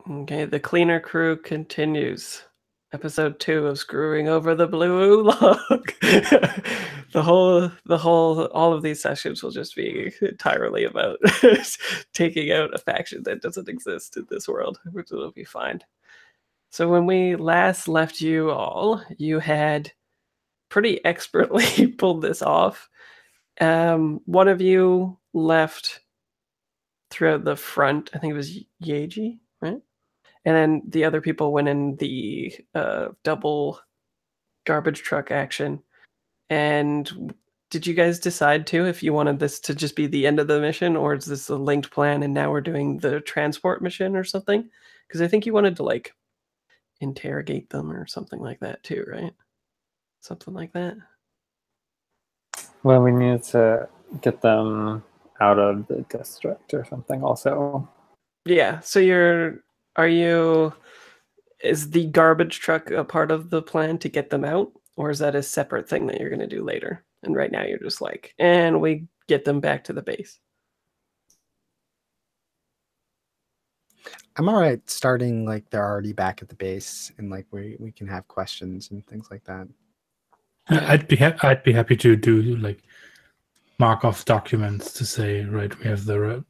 Okay, the cleaner crew continues. Episode 2 of Screwing Over the Blue Log. All of these sessions will just be entirely about taking out a faction that doesn't exist in this world, which will be fine. So when we last left you all, you had pretty expertly pulled this off. One of you left throughout the front. I think it was Yeji, right? And then the other people went in the double garbage truck action. And did you guys decide too if you wanted this to just be the end of the mission, or is this a linked plan and now we're doing the transport mission or something? Because I think you wanted to like interrogate them or something like that too, right? Something like that. Well, we need to get them out of the district or something also. Yeah, so is the garbage truck a part of the plan to get them out? Or is that a separate thing that you're going to do later? And right now you're just like, and we get them back to the base. I'm all right starting like they're already back at the base and like we can have questions and things like that. Yeah. I'd be happy to do like mark off documents to say, right, we have the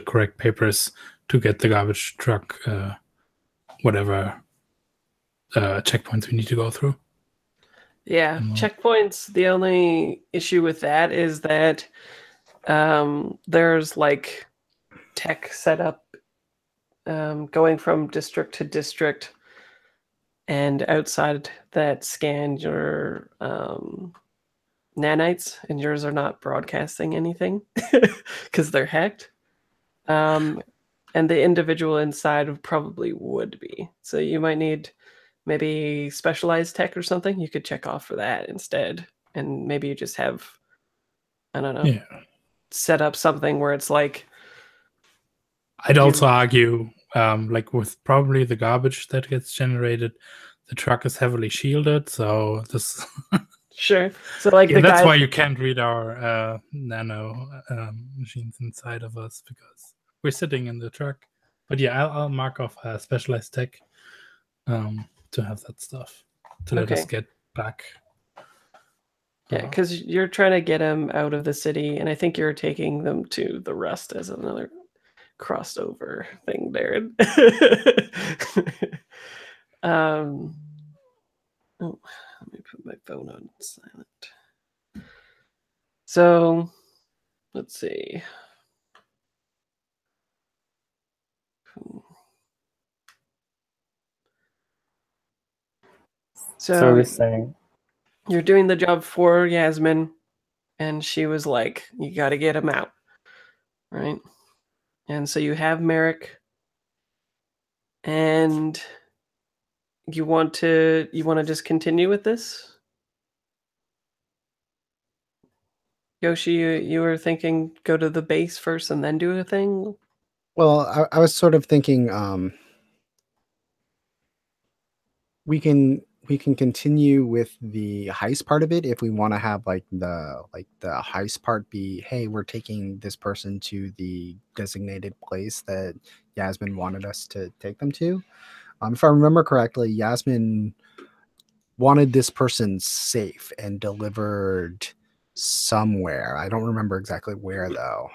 correct papers to get the garbage truck, whatever checkpoints we need to go through. Yeah, checkpoints. The only issue with that is that there's like tech set up going from district to district and outside that scan your nanites, and yours are not broadcasting anything because they're hacked. And the individual inside probably would be. So you might need maybe specialized tech or something. You could check off for that instead. And maybe you just have, I don't know, set up something where it's like... I'd also argue, like with probably the garbage that gets generated, the truck is heavily shielded, so this... Sure. So like that's why you can't read our nano machines inside of us, because we're sitting in the truck. But yeah, I'll mark off specialized tech to have that stuff to let us get back. Yeah, because you're trying to get them out of the city, and I think you're taking them to the Rust as another crossed over thing, Darren. Oh, let me put my phone on silent. So, let's see. So we're saying you're doing the job for Yasmin, and she was like, "You got to get him out," right? And so you have Merrick, and you want to just continue with this? Yoshi, you were thinking go to the base first and then do a thing? Well, I was sort of thinking we can continue with the heist part of it if we want to have like the heist part be, hey, we're taking this person to the designated place that Yasmin wanted us to take them to. If I remember correctly, Yasmin wanted this person safe and delivered somewhere. I don't remember exactly where though.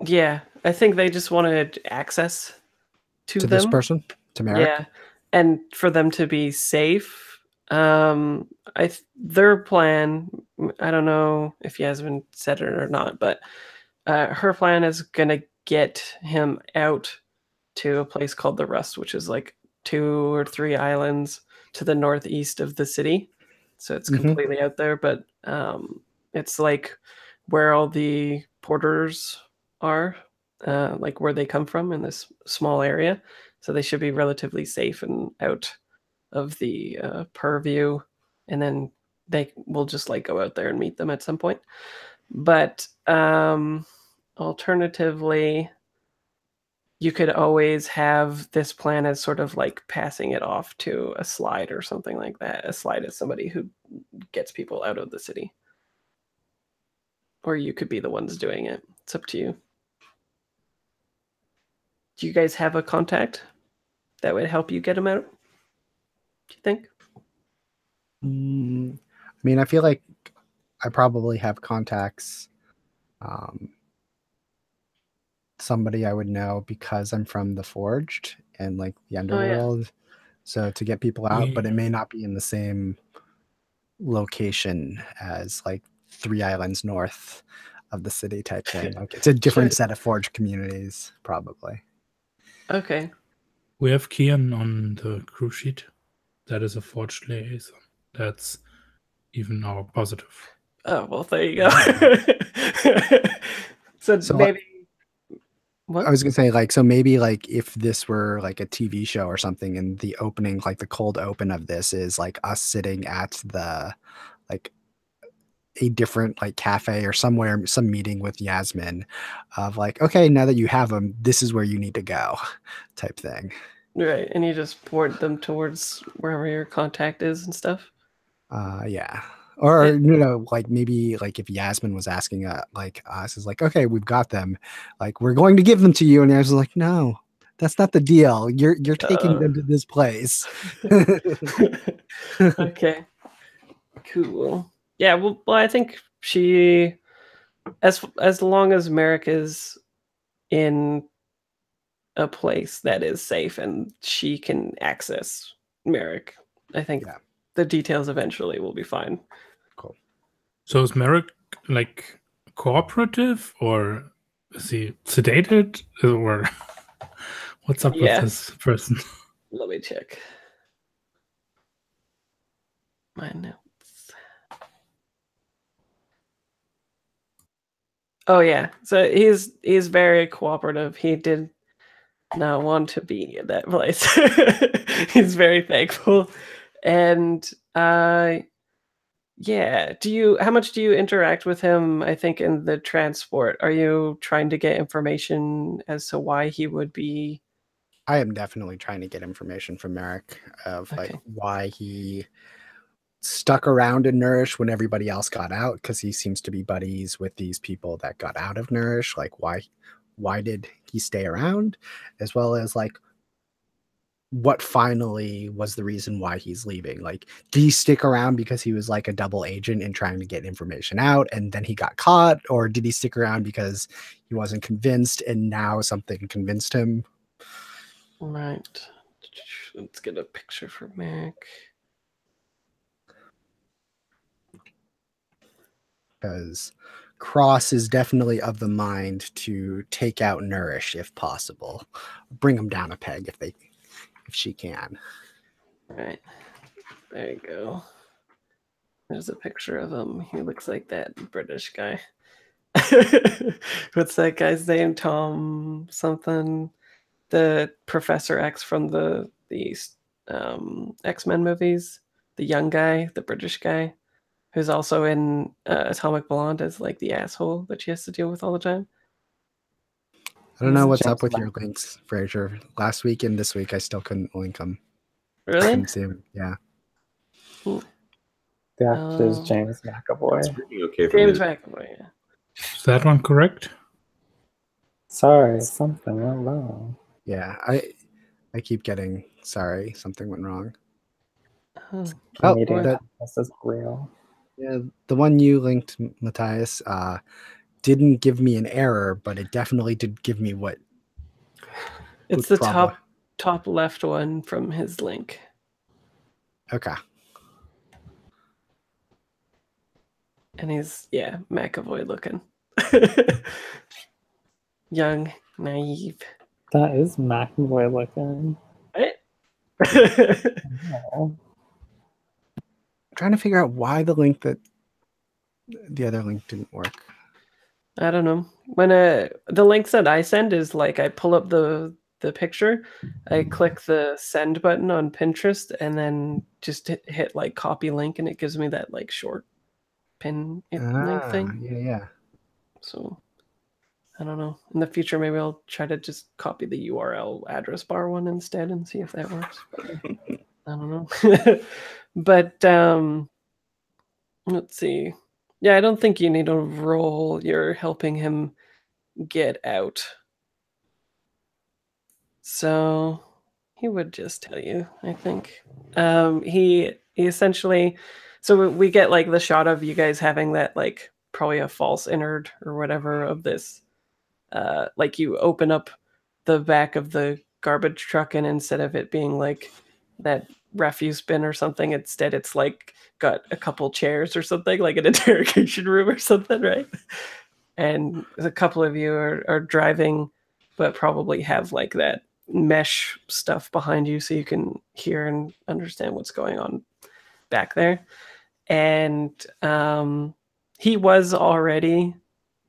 Yeah, I think they just wanted access to them. This person, to Merrick. Yeah, and for them to be safe. Their plan, I don't know if Yasmin said it or not, but her plan is gonna get him out to a place called the Rust, which is like 2 or 3 islands to the northeast of the city. So it's completely out there, but it's like where all the porters are, like where they come from in this small area. So they should be relatively safe and out of the purview, and then they will just like go out there and meet them at some point. But alternatively, you could always have this plan as sort of like passing it off to a slide or something like that. A slide is somebody who gets people out of the city. Or you could be the ones doing it. It's up to you. Do you guys have a contact that would help you get him out? Do you think? I mean, I feel like I probably have contacts. Somebody I would know because I'm from the Forged and like the Underworld. So to get people out, but it may not be in the same location as like 3 islands north of the city type thing. Like it's a different set of Forged communities, probably. Okay. We have Kian on the crew sheet. That is a Forged liaison. That's even our positive. Oh, well, there you go. so maybe... What? I was gonna say, like, so maybe like if this were like a TV show or something, and the opening, like the cold open of this is like us sitting at the like a different like cafe or somewhere, some meeting with Yasmin of like, okay, now that you have them, this is where you need to go, type thing. Right, and you just port them towards wherever your contact is and stuff. Yeah. Or you know, like maybe like if Yasmin was asking like us is like, okay, we've got them, like we're going to give them to you, and Yasmin's like, no, that's not the deal. You're taking them to this place. Okay, cool. Yeah, well, I think she, as long as Merrick is in a place that is safe and she can access Merrick, I think the details eventually will be fine. Cool. So is Merrick like cooperative, or is he sedated, or what's up with this person? Let me check my notes. Oh yeah, so he's very cooperative. He did not want to be in that place. He's very thankful, and yeah. How much do you interact with him? I think in the transport, are you trying to get information as to why he would be? I am definitely trying to get information from Merrick of like why he stuck around in Nourish when everybody else got out, because he seems to be buddies with these people that got out of Nourish. Like why did he stay around, as well as like what finally was the reason why he's leaving. Like, did he stick around because he was like a double agent and trying to get information out and then he got caught, or did he stick around because he wasn't convinced and now something convinced him? Right. Let's get a picture for Merrick. Because Cross is definitely of the mind to take out Nourish if possible. Bring them down a peg if she can. Right. There you go. There's a picture of him. He looks like that British guy. What's that guy's name? Tom something. The Professor X from the X-Men movies. The young guy, the British guy, who's also in Atomic Blonde as like the asshole that she has to deal with all the time. I don't know what's up with your links, Fraser. Last week and this week, I still couldn't link them. Really? I couldn't see them. Yeah. The actor is James McAvoy. It's pretty okay for James me. McAvoy, yeah. Is that one correct? Sorry, something went wrong. Yeah, I keep getting sorry, something went wrong. This is real. Yeah, the one you linked, Matthias, didn't give me an error, but it definitely did give me what. It's the top left one from his link. Okay. And he's McAvoy looking. Young, naive. That is McAvoy looking. Right? I'm trying to figure out why the other link didn't work. I don't know. When the links that I send is like I pull up the picture, I click the send button on Pinterest, and then just hit like copy link, and it gives me that like short pin link thing. Yeah. So I don't know. In the future, maybe I'll try to just copy the URL address bar one instead and see if that works. I don't know. But let's see. Yeah, I don't think you need a roll. You're helping him get out. So he would just tell you, I think. He essentially, so we get like the shot of you guys having that like probably a false innard or whatever of this. Like you open up the back of the garbage truck, and instead of it being like that refuse bin or something, instead it's like got a couple chairs or something, like an interrogation room or something, right? And a couple of you are driving, but probably have like that mesh stuff behind you so you can hear and understand what's going on back there. And he was already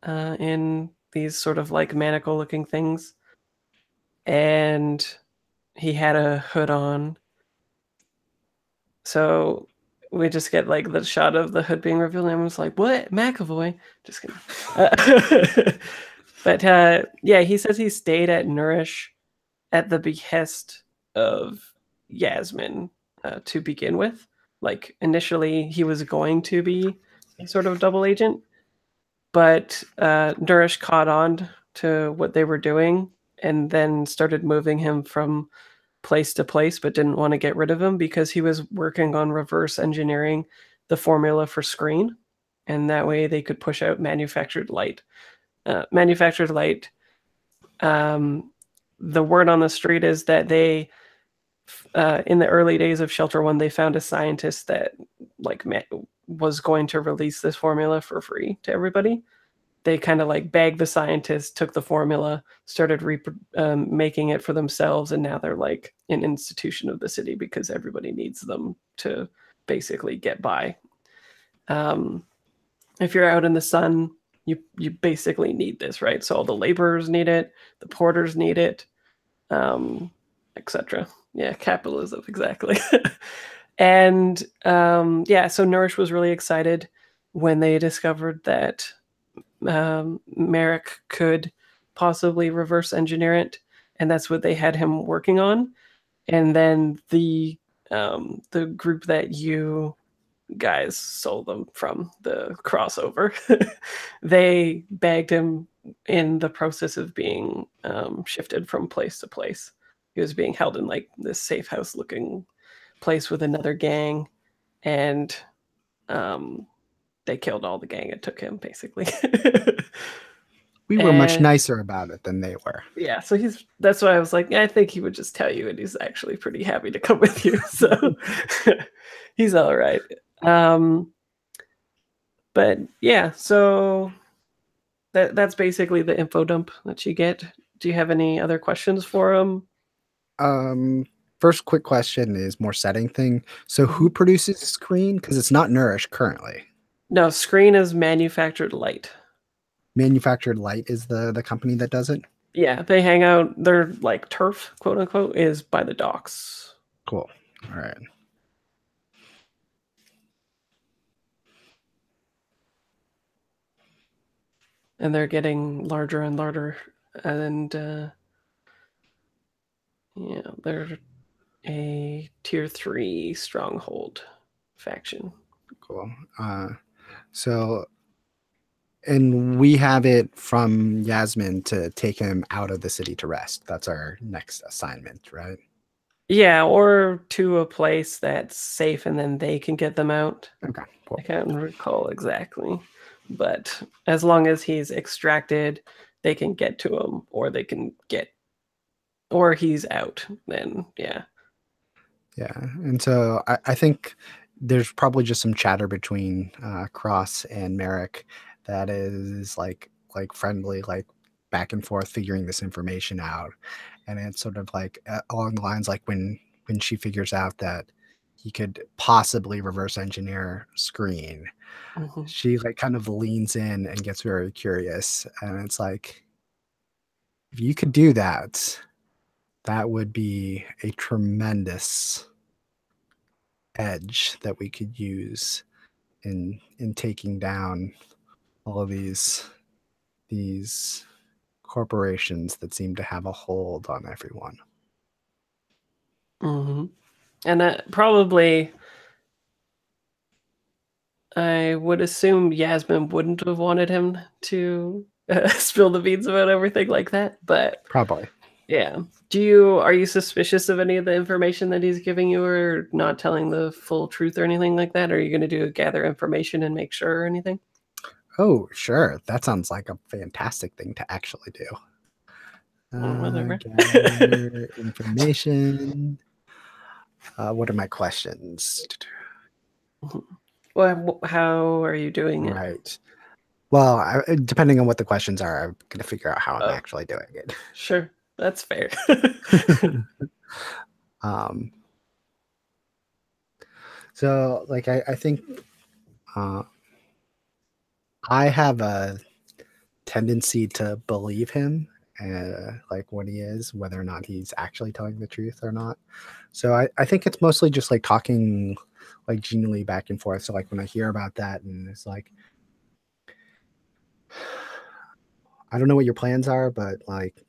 in these sort of like manacle looking things, and he had a hood on. So we just get like the shot of the hood being revealed, and everyone's like, "What, McAvoy?" Just kidding. But yeah, he says he stayed at Nourish at the behest of Yasmin to begin with. Like initially, he was going to be a sort of double agent, but Nourish caught on to what they were doing and then started moving him from place to place, but didn't want to get rid of him because he was working on reverse engineering the formula for screen, and that way they could push out manufactured light. Manufactured light. The word on the street is that they, in the early days of Shelter One, they found a scientist that like was going to release this formula for free to everybody. They kind of like bagged the scientist, took the formula, started making it for themselves, and now they're like an institution of the city because everybody needs them to basically get by. If you're out in the sun, you basically need this, right? So all the laborers need it, the porters need it, etc. Yeah, capitalism, exactly. And yeah, so Nourish was really excited when they discovered that Merrick could possibly reverse engineer it, and that's what they had him working on. And then the group that you guys sold them from, the crossover, they bagged him in the process of being shifted from place to place. He was being held in like this safe house looking place with another gang, and they killed all the gang and took him basically. We were much And nicer about it than they were. yeah, so that's why I was like, I think he would just tell you, and he's actually pretty happy to come with you. So he's all right. But yeah, so that's basically the info dump that you get. Do you have any other questions for him? First quick question is more setting thing. So who produces Screen? Because it's not Nourish currently. No, Screen is Manufactured Light. Manufactured Light is the company that does it? Yeah, they hang out. Their like turf, quote unquote, is by the docks. Cool. All right. And they're getting larger and larger. And yeah, they're a tier 3 stronghold faction. Cool. So, and we have it from Yasmin to take him out of the city to rest. That's our next assignment, right? Yeah, or to a place that's safe and then they can get them out. Okay, cool. I can't recall exactly. But as long as he's extracted, they can get to him, or they can get, or he's out, then yeah. Yeah, and so I think there's probably just some chatter between Cross and Merrick that is like friendly, like back and forth, figuring this information out, and it's sort of like along the lines like when she figures out that he could possibly reverse engineer Screen, she like kind of leans in and gets very curious, and it's like, if you could do that, that would be a tremendous edge that we could use in taking down all of these corporations that seem to have a hold on everyone. And probably, I would assume Yasmin wouldn't have wanted him to spill the beans about everything like that, but Probably. Yeah. Are you suspicious of any of the information that he's giving you, or not telling the full truth or anything like that? Are you going to gather information and make sure or anything? Oh, sure. That sounds like a fantastic thing to actually do. Whatever. Gather information. What are my questions? Well, how are you doing it? Right. Well, depending on what the questions are, I'm going to figure out how I'm Oh. actually doing it. Sure, that's fair. um, so, like, I think I have a tendency to believe him, like what he is, whether or not he's actually telling the truth or not. So I think it's mostly just like talking like genuinely back and forth. So like when I hear about that and it's like, I don't know what your plans are, but like it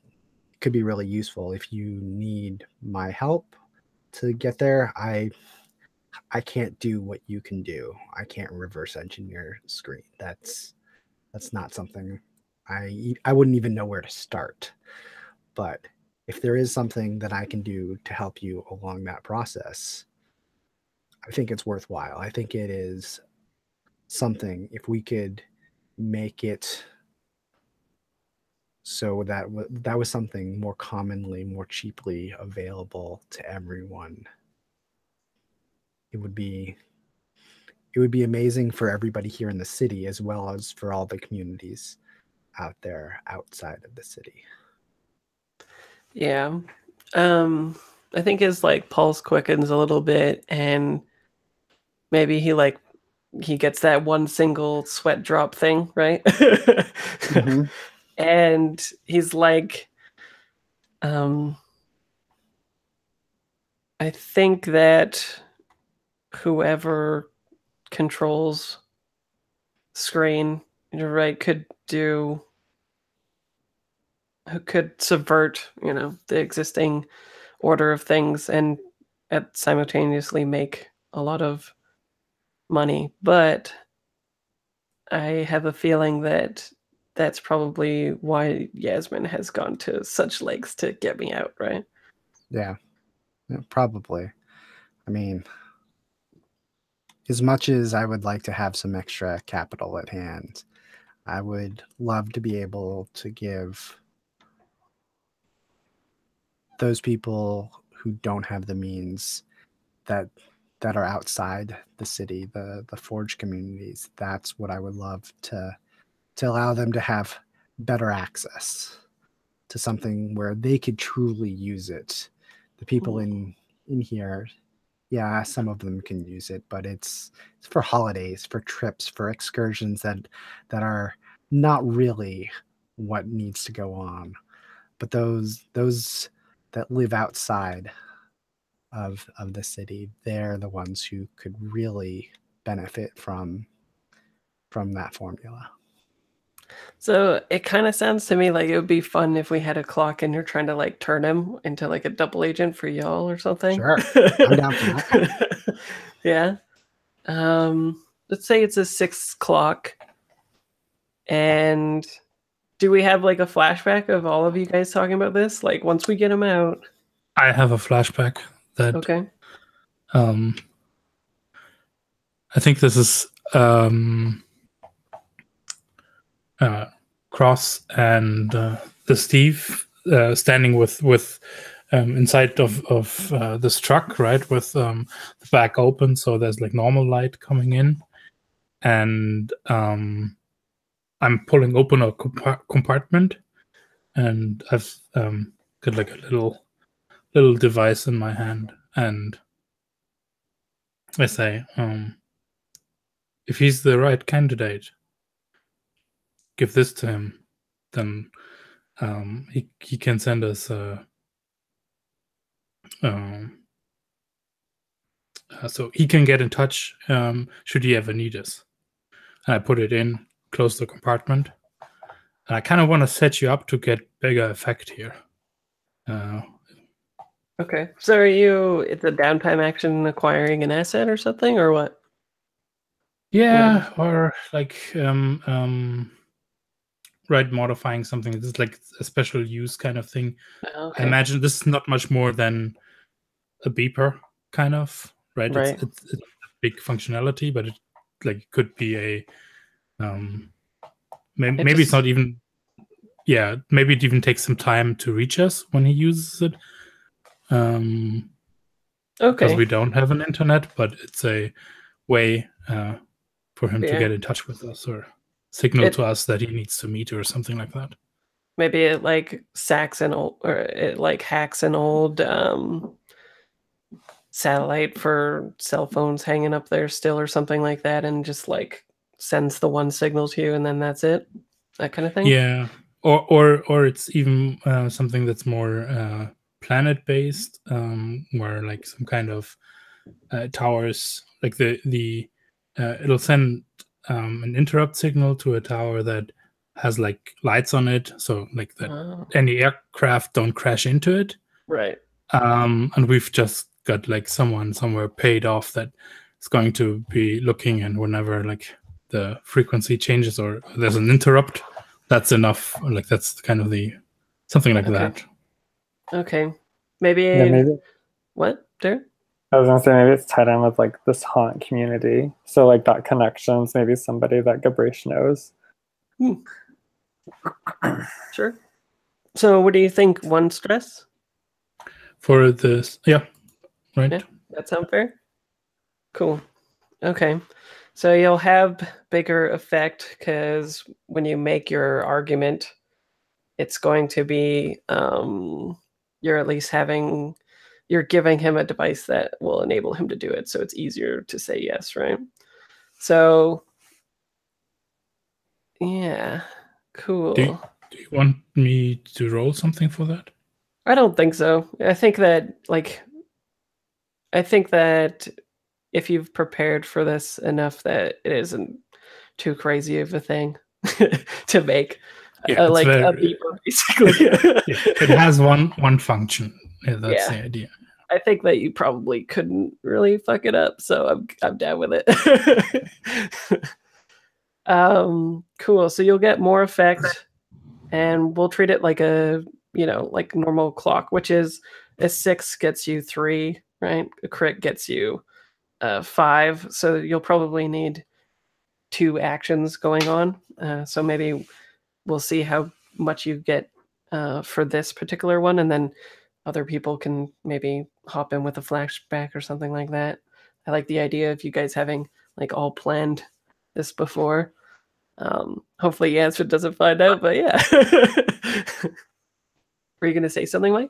could be really useful if you need my help to get there. I can't do what you can do. I can't reverse engineer screen. That's not something I wouldn't even know where to start. But if there is something that I can do to help you along that process, I think it's worthwhile. I think it is something if we could make it so that that was something more commonly, more cheaply available to everyone. It would be amazing for everybody here in the city as well as for all the communities out there outside of the city. Yeah. I think his like pulse quickens a little bit, and maybe he gets that one single sweat drop thing, right? Mm-hmm. And he's like, I think that whoever controls screen, you're right, could subvert, the existing order of things and simultaneously make a lot of money. But I have a feeling that that's probably why Yasmin has gone to such lengths to get me out, right? Yeah, probably. I mean, as much as I would like to have some extra capital at hand, I would love to be able to give those people who don't have the means that are outside the city, the forge communities. That's what I would love to allow them to have better access to something where they could truly use it. The people in here, yeah, some of them can use it, but it's for holidays, for trips, for excursions that are not really what needs to go on. But those that live outside of the city, they're the ones who could really benefit from that formula. So it kind of sounds to me like it would be fun if we had a clock and you're trying to like turn him into like a double agent for y'all or something. Sure, I'm down for that. Yeah. Let's say it's a 6 o'clock. And do we have like a flashback of all of you guys talking about this? Like once we get him out. I have a flashback that Okay. I think this is Cross and the Steve standing with inside of this truck, right, with the back open, so there's like normal light coming in, and I'm pulling open a compartment, and I've got like a little device in my hand, and I say, if he's the right candidate, give this to him, then he can send us so he can get in touch should he ever need us. And I put it in, close the compartment, and I kind of want to set you up to get bigger effect here. Okay. So it's a downtime action acquiring an asset or something, or what? Yeah, or like modifying something. This is like a special use kind of thing. Okay. I imagine this is not much more than a beeper, kind of, right? Right. It's a big functionality, but it could be a maybe it's not even. Yeah, maybe it even takes some time to reach us when he uses it. Because we don't have an internet, but it's a way for him to get in touch with us or signal to us that he needs to meet or something like that. Maybe it like hacks an old satellite for cell phones hanging up there still or something like that, and just like sends the one signal to you, and then that's it. That kind of thing. Yeah, or it's even something that's more planet based, where like some kind of towers, like the it'll send an interrupt signal to a tower that has like lights on it, so like that any aircraft don't crash into it. Right. And we've just got like someone somewhere paid off that is going to be looking, and whenever like the frequency changes or there's an interrupt, that's enough. Like that's kind of the something like that. Okay. Maybe. Yeah, maybe. What, Darren? I was gonna say maybe it's tied in with like this haunt community. So like that connections, maybe somebody that Gabrish knows. Sure. So what do you think? 1 stress? For this, yeah. Right. Yeah, that sound fair? Cool. Okay. So you'll have bigger effect because when you make your argument, it's going to be you're at least you're giving him a device that will enable him to do it, so it's easier to say yes, right? So yeah, cool. Do you want me to roll something for that? I don't think so. I think that if you've prepared for this enough that it isn't too crazy of a thing to make. Yeah, like very, a beeper, basically. Yeah, it has one function. Yeah, that's the idea. I think that you probably couldn't really fuck it up, so I'm down with it. Cool. So you'll get more effect, and we'll treat it like a like normal clock, which is a 6 gets you 3, right? A crit gets you 5. So you'll probably need 2 actions going on. So maybe we'll see how much you get for this particular one, and then other people can maybe hop in with a flashback or something like that. I like the idea of you guys having like all planned this before. Hopefully Yansford doesn't find out, but yeah. Were you going to say something, Mike?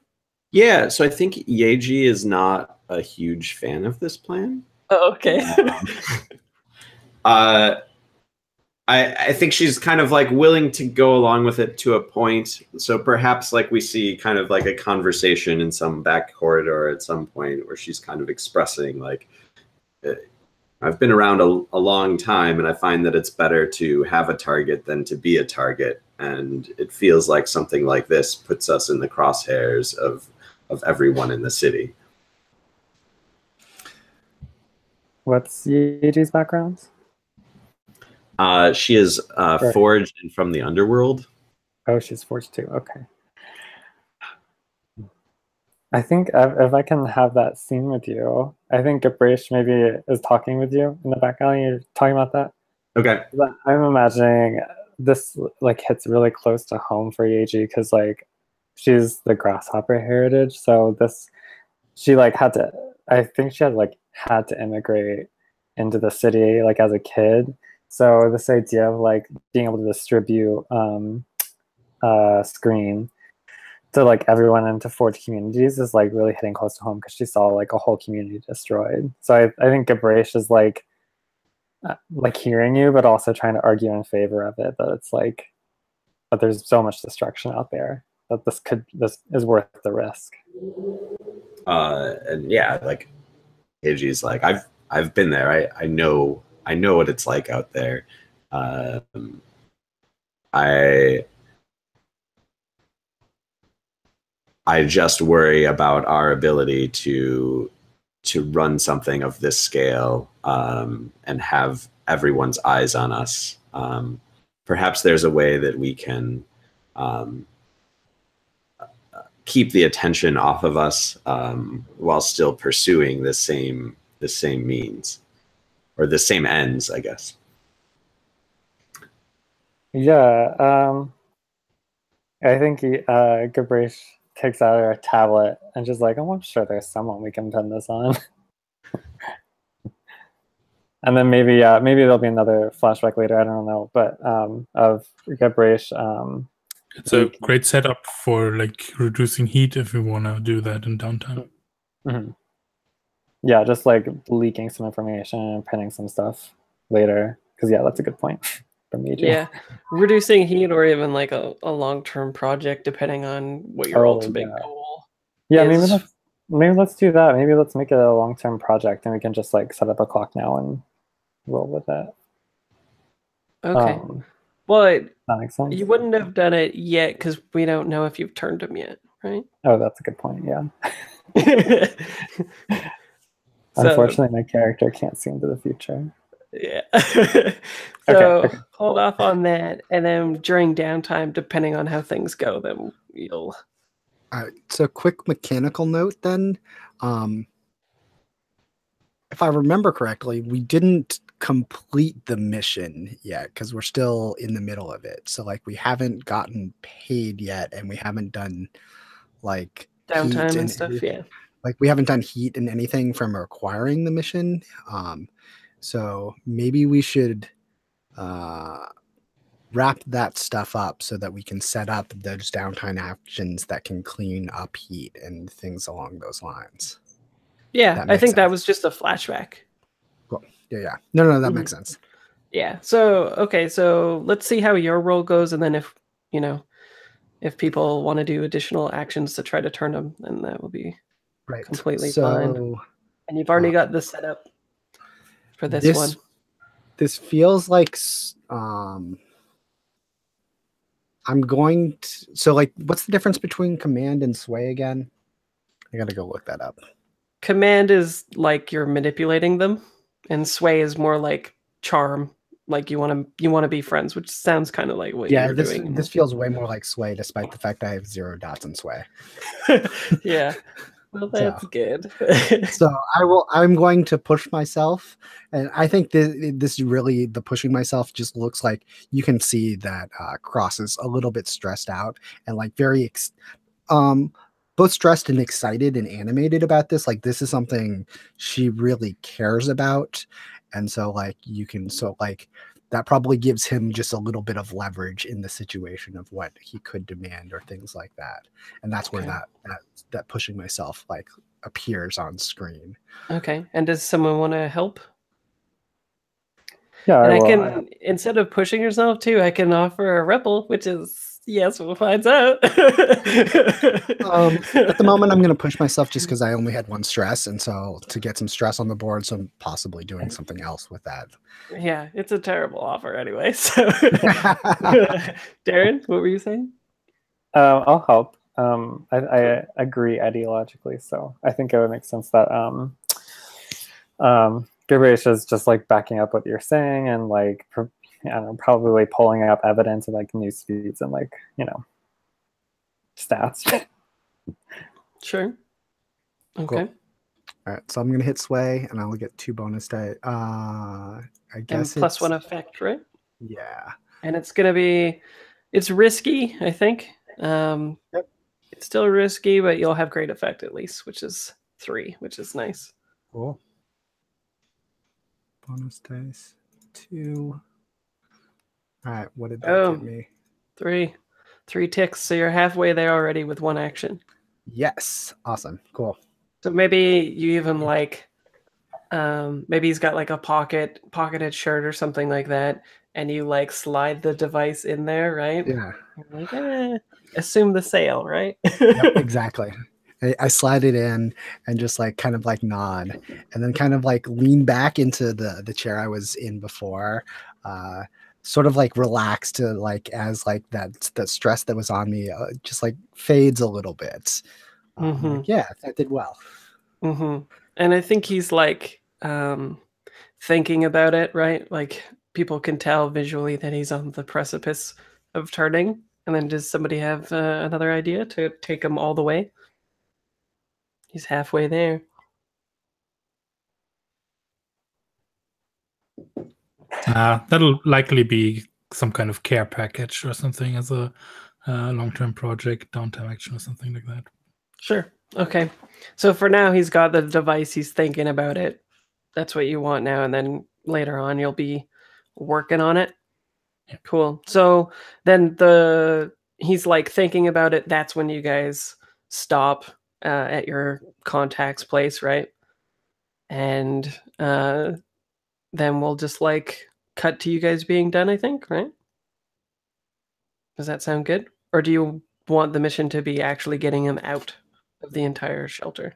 Yeah, so I think Yeji is not a huge fan of this plan. Oh, okay. I think she's kind of like willing to go along with it to a point. So perhaps like we see kind of like a conversation in some back corridor at some point where she's kind of expressing like, I've been around a long time and I find that it's better to have a target than to be a target. And it feels like something like this puts us in the crosshairs of everyone in the city. What's Yeji's background? She is forged and from the underworld. Oh, she's forged too. Okay. I think if I can have that scene with you, I think Gabrish maybe is talking with you in the back alley. You're talking about that? Okay. I'm imagining this like hits really close to home for Yeji because like she's the grasshopper heritage. So she like had to, I think she had to immigrate into the city like as a kid. So this idea of like being able to distribute screen to like everyone into forged communities is like really hitting close to home because she saw like a whole community destroyed. So I think Gabrish is like hearing you, but also trying to argue in favor of it. That it's like, but there's so much destruction out there that this is worth the risk. And yeah, like Eiji's like, I've been there. I know what it's like out there. I just worry about our ability to run something of this scale and have everyone's eyes on us. perhaps there's a way that we can keep the attention off of us while still pursuing the same means, or the same ends, I guess. Yeah, I think Gabrish takes out her tablet and just like, oh, I'm sure there's someone we can pin this on. And then maybe there'll be another flashback later, I don't know, but of Gabrish. It's a great setup for like reducing heat if we want to do that in downtime. Mm-hmm. Yeah, just like leaking some information and pinning some stuff later. Because yeah, that's a good point from me. Yeah, reducing heat, or even like a long-term project, depending on what your ultimate goal. Yeah, is. maybe let's do that. Maybe let's make it a long-term project, and we can just like set up a clock now and roll with it. Okay, but that makes sense. You wouldn't have done it yet because we don't know if you've turned them yet, right? Oh, that's a good point. Yeah. Unfortunately, my character can't see into the future. Yeah. Okay. Hold off on that, and then during downtime, depending on how things go, then you'll. All right. So, quick mechanical note then. If I remember correctly, we didn't complete the mission yet because we're still in the middle of it. So, like, we haven't gotten paid yet, and we haven't done like downtime and stuff. Yeah. Like, we haven't done heat and anything from acquiring the mission. So maybe we should wrap that stuff up so that we can set up those downtime actions that can clean up heat and things along those lines. Yeah, I think that was just a flashback. Cool. Yeah. No, that makes sense. Yeah. So, okay. So let's see how your role goes. And then if people want to do additional actions to try to turn them, then that will be completely fine. And you've already got this set up for this one. This feels like I'm going to. So, like, what's the difference between command and sway again? I got to go look that up. Command is like you're manipulating them, and sway is more like charm. Like you want to be friends, which sounds kind of like what you're doing. This feels way more like sway, despite the fact I have 0 dots in sway. Yeah. Well, that's good. So I'm going to push myself, and I think this really, the pushing myself just looks like you can see that Cross is a little bit stressed out and like very both stressed and excited and animated about this. Like, this is something she really cares about, and so like that probably gives him just a little bit of leverage in the situation of what he could demand or things like that. And that's where that pushing myself like appears on screen. Okay. And does someone want to help? Yeah. And I can, instead of pushing yourself too, I can offer a ripple, which is, yes, we'll find out. At the moment, I'm going to push myself just because I only had 1 stress. And so to get some stress on the board, so I'm possibly doing something else with that. Yeah, it's a terrible offer anyway. So, Darren, what were you saying? I'll help. I agree ideologically. So I think it would make sense that Gabrish is just like backing up what you're saying and like, I don't know, probably pulling up evidence of like news feeds and like, stats. Sure. Okay. Cool. All right, so I'm gonna hit sway and I'll get 2 bonus die. I guess and +1 effect, right? Yeah. And it's risky, I think. Yep. It's still risky, but you'll have great effect at least, which is 3, which is nice. Cool. Bonus dice 2. All right, what did that get me? 3 ticks, so you're halfway there already with 1 action. Yes, awesome, cool. So maybe you even like, maybe he's got like a pocketed shirt or something like that, and you like slide the device in there, right? Yeah. You're like, assume the sale, right? Yep, exactly. I slide it in and just like kind of like nod, and then kind of like lean back into the chair I was in before. Sort of like relax to like as like that stress that was on me just like fades a little bit. Like, yeah, I did well. And I think he's like thinking about it, right? Like people can tell visually that he's on the precipice of turning. And then does somebody have another idea to take him all the way? He's halfway there. That'll likely be some kind of care package or something as a long-term project, downtime action or something like that. Sure. Okay. So for now, he's got the device. He's thinking about it. That's what you want now. And then later on, you'll be working on it. Yeah. Cool. So then he's like thinking about it. That's when you guys stop at your contact's place, right? And then we'll just like cut to you guys being done, I think, right? Does that sound good? Or do you want the mission to be actually getting him out of the entire shelter?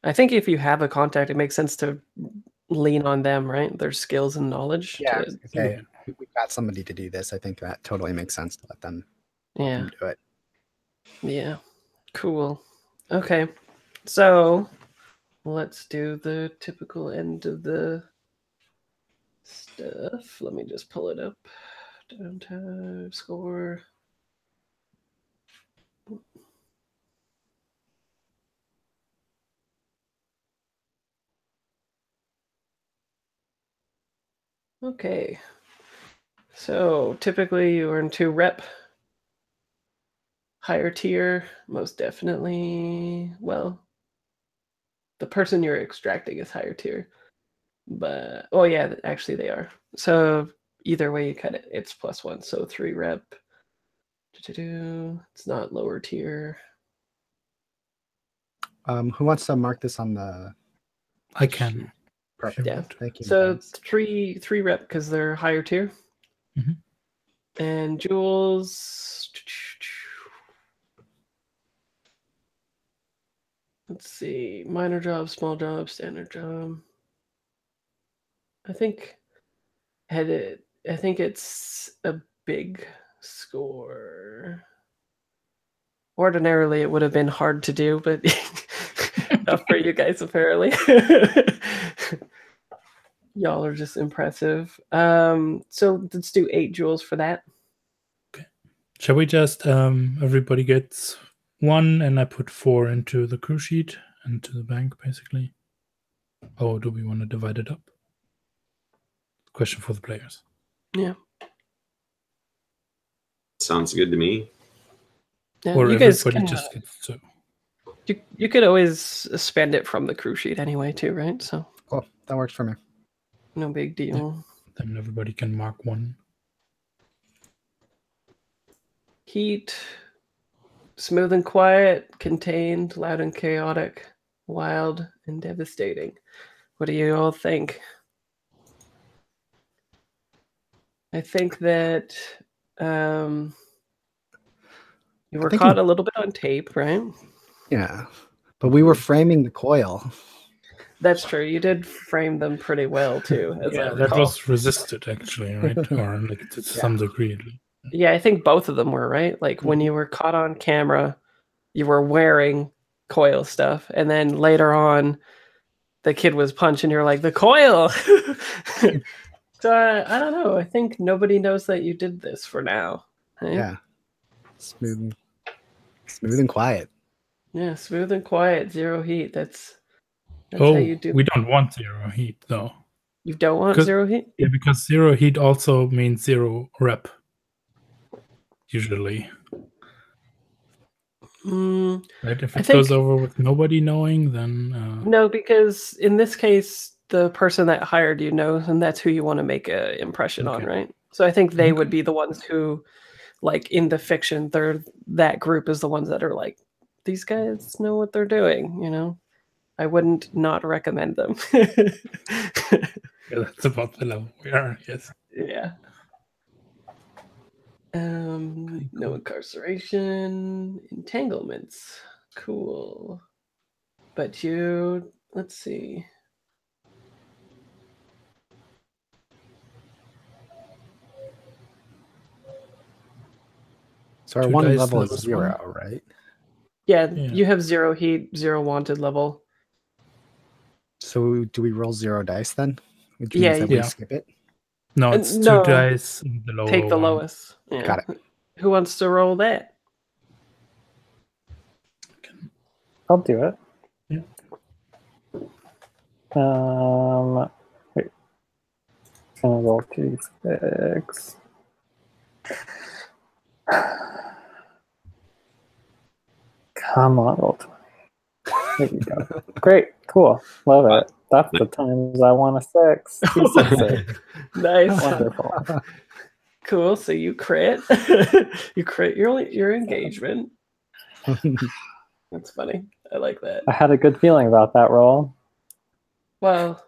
I think if you have a contact, it makes sense to lean on them, right? Their skills and knowledge. Yeah, to, okay. We've got somebody to do this. I think that totally makes sense to let them do it. Yeah. Cool. Okay. So let's do the typical end of the stuff. Let me just pull it up. Downtime score. Okay. So typically you earn 2 rep. Higher tier, most definitely. Well, the person you're extracting is higher tier. But, oh yeah, actually they are. So either way you cut it, it's +1. So 3 rep. It's not lower tier. Who wants to mark this on the... I can. Perfect. Yeah. Thank you. So it's 3 rep because they're higher tier. Mhm. And jewels. Let's see. Minor job, small job, standard job. I think it's a big score. Ordinarily, it would have been hard to do, but not for you guys, apparently. Y'all are just impressive. So let's do 8 jewels for that. Okay. Shall we just everybody gets 1 and I put 4 into the crew sheet and to the bank, basically? Or do we want to divide it up? Question for the players. Yeah. Sounds good to me. Yeah, Or you guys everybody can, just gets 2. you could always spend it from the crew sheet anyway, too, right? So Cool. That works for me. no big deal. Then everybody can mark 1. Heat, smooth and quiet, contained, loud and chaotic, wild and devastating. What do you all think? I think that you were caught a little bit on tape, right? Yeah. But we were framing the coil. That's true. You did frame them pretty well, too. As I Yeah, that recall. was resisted, actually, right? Or like to some degree. Yeah, I think both of them were, right? Like when you were caught on camera, you were wearing coil stuff. And then later on, the kid was punching, you're like, the coil! So I don't know. I think nobody knows that you did this for now. Right? Yeah. Smooth and quiet. Yeah, smooth and quiet, 0 heat. That's how you do. We don't want 0 heat, though. You don't want 0 heat? Yeah, because 0 heat also means 0 rep. Usually. Right? If it goes over with nobody knowing, then... No, because in this case, the person that hired you knows, and that's who you want to make an impression on, right? So I think they would be the ones who, like, in the fiction, that group is the ones that are like, these guys know what they're doing, you know? I wouldn't not recommend them. Yeah, that's about the level we are, yes. Yeah. No incarceration, entanglements. Cool. But let's see. So our one level is 0, right? Yeah, you have 0 heat, 0 wanted level. So do we roll 0 dice then? which Yeah, means that we yeah. skip it. No, it's two no. dice. The lower Take the one. lowest. Yeah. Got it. Who wants to roll that? I'll do it. Yeah. Wait. I'm gonna roll 2d6. Come on, roll 20. There you go. Great, cool, love it. That's the times I want a 6. 2 6. Nice. Wonderful. Cool. So you crit. You crit your engagement. That's funny. I like that. I had a good feeling about that roll. Well,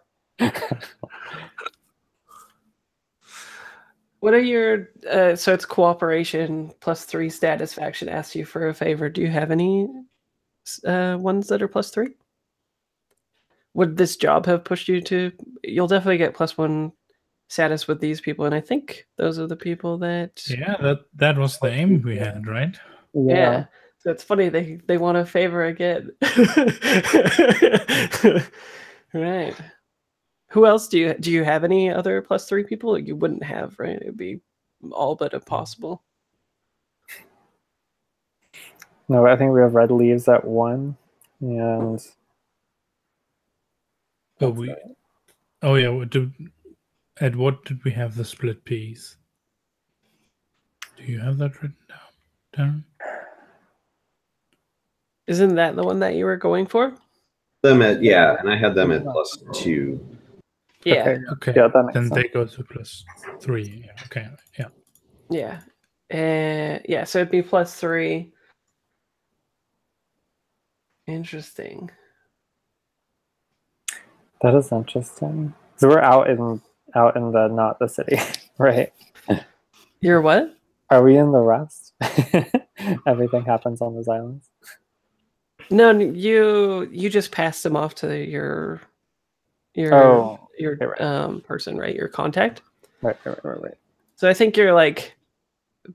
what are your so it's cooperation +3 satisfaction asks you for a favor. Do you have any ones that are +3? Would this job have pushed you to? You'll definitely get +1 status with these people, and I think those are the people that. Yeah, that was the aim we had, right? Yeah. So it's funny they want a favor again. Right. Who else do you have any other +3 people? You wouldn't have, right? It'd be all but impossible. No, I think we have red leaves at 1, and But we. Oh yeah. At what did we have the split piece? Do you have that written down? Isn't that the one that you were going for? Them at and I had them at +2. Yeah. Okay. Yeah, that makes Then sense. they go to +3. Yeah, okay. Yeah. Yeah. Yeah, so it'd be +3. Interesting. That is interesting. So we're out in the not the city, right? You're what? Are we in the rest? Everything happens on those islands. No, you just passed them off to your right. Person, right? Your contact. Right. So I think you're like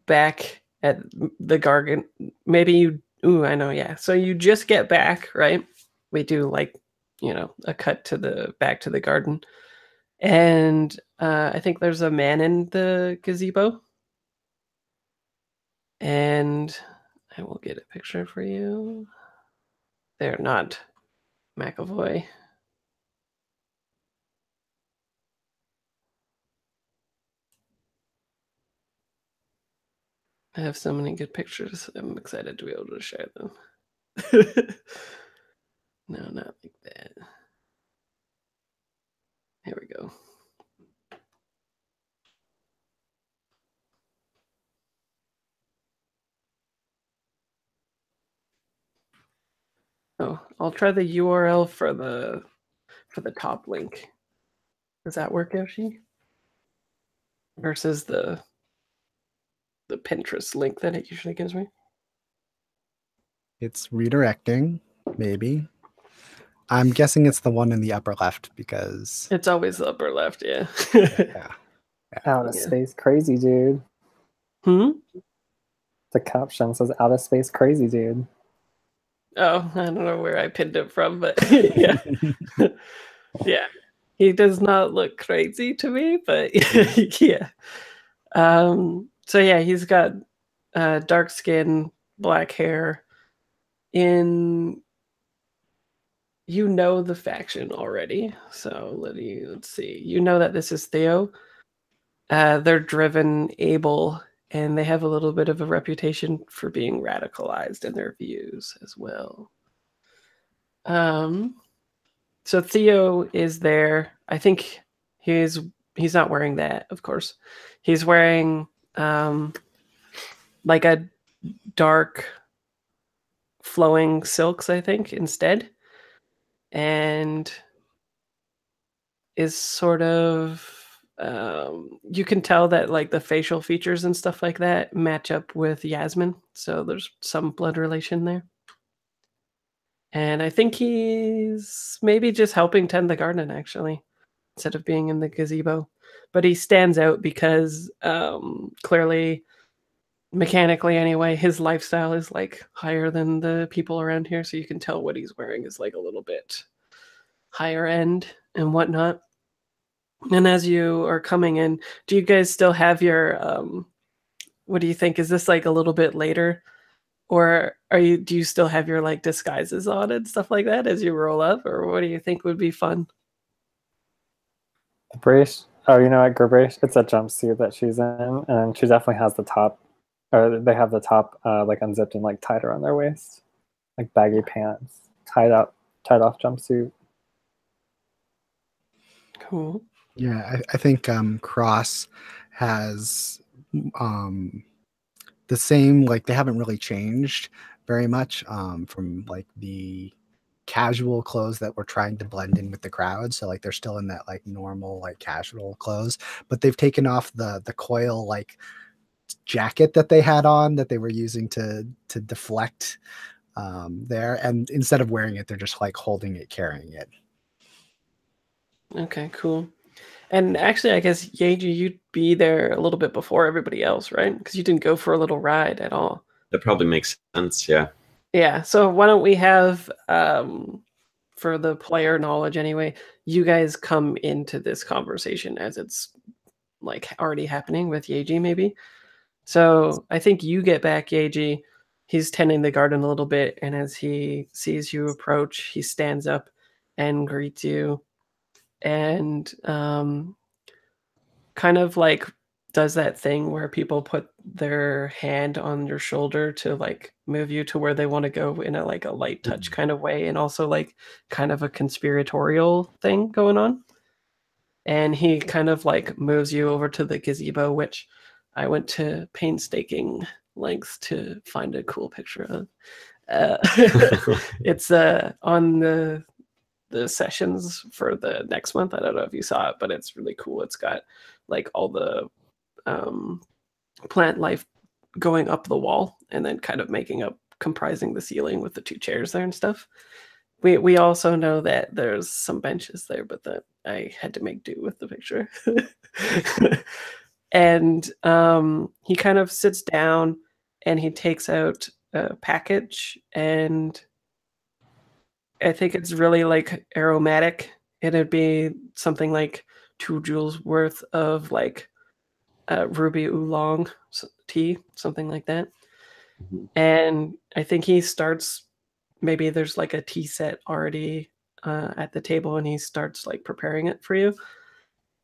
back at the Gargan. Maybe you. Ooh, I know. Yeah. So you just get back, right? We do like, a cut to the back to the garden, and I think there's a man in the gazebo, and I will get a picture for you. They're not McAvoy. I have so many good pictures. I'm excited to be able to share them. No, not like that. Here we go. Oh, I'll try the URL for the top link. Does that work, Yoshi? Versus the Pinterest link that it usually gives me. It's redirecting, maybe. I'm guessing it's the one in the upper left because It's always the upper left, yeah. yeah. Out of space crazy dude. Hmm? The caption says out of space crazy dude. Oh, I don't know where I pinned it from, but yeah. Yeah. He does not look crazy to me, but yeah. So yeah, he's got dark skin, black hair. The faction already. So let's see. You know that this is Theo. They're driven, able, and they have a little bit of a reputation for being radicalized in their views as well. So Theo is there. I think he's not wearing that, of course. He's wearing like a dark flowing silks, I think, instead. And is sort of you can tell that like the facial features and stuff like that match up with Yasmin, so there's some blood relation there. And I think he's maybe just helping tend the garden actually, instead of being in the gazebo. But he stands out because clearly, mechanically anyway, his lifestyle is like higher than the people around here, so you can tell what he's wearing is like a little bit higher end and whatnot. And as you are coming in, do you guys still have your what do you think? Is this like a little bit later? Or do you still have your like disguises on and stuff like that as you roll up? Or what do you think would be fun? Brace. Oh, you know what, Gerbrace? It's a jumpsuit that she's in, and she definitely has the top, or they have the top like unzipped and like tied around their waist, like baggy pants, tied off jumpsuit. Cool. Yeah, I think Cross has the same, like they haven't really changed very much from like the casual clothes that we're trying to blend in with the crowd. So like they're still in that like normal like casual clothes, but they've taken off the coil like jacket that they had on that they were using to deflect there, and instead of wearing it, they're just like holding it, carrying it. Okay, cool. And actually, I guess Yeji, you'd be there a little bit before everybody else, right? Because you didn't go for a little ride at all. That probably makes sense. Yeah. Yeah. So why don't we have, for the player knowledge anyway, you guys come into this conversation as it's like already happening with Yeji, maybe. So I think you get back, Yeji. He's tending the garden a little bit, and as he sees you approach, he stands up and greets you, and kind of like does that thing where people put their hand on your shoulder to like move you to where they want to go in a like a light touch kind of way, and also like kind of a conspiratorial thing going on. And he kind of like moves you over to the gazebo, which I went to painstaking lengths to find a cool picture of. It's on the sessions for the next month. I don't know if you saw it, but it's really cool. It's got like all the plant life going up the wall and then kind of comprising the ceiling with the two chairs there and stuff. We also know that there's some benches there, but that I had to make do with the picture. And he kind of sits down and he takes out a package, and I think it's really like aromatic. It'd be something like 2 joules worth of like ruby oolong tea, something like that. And I think he starts, maybe there's like a tea set already at the table, and he starts like preparing it for you.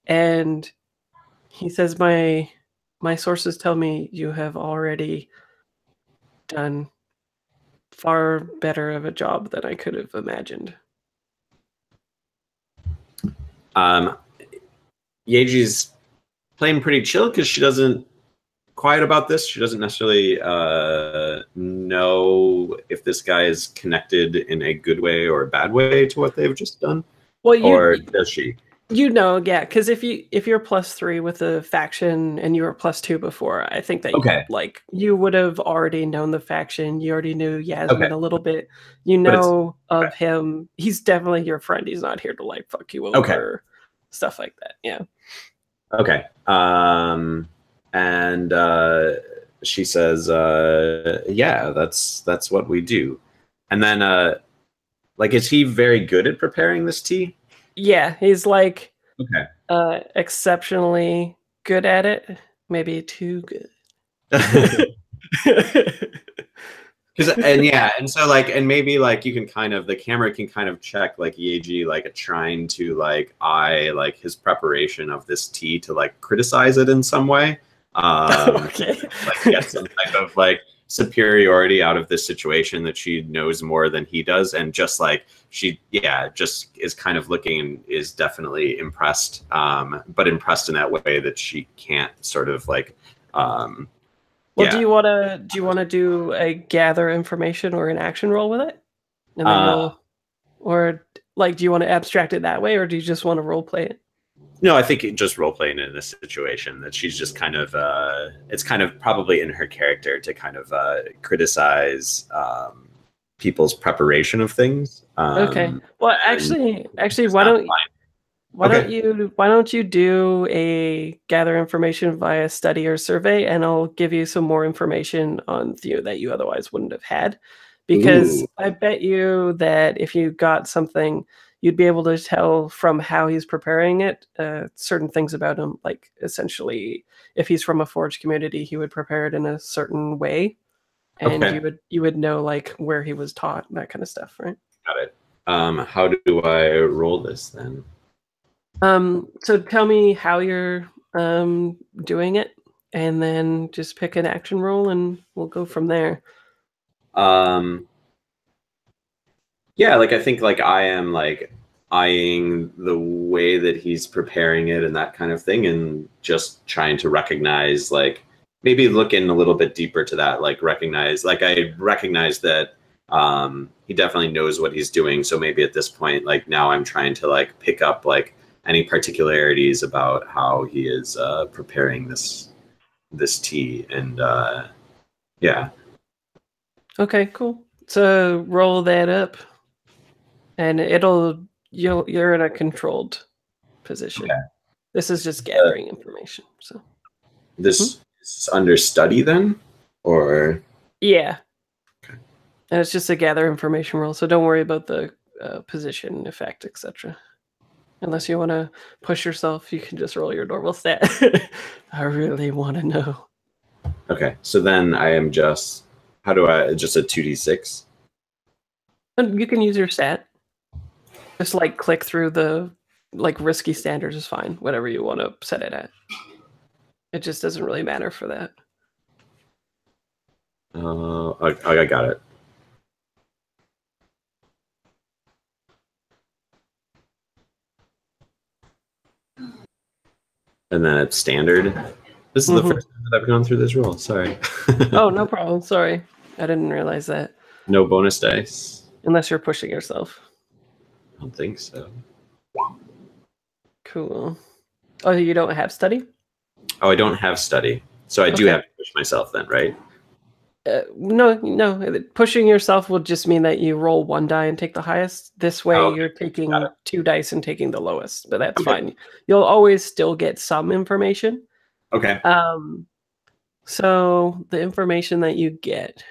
And he says, my sources tell me you have already done far better of a job than I could have imagined. Yeji's playing pretty chill because she doesn't quiet about this. She doesn't necessarily know if this guy is connected in a good way or a bad way to what they've just done. Well, or does she? You know, yeah, because if you're +3 with the faction and you were +2 before, I think that you would have already known the faction. You already knew Yasmin a little bit. You know of him. He's definitely your friend. He's not here to like fuck you over, stuff like that. Yeah. Okay. And she says, "Yeah, that's what we do." And then, like, is he very good at preparing this tea? Yeah, he's like exceptionally good at it. Maybe too good. And so like, and maybe like you can kind of, the camera can kind of check like Yeji like trying to like like his preparation of this tea to like criticize it in some way. Like get some type of like superiority out of this situation, that she knows more than he does, and just like she just is kind of looking and is definitely impressed, but impressed in that way that she can't sort of like do you want to do a gather information or an action roll with it, and then or like, do you want to abstract it that way, or do you just want to role play it? No, I think just role playing it in this situation, that she's just kind of it's kind of probably in her character to kind of criticize people's preparation of things. Okay. Well, actually, why don't you do a gather information via study or survey, and I'll give you some more information on Theo that you otherwise wouldn't have had, because I bet you that if you got something, you'd be able to tell from how he's preparing it certain things about him. Like essentially, if he's from a Forge community, he would prepare it in a certain way, and Okay. you would know like where he was taught, that kind of stuff, right? Got it. How do I roll this then? So tell me how you're doing it, and then just pick an action roll, and we'll go from there. Yeah, like I think like I am like eyeing the way that he's preparing it and that kind of thing, and just trying to recognize like maybe looking a little bit deeper to that, like I recognize that he definitely knows what he's doing. So maybe at this point, like now I'm trying to like pick up like any particularities about how he is preparing this tea, and yeah. Okay, cool. So roll that up, and you're in a controlled position. Okay. This is just gathering information. So This is under study then, or yeah, Okay. and it's just a gather information roll. So don't worry about the position, effect, etc. Unless you want to push yourself, you can just roll your normal stat. I really want to know. okay? So then I am just how do I just a 2d6? And you can use your stat. Just like click through the like risky standards is fine. Whatever you want to set it at. It just doesn't really matter for that. I got it. And then it's standard. This is the first time that I've gone through this roll. Sorry. Oh, no problem. Sorry. I didn't realize that. No bonus dice. Unless you're pushing yourself. I don't think so. Cool. Oh, you don't have study? Oh, I don't have study, so I do Okay. have to push myself then, right? No. Pushing yourself will just mean that you roll one die and take the highest. This way, okay. you're taking Got it. 2 dice and taking the lowest, but that's Okay. fine. You'll always still get some information. Okay. So the information that you get,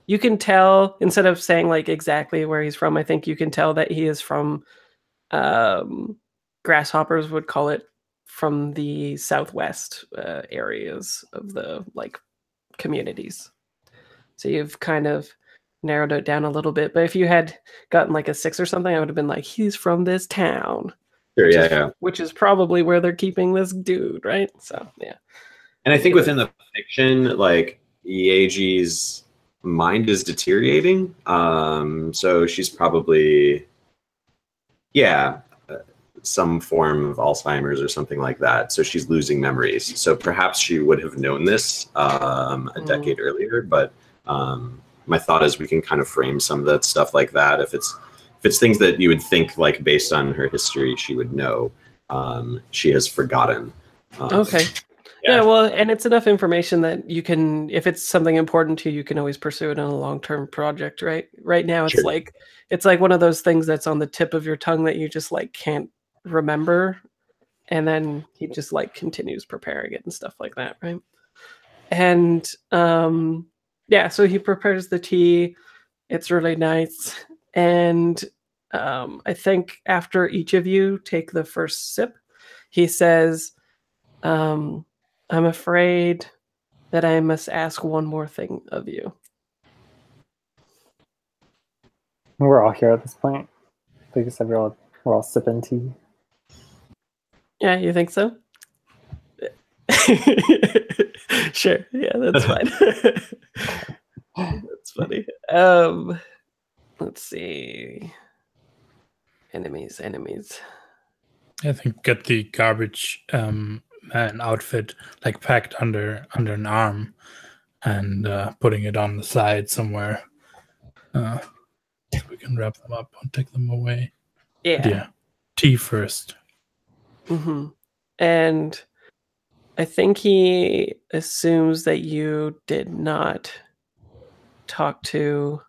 you can tell instead of saying like exactly where he's from. I think you can tell that he is from. Grasshoppers would call it from the southwest areas of the like communities. So you've kind of narrowed it down a little bit. But if you had gotten like a 6 or something, I would have been like, he's from this town. Sure. Yeah. Which is probably where they're keeping this dude, right? So yeah. And I think within the fiction, like Yeji's mind is deteriorating. So she's probably, some form of Alzheimer's or something like that. So she's losing memories. So perhaps she would have known this a decade earlier. But my thought is we can kind of frame some of that stuff like that. If it's things that you would think like based on her history, she would know. She has forgotten. Okay. Yeah, well, and it's enough information that you can, if it's something important to you, you can always pursue it on a long-term project, right? Right now, it's Sure. it's like one of those things that's on the tip of your tongue that you just like can't remember, and then he just like continues preparing it and stuff like that, right? And so he prepares the tea. It's really nice, and I think after each of you take the first sip, he says, I'm afraid that I must ask one more thing of you. We're all here at this point. Like you said, we're all sipping tea. Yeah, you think so? Sure. Yeah, that's fine. That's funny. Let's see. Enemies. I think get the garbage man outfit like packed under an arm and putting it on the side somewhere. We can wrap them up and take them away. Yeah. But yeah. Tea first. Mm-hmm. And I think he assumes that you did not talk to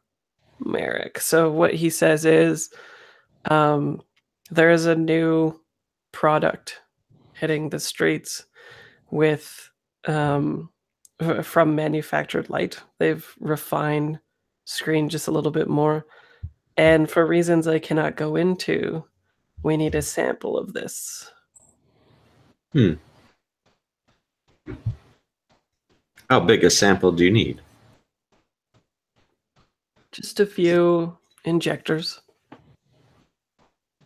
Merrick. So what he says is, there is a new product hitting the streets with from manufactured light. They've refined screen just a little bit more. And for reasons I cannot go into, we need a sample of this. How big a sample do you need? Just a few injectors.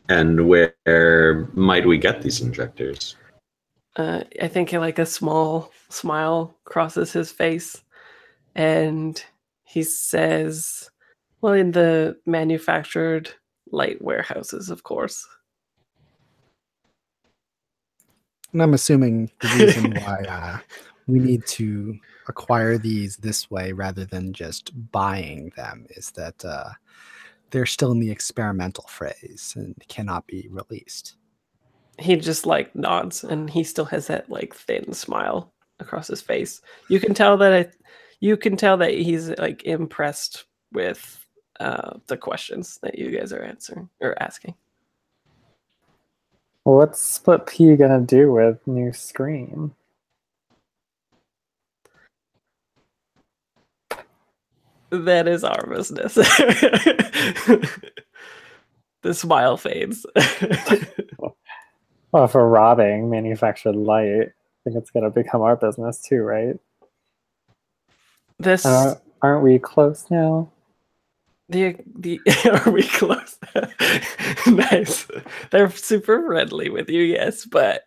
And where might we get these injectors? I think like a small smile crosses his face, and he says, well, in the manufactured light warehouses, of course. And I'm assuming the reason why we need to acquire these this way rather than just buying them is that they're still in the experimental phase and cannot be released. He just like nods, and he still has that like thin smile across his face. You can tell that he's like impressed with the questions that you guys are answering or asking. What's Split P gonna do with new screen? That is our business. The smile fades. Well, if we're robbing manufactured light, I think it's gonna become our business too, right? This Aren't we close now? the are we close? Nice. They're super friendly with you, yes, but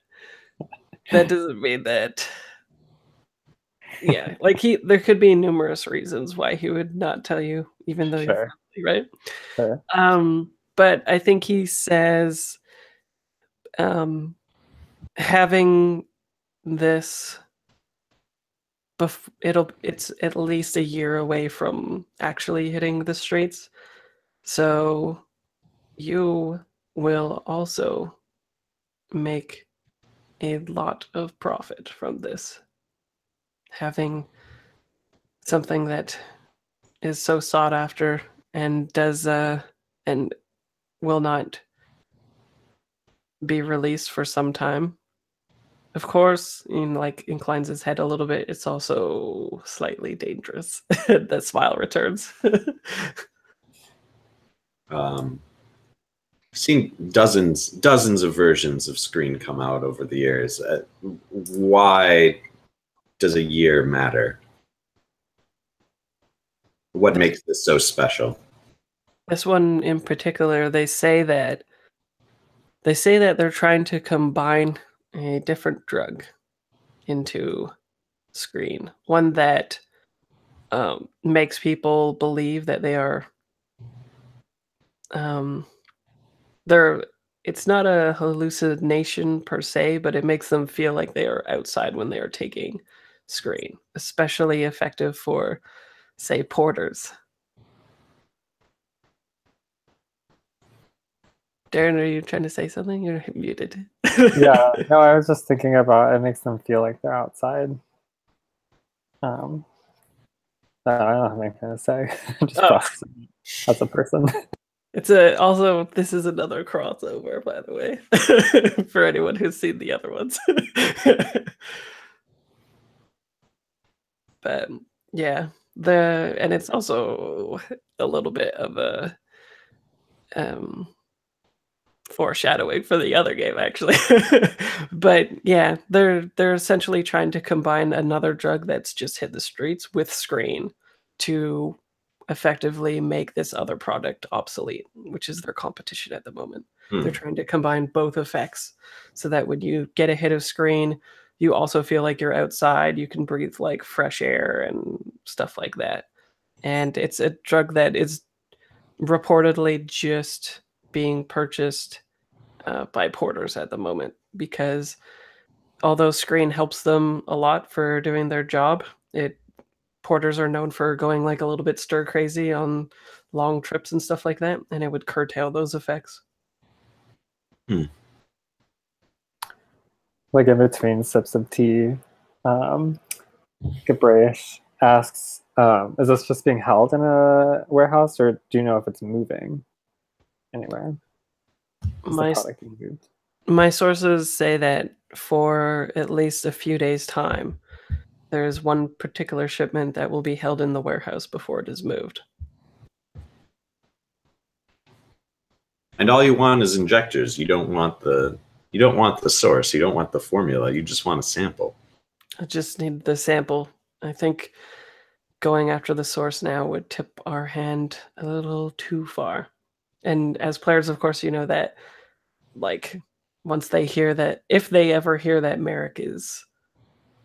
that doesn't mean that. Yeah, like there could be numerous reasons why he would not tell you, even though you're friendly, right? Sure. But I think he says, having this, it's at least a year away from actually hitting the streets, so you will also make a lot of profit from this. Having something that is so sought after and does and will not be released for some time. Of course, like inclines his head a little bit. It's also slightly dangerous. That smile returns. Seen dozens of versions of Screen come out over the years. Why does a year matter? What makes this so special? This one in particular, they say that they're trying to combine a different drug into Screen, one that makes people believe that they are it's not a hallucination per se, but it makes them feel like they are outside when they are taking Screen, especially effective for, say, porters. Darren, are you trying to say something? You're muted. Yeah, no, I was just thinking about it makes them feel like they're outside. No, I don't have anything to say. Just processing as a person. It's also, this is another crossover, by the way, for anyone who's seen the other ones. But yeah, and it's also a little bit of a foreshadowing for the other game, actually. But yeah, they're essentially trying to combine another drug that's just hit the streets with Screen to effectively make this other product obsolete, which is their competition at the moment. They're trying to combine both effects so that when you get a hit of Screen, you also feel like you're outside, you can breathe like fresh air and stuff like that. And it's a drug that is reportedly just being purchased by porters at the moment, because although Screen helps them a lot for doing their job, porters are known for going like a little bit stir crazy on long trips and stuff like that, and it would curtail those effects. Like in between sips of tea, Gabrish asks, is this just being held in a warehouse, or do you know if it's moving anywhere? My sources say that for at least a few days' time, there is one particular shipment that will be held in the warehouse before it is moved. And all you want is injectors. You don't want the source. You don't want the formula. You just want a sample. I just need the sample. I think going after the source now would tip our hand a little too far. And as players, of course, you know that, like, once they hear that, if they ever hear that Merrick is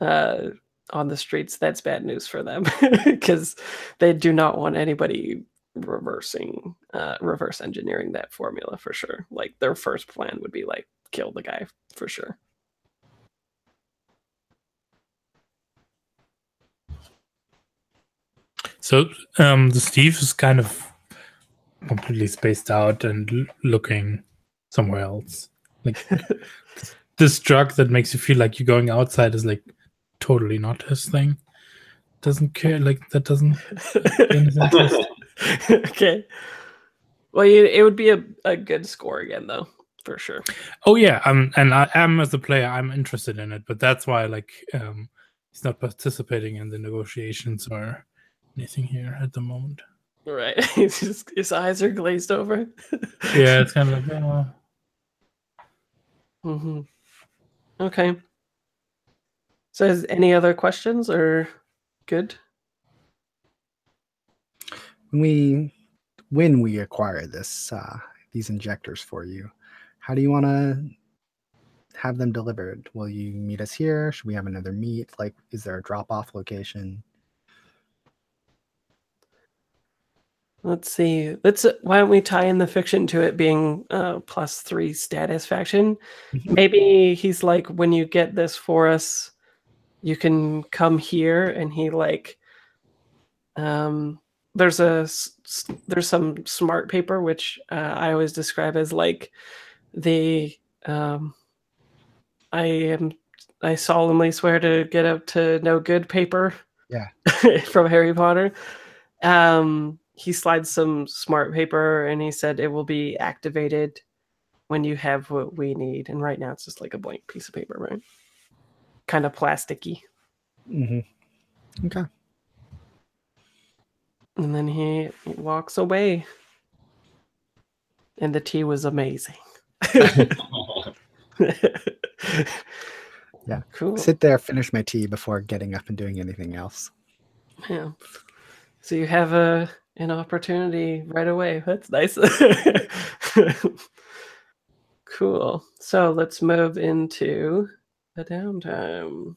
on the streets, that's bad news for them because they do not want anybody reverse engineering that formula for sure. Like, their first plan would be like kill the guy for sure. So the Steve is kind of completely spaced out and looking somewhere else. Like this drug that makes you feel like you're going outside is like totally not his thing. Doesn't care. Like that doesn't in his interest. Okay. Well, it would be a good score again, though, for sure. Oh yeah, and I am as a player, I'm interested in it, but that's why like he's not participating in the negotiations or anything here at the moment. Right. His eyes are glazed over. Yeah, it's kind of like Mm-hmm. Okay. So, is any other questions or good? When we acquire these injectors for you, how do you want to have them delivered? Will you meet us here? Should we have another meet? Like, is there a drop-off location? Let's see. Why don't we tie in the fiction to it being +3 status faction? Maybe he's like, when you get this for us, you can come here, and he like, there's some smart paper which I always describe as like the I solemnly swear to get up to no good paper. Yeah. From Harry Potter. He slides some smart paper and he said it will be activated when you have what we need. And right now it's just like a blank piece of paper, right? Kind of plasticky. Mm-hmm. Okay. And then he walks away. And the tea was amazing. Yeah. Cool. Sit there, finish my tea before getting up and doing anything else. Yeah. So you have an opportunity right away. That's nice. Cool. So let's move into the downtime.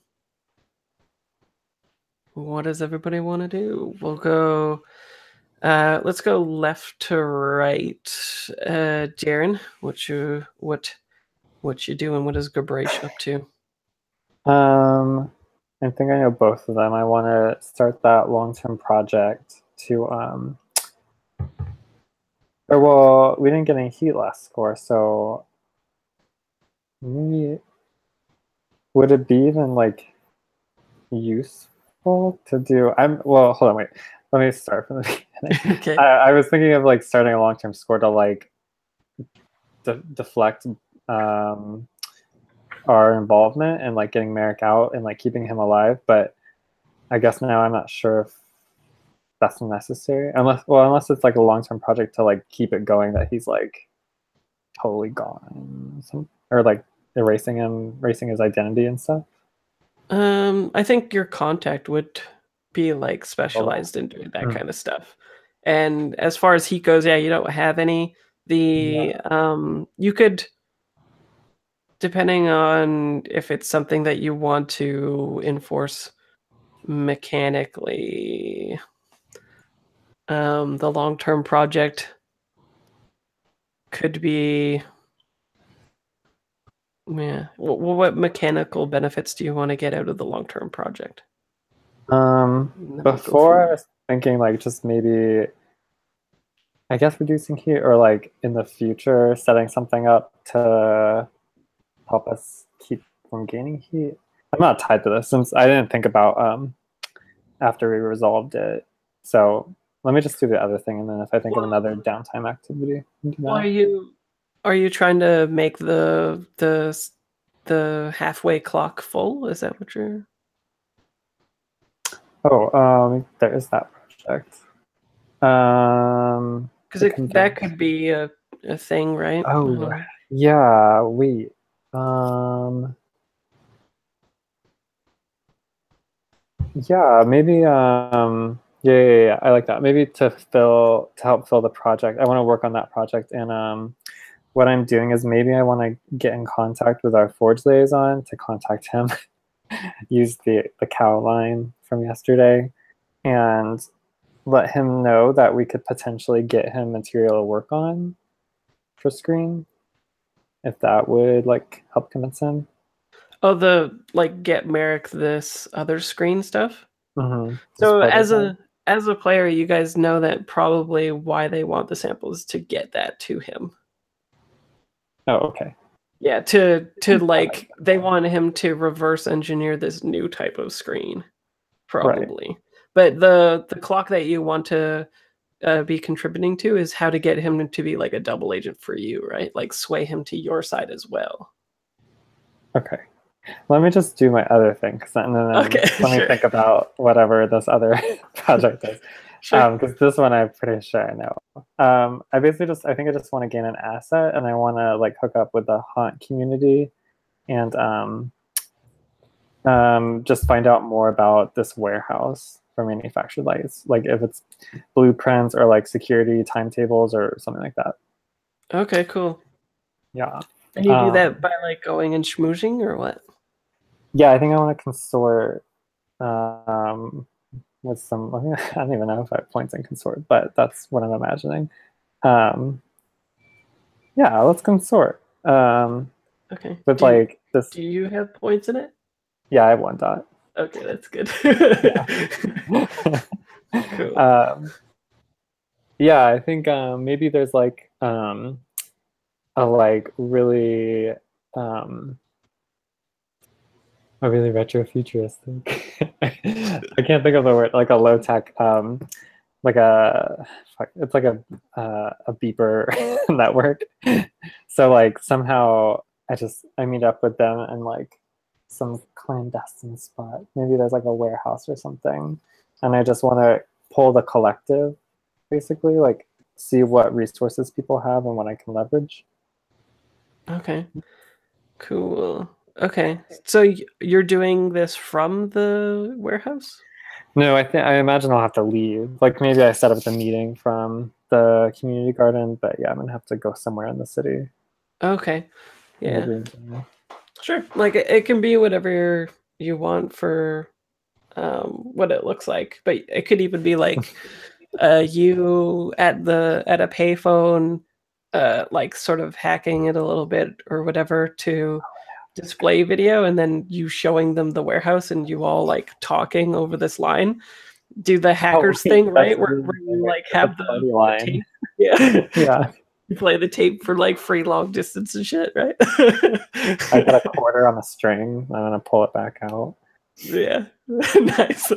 What does everybody want to do? We'll go. Let's go left to right. Jaren, what you doing? What is Gabraish up to? I think I know both of them. I want to start that long-term project to or well, we didn't get any heat last score, so maybe would it be even like useful to do? Well, hold on, wait. Let me start from the beginning. Okay. I was thinking of like starting a long-term score to like deflect our involvement and like getting Merrick out and like keeping him alive, but I guess now I'm not sure if that's necessary, unless it's like a long-term project to like keep it going, that he's like totally gone, or like erasing his identity and stuff. I think your contact would be like specialized in doing that kind of stuff. And as far as heat goes, yeah, you don't have any. You could, depending on if it's something that you want to enforce mechanically, the long-term project could be, yeah. What mechanical benefits do you want to get out of the long-term project? Before I was thinking like just maybe, I guess, reducing heat, or like in the future setting something up to help us keep from gaining heat. I'm not tied to this since I didn't think about after we resolved it. So let me just do the other thing, and then if I think of another downtime activity, we can do that. Are you trying to make the halfway clock full? Is that what you're? Oh, there is that project. Because that could be a thing, right? Oh, yeah. Wait. Yeah, maybe yeah, I like that. Maybe to help fill the project. I want to work on that project, and what I'm doing is maybe I want to get in contact with our Forge liaison to contact him, use the cow line from yesterday, and let him know that we could potentially get him material to work on for screen, if that would like help convince him. Oh, the like get Merrick this other screen stuff. Mm-hmm. So as a player, you guys know that probably why they want the samples to get that to him. Oh, okay. Yeah, to like they want him to reverse engineer this new type of screen, probably. Right. But the clock that you want to be contributing to is how to get him to be like a double agent for you, right? Like sway him to your side as well. Okay. Let me just do my other thing, and then let me think about whatever this other project is. Sure. Because this one I'm pretty sure I know. I basically I think I just want to gain an asset, and I want to like hook up with the haunt community, and just find out more about this warehouse for manufactured lights, like if it's blueprints or like security timetables or something like that. Okay, cool. Yeah. And you do that by like going and schmoozing or what? Yeah, I think I want to consort with some. I don't even know if I have points in consort, but that's what I'm imagining. Yeah, let's consort. Okay. With like this. Do you have points in it? Yeah, I have 1 dot. Okay, that's good. Cool. Yeah, I think maybe there's like a like really a really retro futuristic. I can't think of the word, like a low tech like it's like a beeper network. So like somehow I meet up with them in like some clandestine spot. Maybe there's like a warehouse or something, and I just want to pull the collective, basically, like see what resources people have and what I can leverage. Okay, cool. Okay, so you're doing this from the warehouse? No, I imagine I'll have to leave. Like maybe I set up the meeting from the community garden, but yeah, I'm gonna have to go somewhere in the city. Okay, yeah, sure. Like it can be whatever you want for what it looks like, but it could even be like you at a payphone, like sort of hacking it a little bit or whatever to display video, and then you showing them the warehouse and you all like talking over this line. Do the hackers thing, right? Where you like have the tape. Yeah. Yeah. You play the tape for like free long distance and shit, right? I got a quarter on a string. I'm gonna pull it back out. Yeah. Nice.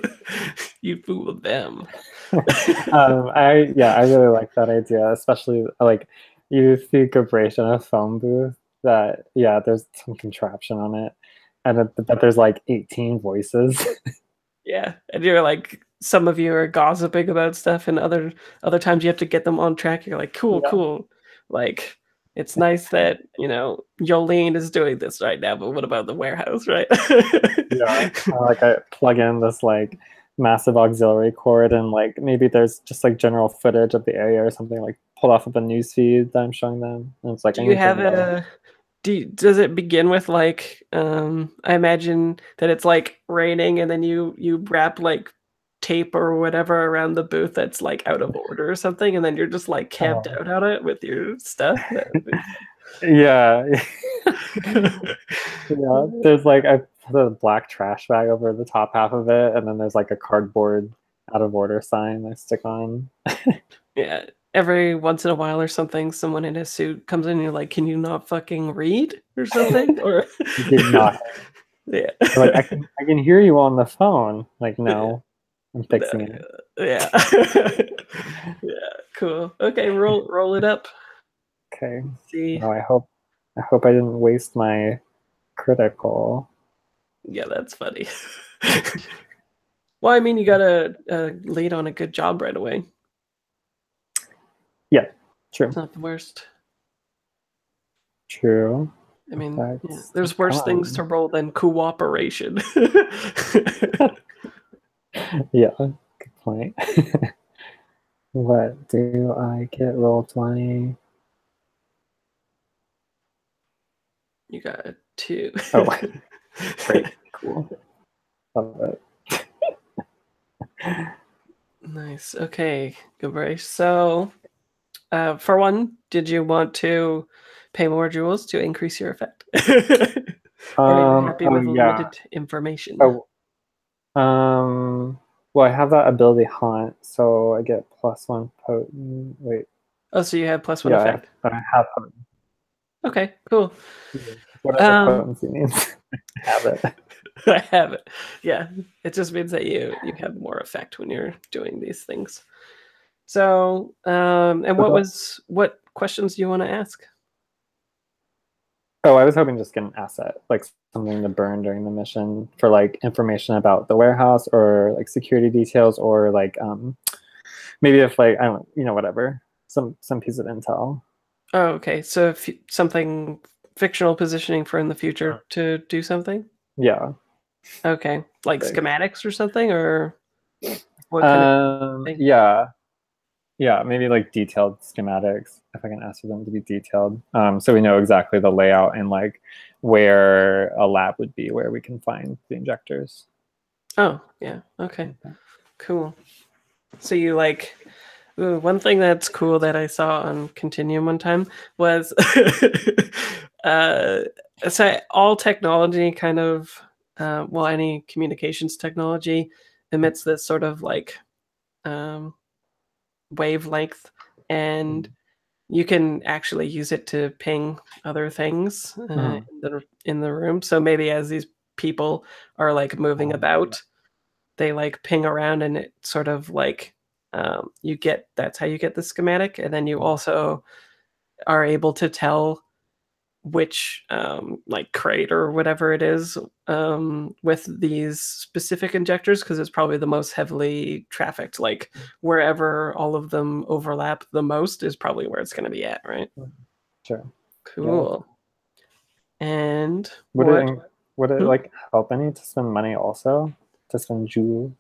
You fooled them. I really like that idea, especially like you see Gabrish in a phone booth that there's some contraption on it, and but there's like 18 voices. Yeah, and you're like, some of you are gossiping about stuff, and other times you have to get them on track. You're like, cool. Like, it's nice that Yolene is doing this right now, but what about the warehouse, right? Yeah, like I plug in this like massive auxiliary cord, and like maybe there's just like general footage of the area or something like pulled off of a news feed that I'm showing them. And it's like, do you have a? Does it begin with like? I imagine that it's like raining, and then you wrap like tape or whatever around the booth that's like out of order or something, and then you're just like camped out on it with your stuff. Yeah. Yeah, there's like I put a black trash bag over the top half of it, and then there's like a cardboard out of order sign I stick on. Yeah, every once in a while or something, someone in a suit comes in and you're like, can you not fucking read or something? Or not. Yeah. Like I can hear you on the phone. Like, no, I'm fixing it. Yeah. Yeah, cool. Okay, roll it up. Okay. Let's see. Oh, I hope I didn't waste my critical. Yeah, that's funny. Well, I mean, you got a lead on a good job right away. Yeah, true. It's not the worst. True. I mean, yeah, Effects. there's worse Come things to on. roll than cooperation. Yeah, good point. What do I get? Roll 20. You got a 2. Oh, great. Cool. Love it. Nice. Okay, Gabrish. So, for one, did you want to pay more jewels to increase your effect? Or are you happy with yeah. limited information? Oh, well, I have that ability haunt, so I get +1 potent. Wait, Oh, so you have +1 yeah, effect. I have potent. Okay, cool. Whatever potency means. I have it. I have it. Yeah, it just means that you have more effect when you're doing these things. So, and what questions do you want to ask? Oh, I was hoping just get an asset, like something to burn during the mission for like information about the warehouse or like security details or like maybe if like I don't whatever some piece of intel. Oh, okay. So if something fictional positioning for in the future to do something. Yeah. Okay, like Big. schematics or something, or what kind of thing? Yeah, maybe like detailed schematics if I can ask for them to be detailed, so we know exactly the layout and like where a lab would be where we can find the injectors. Oh, yeah. Okay. Cool. So you like one thing that's cool that I saw on Continuum one time was so all technology kind of well, any communications technology emits this sort of like wavelength, and you can actually use it to ping other things in the room. So maybe as these people are like moving about, they like ping around, and it sort of like that's how you get the schematic, and then you also are able to tell which like crate or whatever it is with these specific injectors, because it's probably the most heavily trafficked. Like wherever all of them overlap the most is probably where it's going to be at, right? Sure. Cool. Yeah. And would it like help any to spend money also to spend jewels?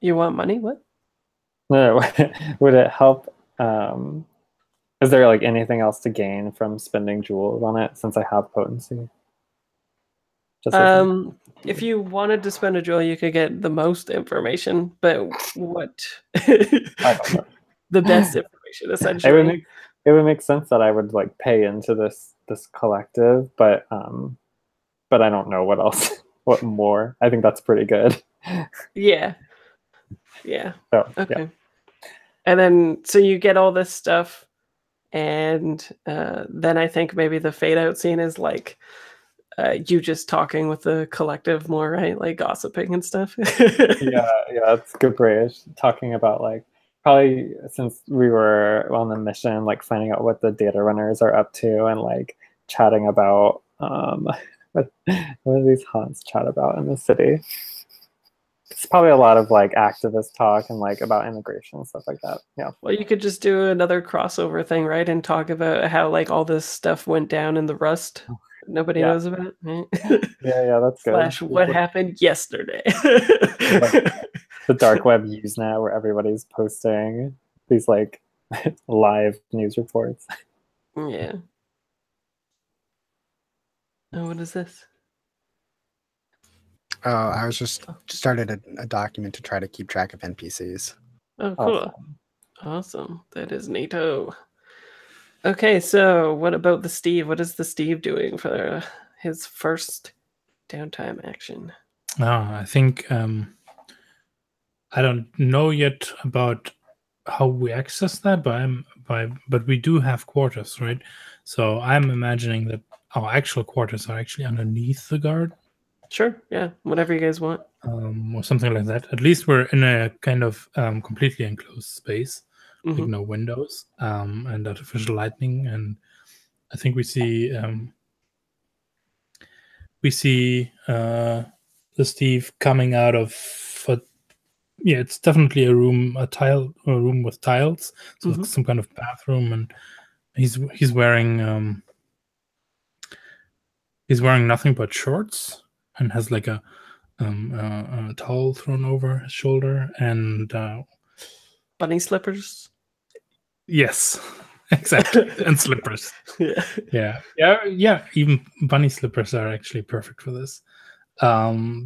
You want money? What? No, would it help? Is there like anything else to gain from spending jewels on it since I have potency? Just if you wanted to spend a jewel, you could get the most information, but what? I don't know. The best information, essentially. It would make sense that I would like pay into this collective, but I don't know what else, what more. I think that's pretty good. Yeah. Yeah. So, okay. Yeah. And then so you get all this stuff, and then I think maybe the fade out scene is like you just talking with the collective more, right? Like gossiping and stuff. yeah, it's good British. Talking about like probably since we were on the mission, like finding out what the data runners are up to and like chatting about what do these haunts chat about in the city. It's probably a lot of like activist talk and like about immigration and stuff like that. Yeah. Well, you could just do another crossover thing, right? And talk about how like all this stuff went down in the Rust. Nobody knows about, right? Yeah, that's good. / what happened yesterday. Like, the dark web Usenet where everybody's posting these like live news reports. Yeah. Oh, what is this? I was just started a document to try to keep track of NPCs. Oh, cool. Awesome. That is neato. Okay, so what about the Steve? What is the Steve doing for his first downtime action? I think I don't know yet about how we access that, but we do have quarters, right? So I'm imagining that our actual quarters are actually underneath the guard. Sure, yeah, whatever you guys want. Or something like that. At least we're in a kind of completely enclosed space, like no windows and artificial lighting. And I think we see the Steve coming out of it's definitely a room with tiles, so it's some kind of bathroom, and he's wearing He's wearing nothing but shorts and has like a towel thrown over his shoulder, and Bunny slippers. yes, exactly, and slippers. Yeah. Yeah. Even bunny slippers are actually perfect for this,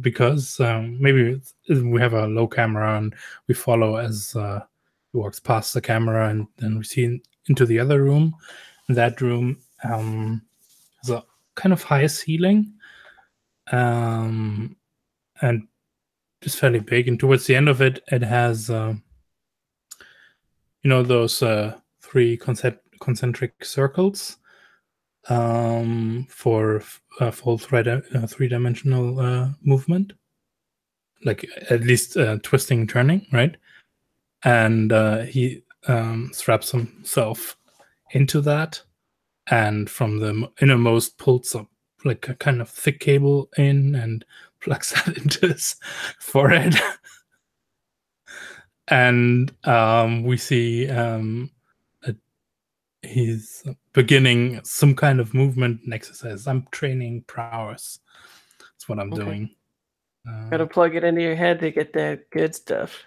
because maybe we have a low camera and we follow as he walks past the camera, and then we see into the other room. That room has a kind of high ceiling, and it's fairly big. And towards the end of it, it has those three concentric circles for full three-dimensional movement, like at least twisting and turning, right? And he straps himself into that, and from the innermost pulls up like a kind of thick cable in and plugs that into his forehead. And we see he's beginning some kind of movement and exercise. I'm training prowess. That's what I'm doing. Gotta plug it into your head to get that good stuff.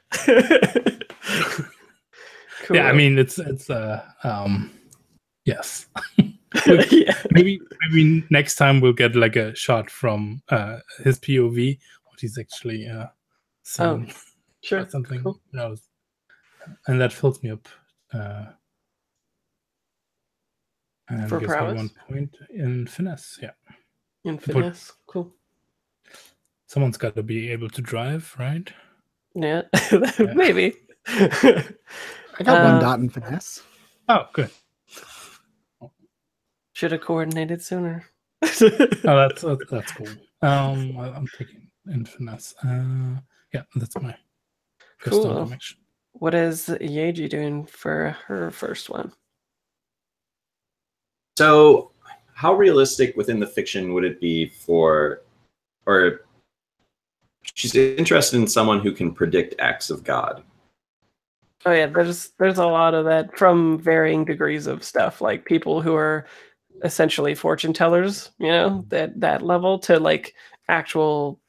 Cool. Yeah, I mean it's yes. Yeah. Maybe next time we'll get like a shot from his POV, what he's actually seeing. Sure. Or something. Cool. Who knows? And that fills me up. And For gives me prowess? 1 point in finesse. Yeah. In finesse. Cool. Someone's got to be able to drive, right? Yeah. Maybe. I got 1 dot in finesse. Oh, good. Should have coordinated sooner. Oh, that's cool. I'm taking in finesse. Yeah, that's my first Cool. automation. What is Yeji doing for her first one? So, how realistic within the fiction would it be or she's interested in someone who can predict acts of God? Oh yeah, there's a lot of that from varying degrees of stuff, like people who are essentially fortune tellers, that level, to like actual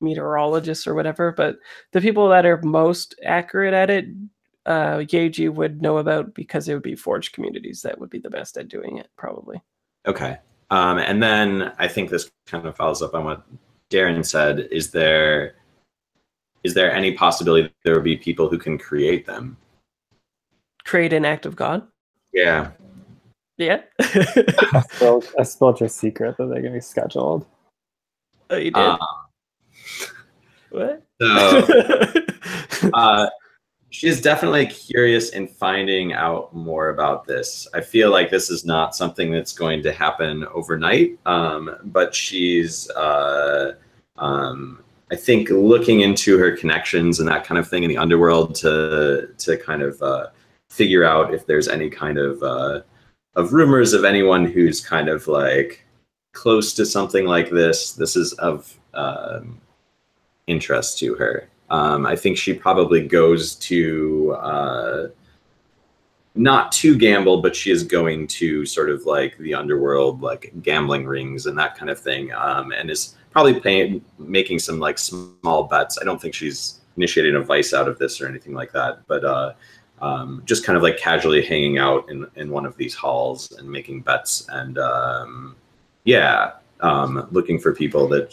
meteorologists or whatever. But the people that are most accurate at it, Yeji would know about, because it would be forged communities that would be the best at doing it, probably. Okay. And then I think this kind of follows up on what Darren said. Is there any possibility that there would be people who can create them? Create an act of God? Yeah. Yeah. I spilled your secret that they're going to be scheduled. Oh, you did? What? So, she is definitely curious in finding out more about this. I feel like this is not something that's going to happen overnight, but she's, I think, looking into her connections and that kind of thing in the underworld to kind of figure out if there's any kind of rumors of anyone who's kind of like close to something like this. This is of interest to her. I think she probably goes to not to gamble, but she is going to sort of like the underworld, like gambling rings and that kind of thing, and is probably making some like small bets. I don't think she's initiating a vice out of this or anything like that, but just kind of like casually hanging out in one of these halls and making bets, and looking for people that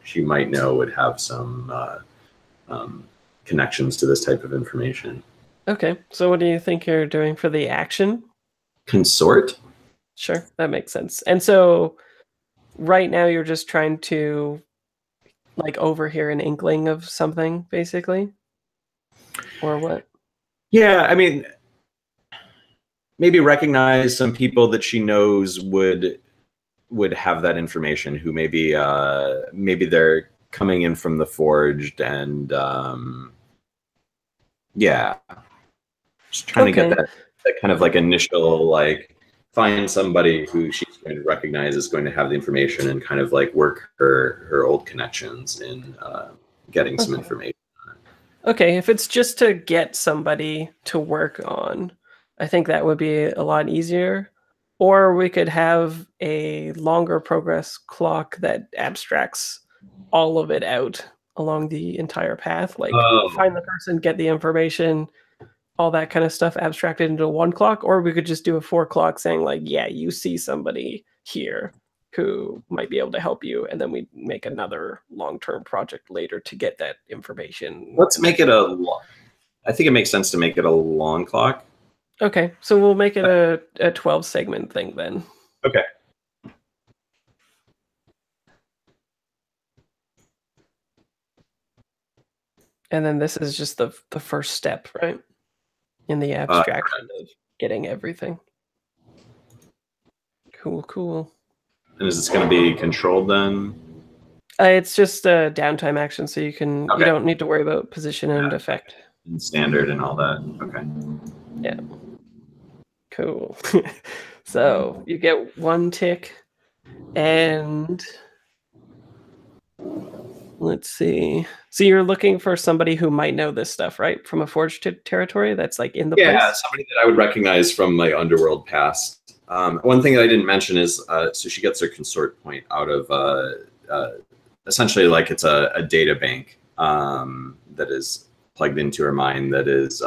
she might know would have some connections to this type of information. Okay, so what do you think you're doing for the action? Consort? Sure, that makes sense. And so right now you're just trying to like overhear an inkling of something, basically? Or what? Yeah, I mean, maybe recognize some people that she knows would have that information, who maybe they're coming in from the Forged, and just trying to get that kind of like initial, like, find somebody who she's going to recognize is going to have the information, and kind of like work her old connections in getting some information. Okay, if it's just to get somebody to work on, I think that would be a lot easier. Or we could have a longer progress clock that abstracts all of it out along the entire path. Like find the person, get the information, all that kind of stuff abstracted into one clock. Or we could just do a 4 clock saying like, yeah, you see somebody here who might be able to help you, and then we make another long-term project later to get that information. Let's make it a. I think it makes sense to make it a long clock. Okay, so we'll make it a 12 segment thing then. Okay. And then this is just the first step, right? In the abstraction of getting everything. Cool. And is this going to be controlled then? It's just a downtime action, so you can you don't need to worry about position and effect. And standard and all that. Okay. Yeah. Cool. So you get 1 tick, and let's see. So you're looking for somebody who might know this stuff, right? From a forged territory that's like in the place? Yeah, somebody that I would recognize from my underworld past. One thing that I didn't mention is, so she gets her consort point out of essentially like it's a data bank that is plugged into her mind that is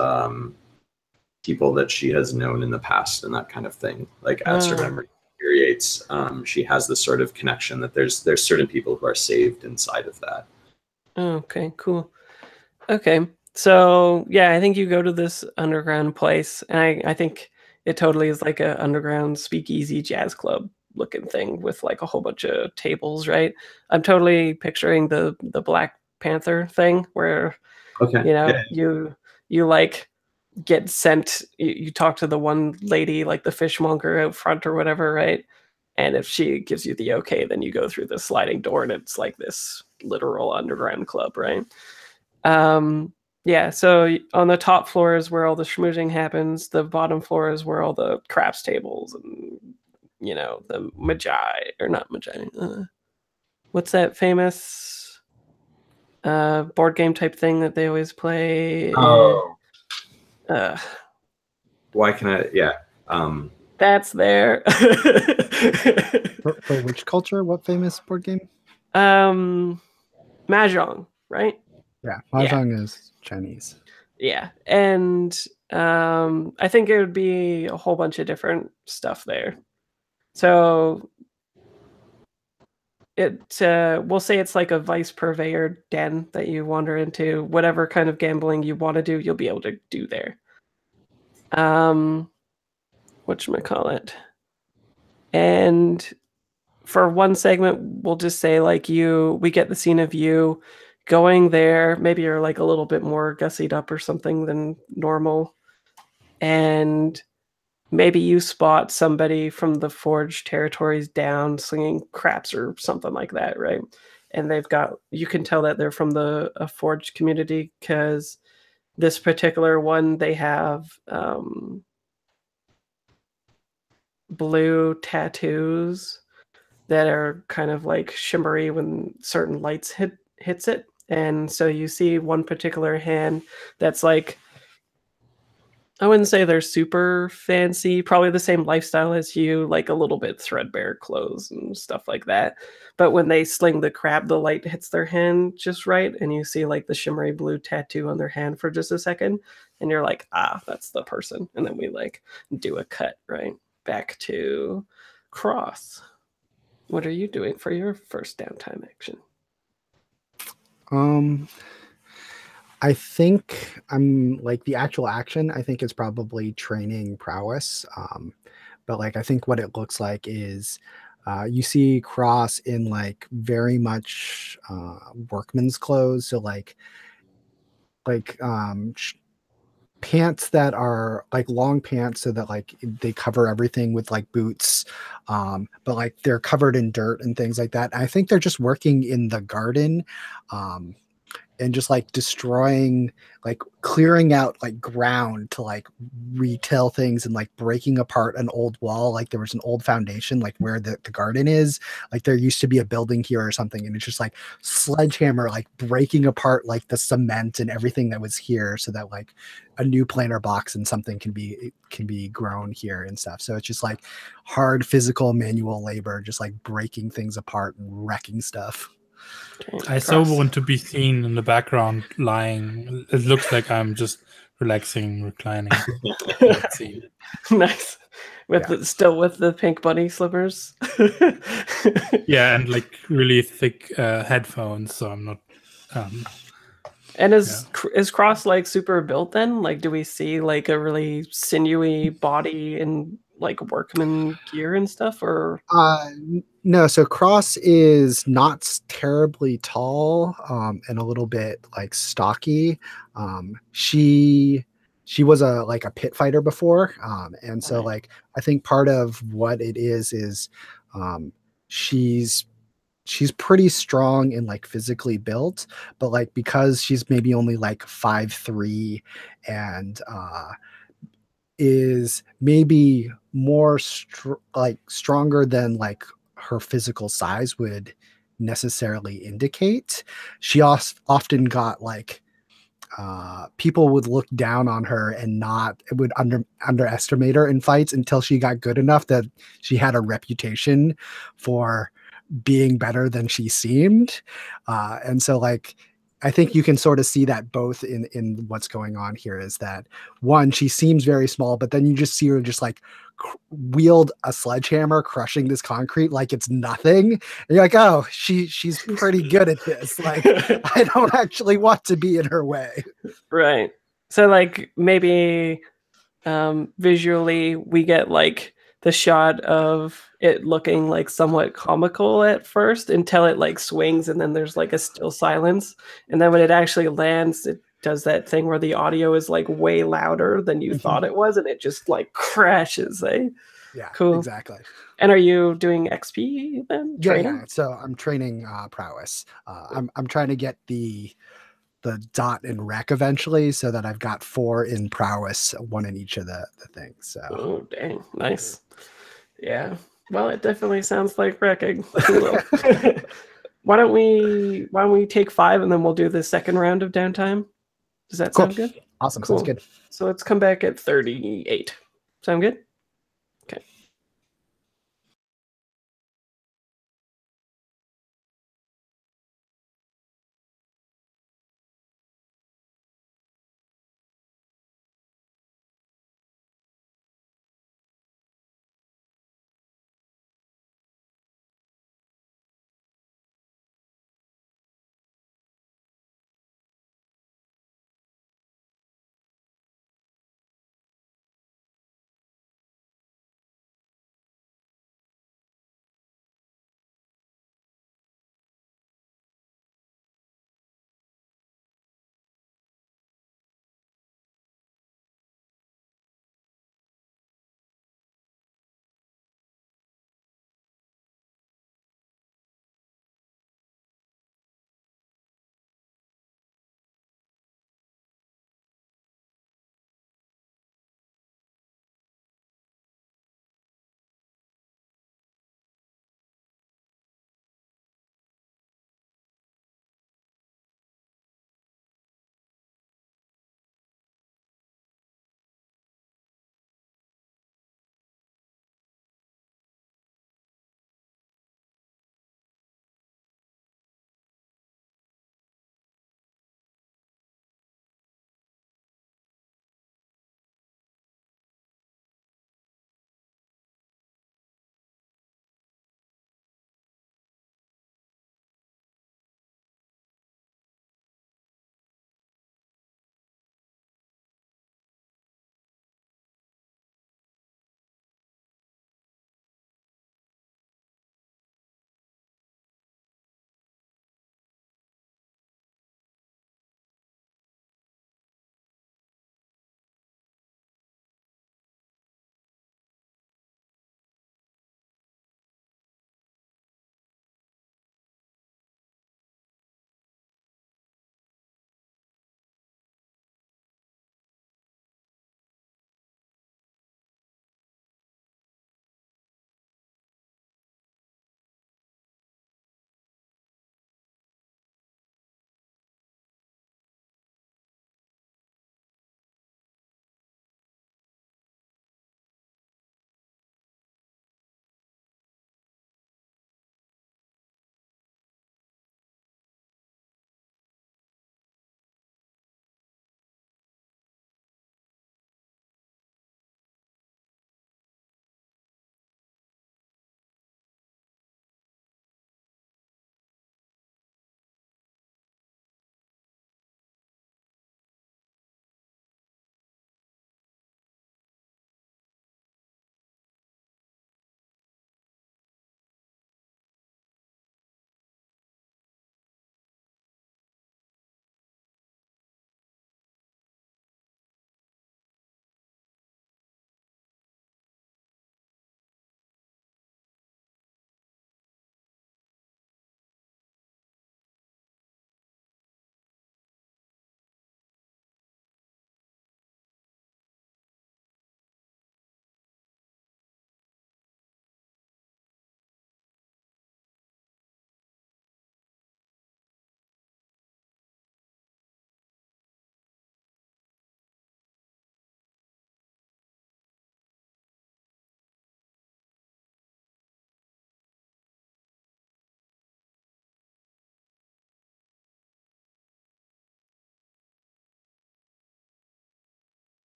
people that she has known in the past and that kind of thing. Like as her memory deteriorates, she has this sort of connection that there's certain people who are saved inside of that. Okay, cool. Okay, so yeah, I think you go to this underground place, and I think it totally is like a underground speakeasy jazz club looking thing with like a whole bunch of tables, right? I'm totally picturing the Black Panther thing where you like get sent, you talk to the one lady, like the fishmonger out front or whatever, right? And if she gives you the okay, then you go through the sliding door and it's like this literal underground club, right? Yeah, so on the top floor is where all the schmoozing happens. The bottom floor is where all the craps tables and, the magi, or not magi. What's that famous board game type thing that they always play? Why can I? Yeah. That's there. For which culture? What famous board game? Mahjong, right? Yeah, Mahjong is Chinese. Yeah, and I think it would be a whole bunch of different stuff there. So we'll say it's like a vice purveyor den that you wander into. Whatever kind of gambling you want to do, you'll be able to do there. Whatchamacallit. And for one segment, we'll just say like we get the scene of you going there. Maybe you're like a little bit more gussied up or something than normal. And maybe you spot somebody from the forged territories down slinging craps or something like that, right? And you can tell that they're from the forged community because this particular one, they have blue tattoos that are kind of like shimmery when certain lights hits it. And so you see one particular hand that's like, I wouldn't say they're super fancy, probably the same lifestyle as you, like a little bit threadbare clothes and stuff like that. But when they sling the crab, the light hits their hand just right, and you see like the shimmery blue tattoo on their hand for just a second, and you're like, that's the person. And then we like do a cut, right? Back to Cross. What are you doing for your first downtime action? I think I'm like the actual action. I think is probably training prowess. But like I think what it looks like is you see Cross in like very much workman's clothes. So like pants that are like long pants so that like they cover everything with like boots, but like they're covered in dirt and things like that. I think they're just working in the garden, and just like destroying, like clearing out like ground to like retail things and like breaking apart an old wall. Like there was an old foundation, like where the garden is, like there used to be a building here or something. And it's just like sledgehammer, like breaking apart like the cement and everything that was here so that like a new planter box and something can be grown here and stuff. So it's just like hard physical manual labor, just like breaking things apart and wrecking stuff. I so want to be seen in the background lying. It looks like I'm just relaxing, reclining. That scene. Nice. Still with the pink bunny slippers. Yeah, and like really thick headphones, so I'm not. And is Cross like super built then? Like, do we see like a really sinewy body and like workman gear and stuff, or? No, so Cross is not terribly tall, and a little bit like stocky. She was a pit fighter before, and so like I think part of what it is she's pretty strong and like physically built, but like because she's maybe only like 5'3" and is maybe more stronger than like her physical size would necessarily indicate. She often got like people would look down on her and would underestimate her in fights until she got good enough that she had a reputation for being better than she seemed. And so like I think you can sort of see that both in what's going on here is that one, she seems very small, but then you just see her just like wield a sledgehammer crushing this concrete like it's nothing. And you're like, oh, she's pretty good at this. Like I don't actually want to be in her way. Right. So like maybe visually we get like the shot of it looking like somewhat comical at first until it like swings and then there's like a still silence, and then when it actually lands it does that thing where the audio is like way louder than you thought it was and it just like crashes. Yeah, cool. exactly. And are you doing XP then? Yeah. So I'm training prowess. I'm trying to get the dot and wreck eventually so that I've got 4 in prowess, 1 in each of the things. So Oh dang, nice. Yeah. Well, it definitely sounds like wrecking. Cool. Why don't we take 5 and then we'll do the second round of downtime? Does that sound good? Awesome. Cool. Sounds good. So let's come back at 38. Sound good? Okay.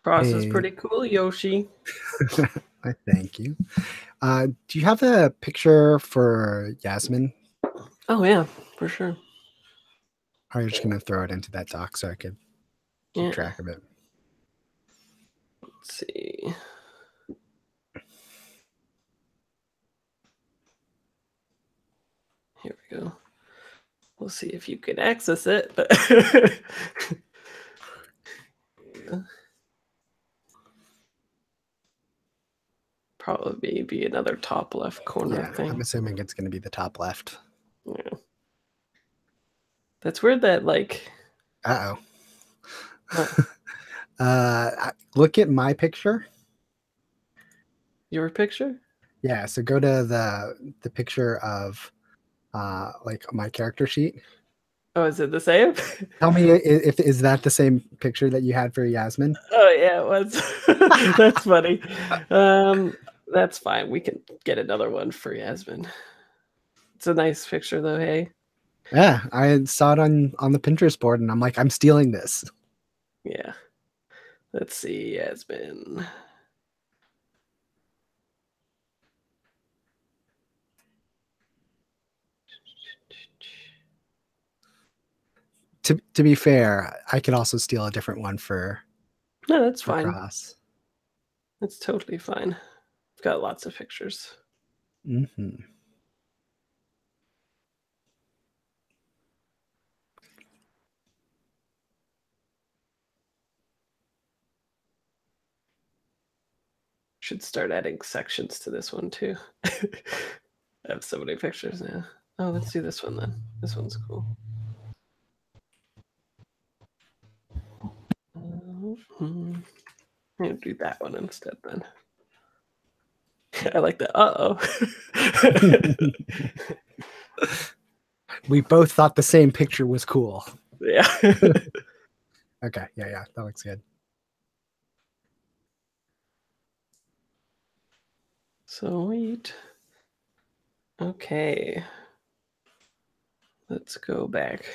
Cross is Hey. pretty cool, Yoshi. I thank you. Do you have a picture for Yasmin? Oh yeah, for sure. Or are you just gonna throw it into that doc so I could keep Yeah. track of it? Let's see. Here we go. We'll see if you can access it, but probably maybe another top left corner Yeah, thing. I'm assuming it's gonna be the top left. Yeah. That's weird that like Look at my picture. your picture? Yeah, so go to the picture of like my character sheet. Oh, is it the same? Tell me if is that the same picture that you had for Yasmin? Oh yeah, it was. That's funny. That's fine. We can get another one for Yasmin. It's a nice picture though, hey? Yeah, I saw it on the Pinterest board and I'm like, I'm stealing this. Yeah. Let's see, Yasmin. To be fair, I could also steal a different one for No, that's fine. Cross. That's totally fine. I've got lots of pictures. Mm-hmm. Should start adding sections to this one too. I have so many pictures now. Oh, let's do this one then. This one's cool. I'm gonna do that one instead then. I like that. Uh-oh. We both thought the same picture was cool. Yeah. Okay, yeah, that looks good. Sweet. Okay. Let's go back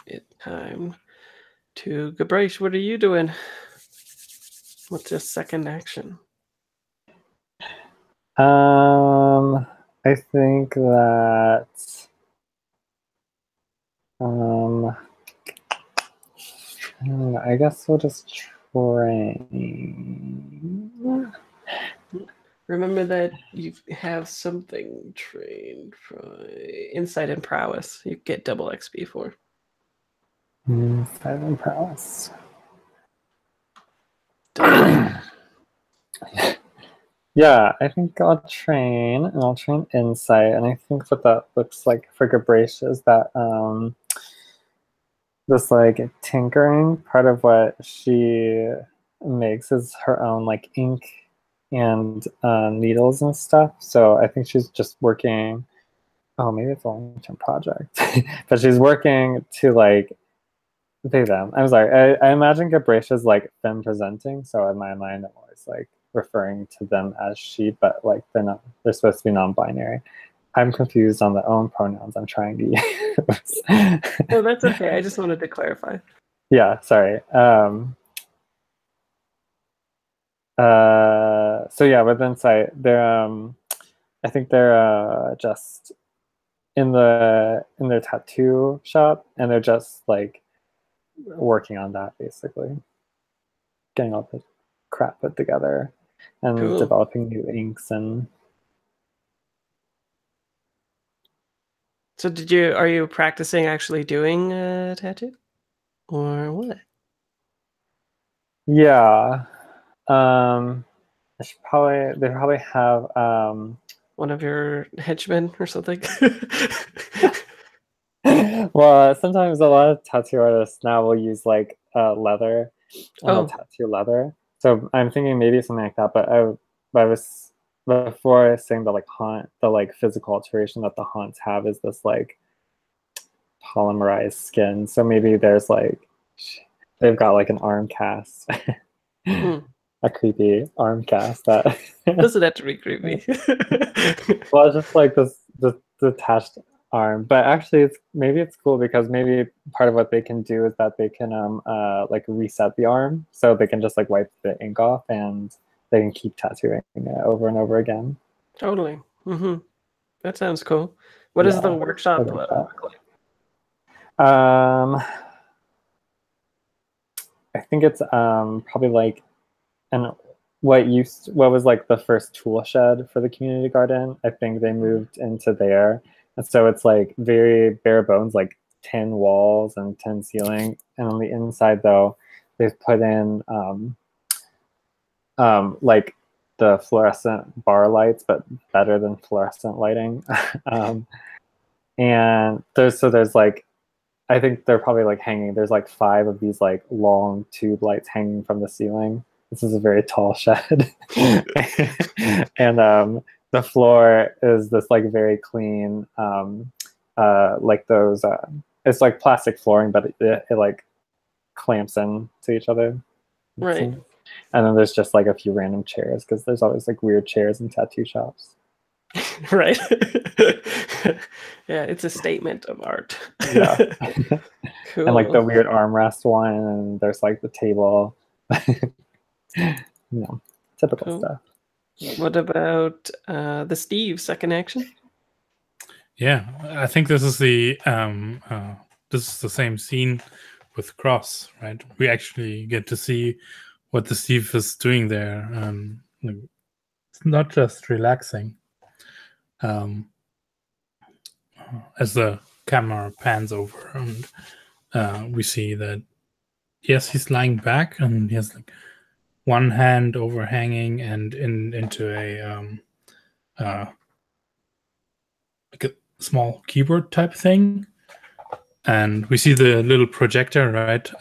in time to Gabrish. What are you doing? What's your second action? I think that I don't know, I guess we'll just train. Remember that you have something trained for insight and prowess. You get double XP for. Insight and prowess. Yeah, I think I'll train and I'll train insight. And I think what that looks like for Gabrish is that this like tinkering part of what she makes is her own like ink and needles and stuff. So I think she's just working. Oh, maybe it's a long-term project, but she's working to like pay them. I'm sorry. I imagine Gabrish is like them presenting. So in my mind, I'm always like referring to them as she, but like they're not. They're supposed to be non-binary. I'm confused on the own pronouns I'm trying to use. No, that's okay. I just wanted to clarify. Yeah, sorry. So yeah, with insight, they're I think they're just in their tattoo shop, and they're just like working on that basically, getting all the crap put together and Cool. developing new inks and. So are you practicing actually doing a tattoo? Or what? Yeah. They probably have One of your henchmen or something? well, sometimes a lot of tattoo artists now will use like leather, tattoo leather. So I'm thinking maybe something like that. But I was before I was saying the like haunt, the like physical alteration that the haunts have is this like polymerized skin. So maybe there's like they've got like an arm cast, a creepy arm cast that doesn't have to be creepy. well, it's just like this detached arm. But actually, it's cool because maybe part of what they can do is that they can like reset the arm, so they can just like wipe the ink off and they can keep tattooing it over and over again. Totally. That sounds cool. What does the Yeah, workshop I like that. look like? I think it's probably like an what was like the first tool shed for the community garden. I think they moved into there, and so it's like very bare bones, like tin walls and tin ceiling. And on the inside, though, they've put in like the fluorescent bar lights, but better than fluorescent lighting. And there's like, I think they're probably like hanging. There's like 5 of these like long tube lights hanging from the ceiling. This is a very tall shed. And the floor is this like very clean, like those, it's like plastic flooring, but it like clamps in to each other. Right. And then there's just like a few random chairs because there's always like weird chairs in tattoo shops. Right. Yeah, it's a statement of art. Yeah. Cool. And like the weird armrest one, and there's like the table. Typical Cool. stuff. What about the Steve second action? Yeah, I think this is the same scene with Cross, right? We actually get to see what the Steve is doing there. Like, it's not just relaxing. As the camera pans over, and we see that yes, he's lying back, and he has like one hand overhanging and into a like a small keyboard type thing, and we see the little projector, right?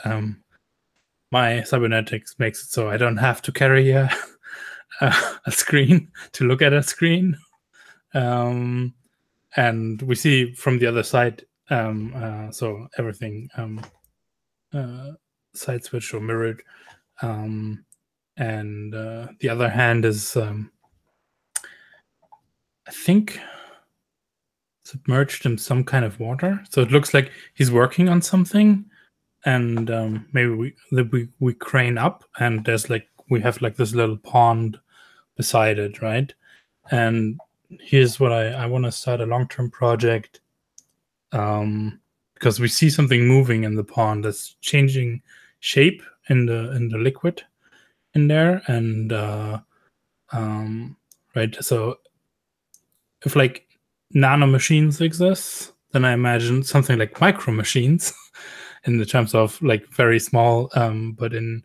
My cybernetics makes it so I don't have to carry a screen to look at a screen. And we see from the other side, so everything side switched or mirrored. And the other hand is, I think, submerged in some kind of water. So it looks like he's working on something. And maybe we crane up, and we have like this little pond beside it, right? And here's what I want to start a long-term project, because we see something moving in the pond that's changing shape in the liquid in there, and right. So if like nano machines exist, then I imagine something like micro machines in the terms of like very small, but in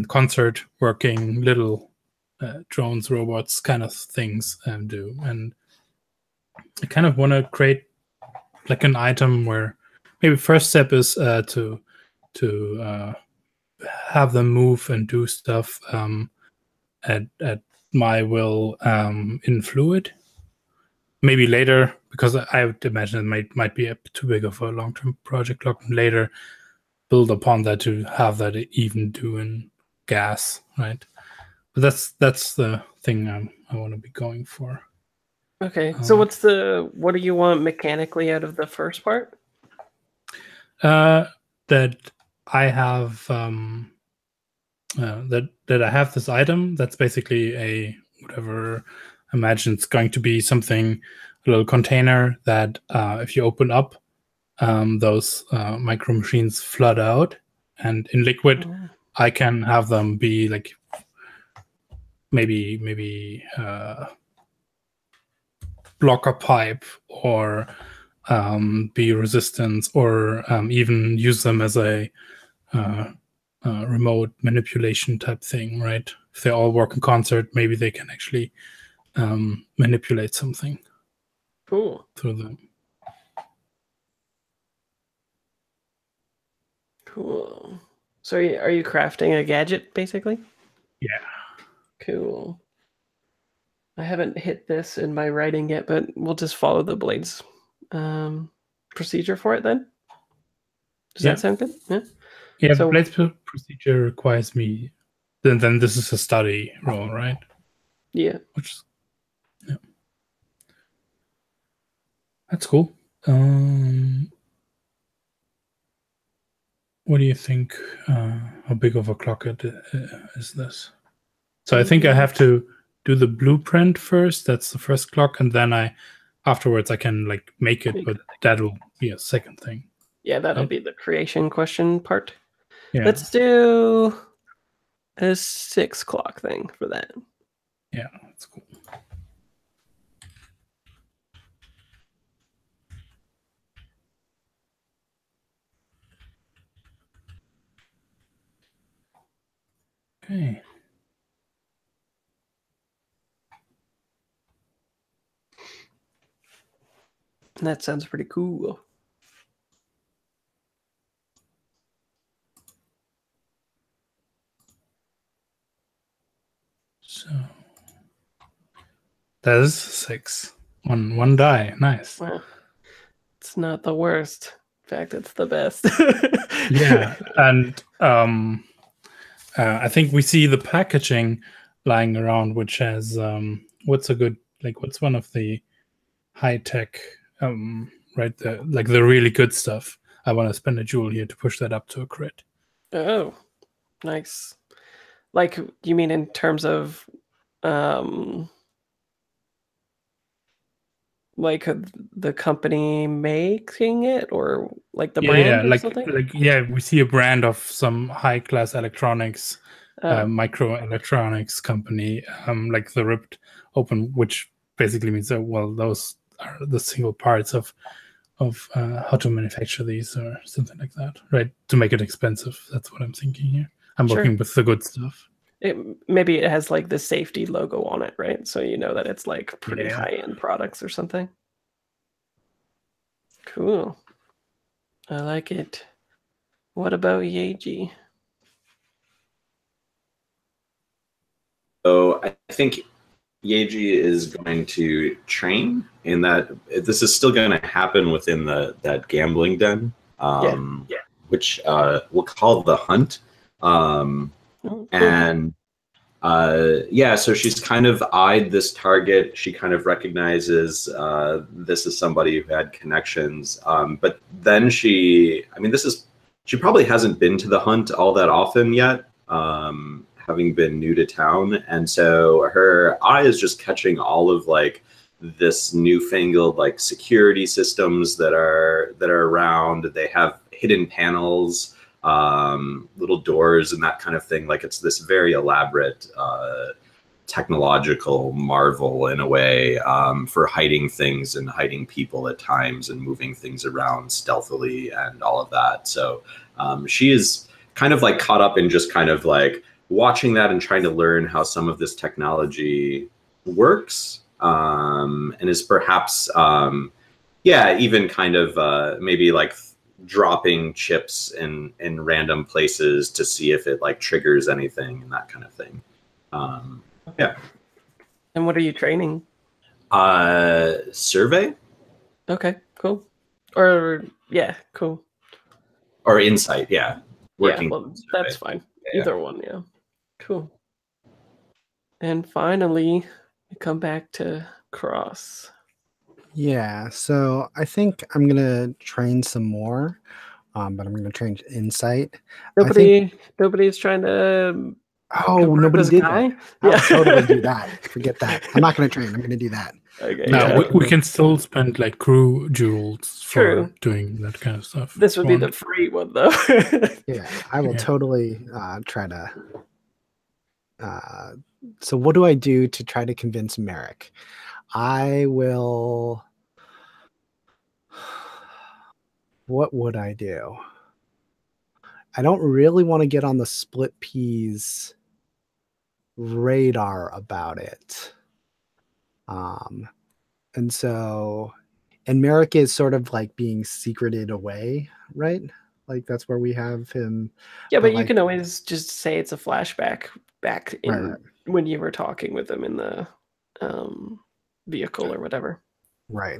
concert working little drones, robots, kind of things do. And I kind of want to create like an item where maybe first step is to have them move and do stuff at my will in Fluid. Maybe later, because I would imagine it might be too big of a long-term project. Later, build upon that to have that even do in gas, right? But that's the thing I want to be going for. Okay, so what do you want mechanically out of the first part? That I have that I have this item that's basically a whatever. Imagine it's going to be something, a little container that if you open up, those micro machines flood out, and in liquid, I can have them be like maybe block a pipe, or be resistance, or even use them as a remote manipulation type thing, right? If they all work in concert, maybe they can actually manipulate something. Cool. Through them. Cool. So are you crafting a gadget, basically? Yeah. Cool. I haven't hit this in my writing yet, but we'll just follow the Blades procedure for it then. Does that sound good? Yeah. Yeah, so, Blades procedure requires me. Then this is a study role, right? Yeah. Which, yeah. That's cool. What do you think? How big of a clock is this? So I think I have to do the blueprint first. That's the first clock, and then afterwards I can like make it, but that'll be a second thing. Yeah, that'll Right? be the creation question part. Yeah. Let's do a 6 o'clock thing for that. Yeah, that's cool. Okay. That sounds pretty cool. So that is 6. One die. Nice. Well, it's not the worst. In fact, it's the best. Yeah, and I think we see the packaging lying around, which has what's one of the high tech right, the really good stuff. I want to spend a jewel here to push that up to a crit. Oh, nice. Like, you mean in terms of like the company making it, or like the brand or something? We see a brand of some high class electronics, microelectronics company, like the ripped open, which basically means that those are the single parts of how to manufacture these or something like that, right? To make it expensive. That's what I'm thinking here. I'm Sure. working with the good stuff. Maybe it has like the safety logo on it, right? So you know that it's like pretty Yeah. high-end products or something. Cool. I like it. What about Yeji? So I think Yeji is going to train in that. This is still going to happen within that gambling den, which we'll call the hunt. Cool. And so she's kind of eyed this target. She kind of recognizes this is somebody who had connections. But then she probably hasn't been to the hunt all that often yet, having been new to town. And so her eye is just catching all of like this newfangled like security systems that are around. They have hidden panels, little doors and that kind of thing. Like it's this very elaborate technological marvel in a way, for hiding things and hiding people at times and moving things around stealthily and all of that. So she is kind of like caught up in just kind of like watching that and trying to learn how some of this technology works, and is perhaps even kind of maybe like dropping chips in random places to see if it like triggers anything and that kind of thing. And what are you training? Survey. Okay, cool. Or cool. Or insight, Working. Yeah, well, that's fine. Either one, yeah. Cool. And finally, we come back to Cross. Yeah, so I think I'm gonna train some more, but I'm gonna train insight. Nobody's trying to. Nobody did guy? that. I'll totally do that. Forget that. I'm not gonna train. I'm gonna do that. Okay. No, we can still spend like crew jewels for doing that kind of stuff. This would be the free one, though. Yeah, I will totally try to. So what do I do to try to convince Merrick? I will. What would I do? I don't really want to get on the Split Peas radar about it. And Merrick is sort of like being secreted away, right? Like that's where we have him. Yeah, but you can always just say it's a flashback back in right. when you were talking with him in the vehicle or whatever. Right.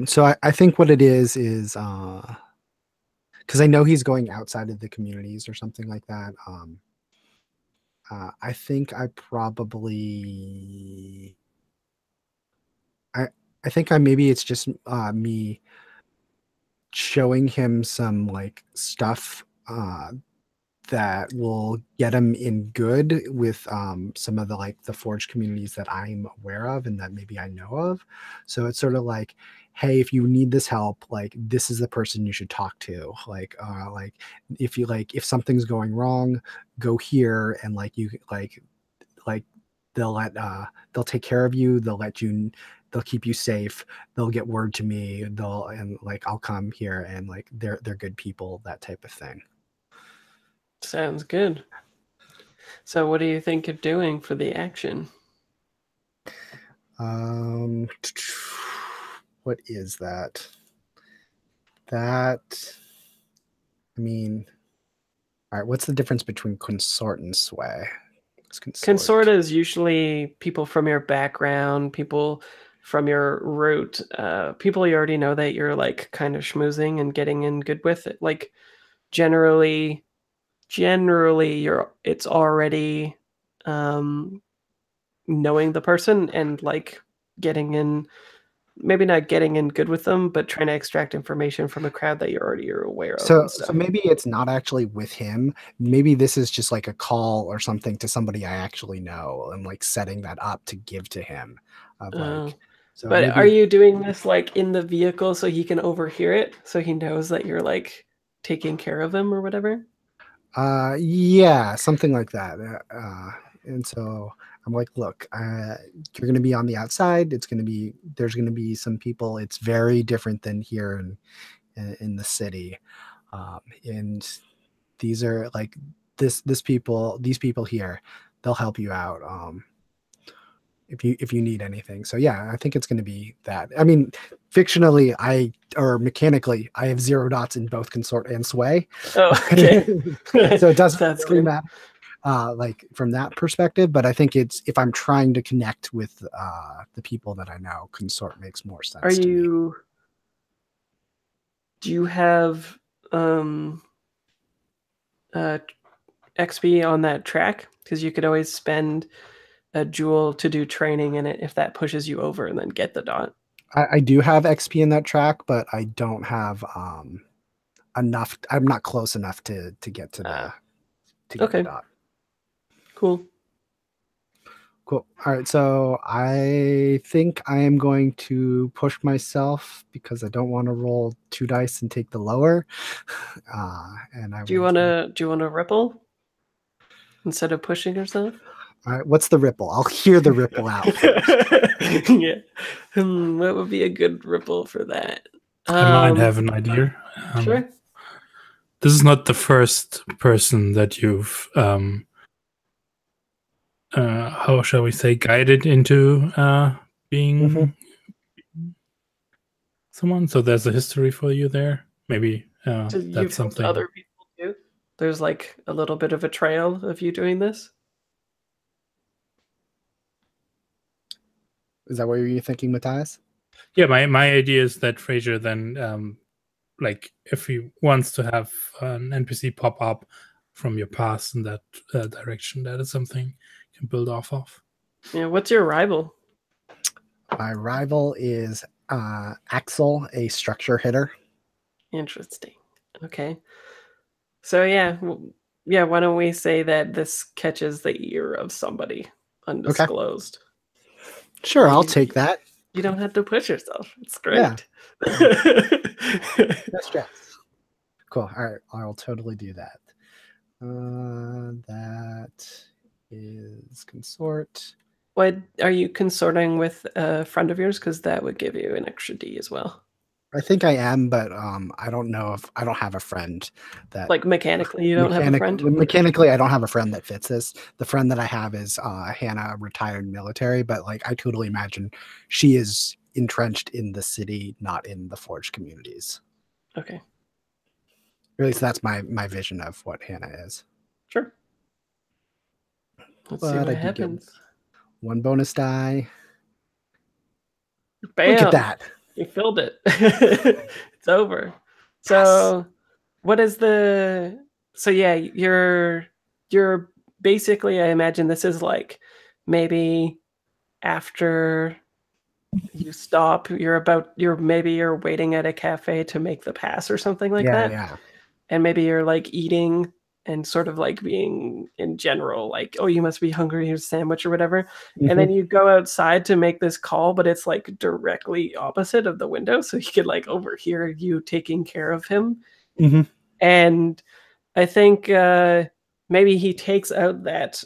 So I think what it is because I know he's going outside of the communities or something like that. I think I probably I think maybe it's just me showing him some like stuff that will get him in good with some of the like the forge communities that I'm aware of and that maybe I know of. So it's sort of like, hey, if you need this help, like this is the person you should talk to. Like if something's going wrong, go here and like you like they'll take care of you. They'll keep you safe. They'll get word to me. And like I'll come here and like they're good people, that type of thing. Sounds good. So what do you think of doing for the action? What is that? That, I mean, all right, what's the difference between consort and sway? Consort is usually people from your background, people from your root, people you already know that you're like kind of schmoozing and getting in good with it. Like generally it's already knowing the person and like getting in, maybe not getting in good with them, but trying to extract information from a crowd that you're already aware of. So maybe it's not actually with him. Maybe this is just like a call or something to somebody I actually know and like setting that up to give to him. So but maybe... are you doing this like in the vehicle so he can overhear it, so he knows that you're like taking care of him or whatever? Yeah, something like that. And so I'm like, look, you're going to be on the outside. There's going to be some people. It's very different than here in the city. And these are like these people here, they'll help you out. If you need anything. So yeah, I think it's going to be that. I mean, fictionally, mechanically, I have 0 dots in both consort and sway. Oh, okay. So it doesn't really matter, like from that perspective. But I think it's, if I'm trying to connect with the people that I know, consort makes more sense. Do you have XP on that track? Because you could always spend a jewel to do training in it if that pushes you over and then get the dot. I do have XP in that track, but I don't have enough. I'm not close enough to get to get the dot. Cool. All right, so I think I am going to push myself because I don't want to roll 2 dice and take the lower. Do you want to ripple instead of pushing yourself? All right, what's the ripple? I'll hear the ripple out. Yeah. What would be a good ripple for that? I might have an idea. Sure. This is not the first person that you've, how shall we say, guided into being someone. So there's a history for you there. Maybe that's something. Other people too. There's like a little bit of a trail of you doing this. Is that what you're thinking, Matthias? Yeah, my idea is that Fraser then, like, if he wants to have an NPC pop up from your past in that direction, that is something you can build off of. Yeah, what's your rival? My rival is Axel, a structure hitter. Interesting. Okay. So yeah, why don't we say that this catches the ear of somebody undisclosed? Okay. Sure, I'll take that. You don't have to push yourself. It's great. Yeah. No stress. Cool. All right, I'll totally do that. That is consort. What are you consorting with a friend of yours? Because that would give you an extra D as well. I think I am, but I don't know if I don't have a friend that, like, mechanically you don't have a friend. Mechanically, I don't have a friend that fits this. The friend that I have is Hannah, retired military, but like I totally imagine she is entrenched in the city, not in the forged communities. Okay. Or at least that's my vision of what Hannah is. Sure. Let's see what happens. 1 bonus die. Bam. Look at that. You filled it. It's over. So yes. What is the... So yeah, you're basically, I imagine this is like maybe after you stop. Maybe you're waiting at a cafe to make the pass or something like Yeah, that. yeah. And maybe you're like eating and sort of like being in general like, oh, you must be hungry, here's a sandwich or whatever. And then you go outside to make this call, but it's like directly opposite of the window, so he could like overhear you taking care of him. Mhm. And I think maybe he takes out that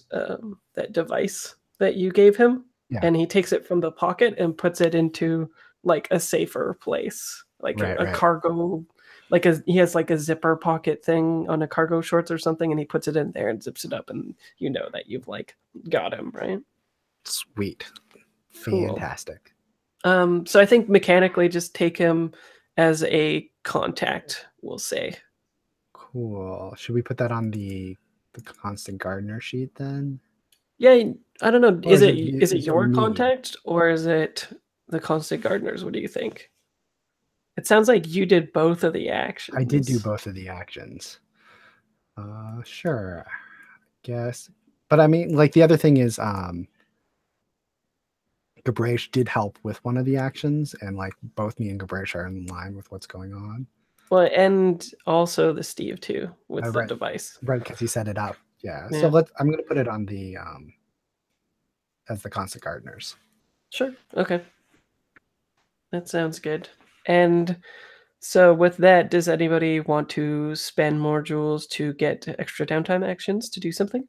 device that you gave him, Yeah. and he takes it from the pocket and puts it into like a safer place, like Right, a right. cargo, he has like a zipper pocket thing on a cargo shorts or something, and he puts it in there and zips it up, and you know that you've like got him, right? Sweet. Cool. Fantastic. So I think mechanically just take him as a contact, we'll say. Cool. Should we put that on the constant gardener sheet then? Yeah, I don't know. Or Is it is your me? contact or is it the constant gardeners? What do you think? It sounds like you did both of the actions. I did do both of the actions. Sure. Guess. But I mean, like the other thing is, Gabrish did help with one of the actions, and like both me and Gabrish are in line with what's going on. Well, and also the Steve too with the Right. device. Right, because he set it up. Yeah. Yeah. So I'm gonna put it on the as the constant gardeners. Sure. Okay. That sounds good. And so with that, does anybody want to spend more jewels to get extra downtime actions to do something?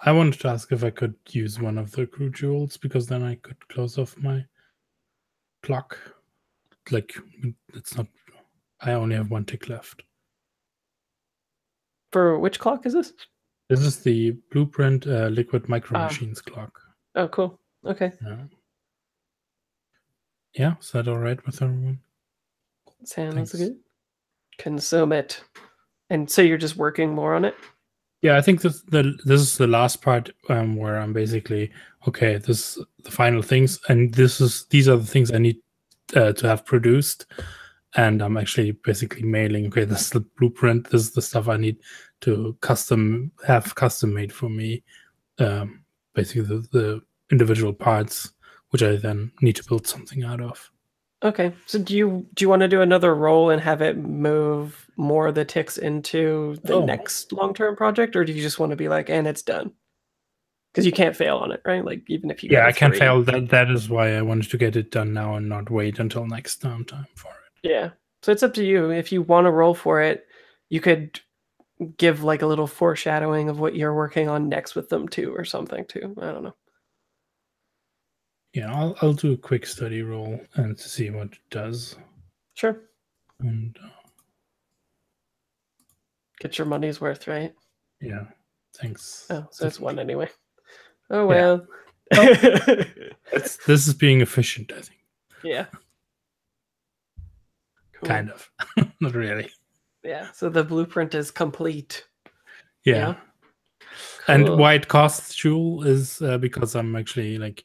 I wanted to ask if I could use one of the crew jewels, because then I could close off my clock. Like, it's not. I only have one tick left. For which clock is this? This is the Blueprint Liquid Micro Machines clock. Oh, cool. Okay. Yeah, is that all right with everyone? Sounds Thanks. good. Consume it. And so you're just working more on it? Yeah, I think this is the last part where I'm basically okay. This is the final things, and these are the things I need to have produced, and I'm actually basically mailing. Okay, this is the blueprint. This is the stuff I need to custom made for me. Basically, the individual parts, which I then need to build something out of. Okay. So do you want to do another roll and have it move more of the ticks into the next long-term project, or do you just want to be like, and it's done? Because you can't fail on it, right? Like even if you I can't fail. That is why I wanted to get it done now and not wait until next time for it. Yeah. So it's up to you. If you want to roll for it, you could give like a little foreshadowing of what you're working on next with them too, or something too. I don't know. Yeah, I'll do a quick study roll and see what it does. Sure. And get your money's worth, right? Yeah. Thanks. Oh, so it's one anyway. Oh well. Yeah. This is being efficient, I think. Yeah. Cool. Kind of. Not really. Yeah. So the blueprint is complete. Yeah. Cool. And why it costs Jewel is because I'm actually like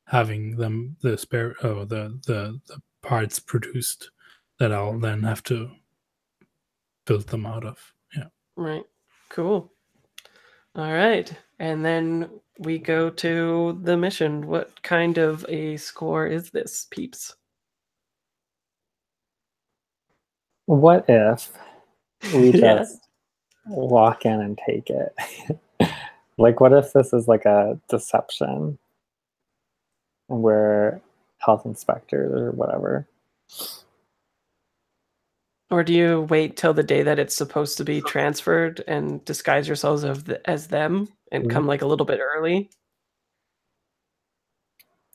having them the parts produced that I'll then have to build them out of. Yeah. Right. Cool. All right. And then we go to the mission. What kind of a score is this, peeps? What if we just walk in and take it? Like, what if this is like a deception and we're health inspectors or whatever? Or do you wait till the day that it's supposed to be transferred and disguise yourselves as them and come like a little bit early?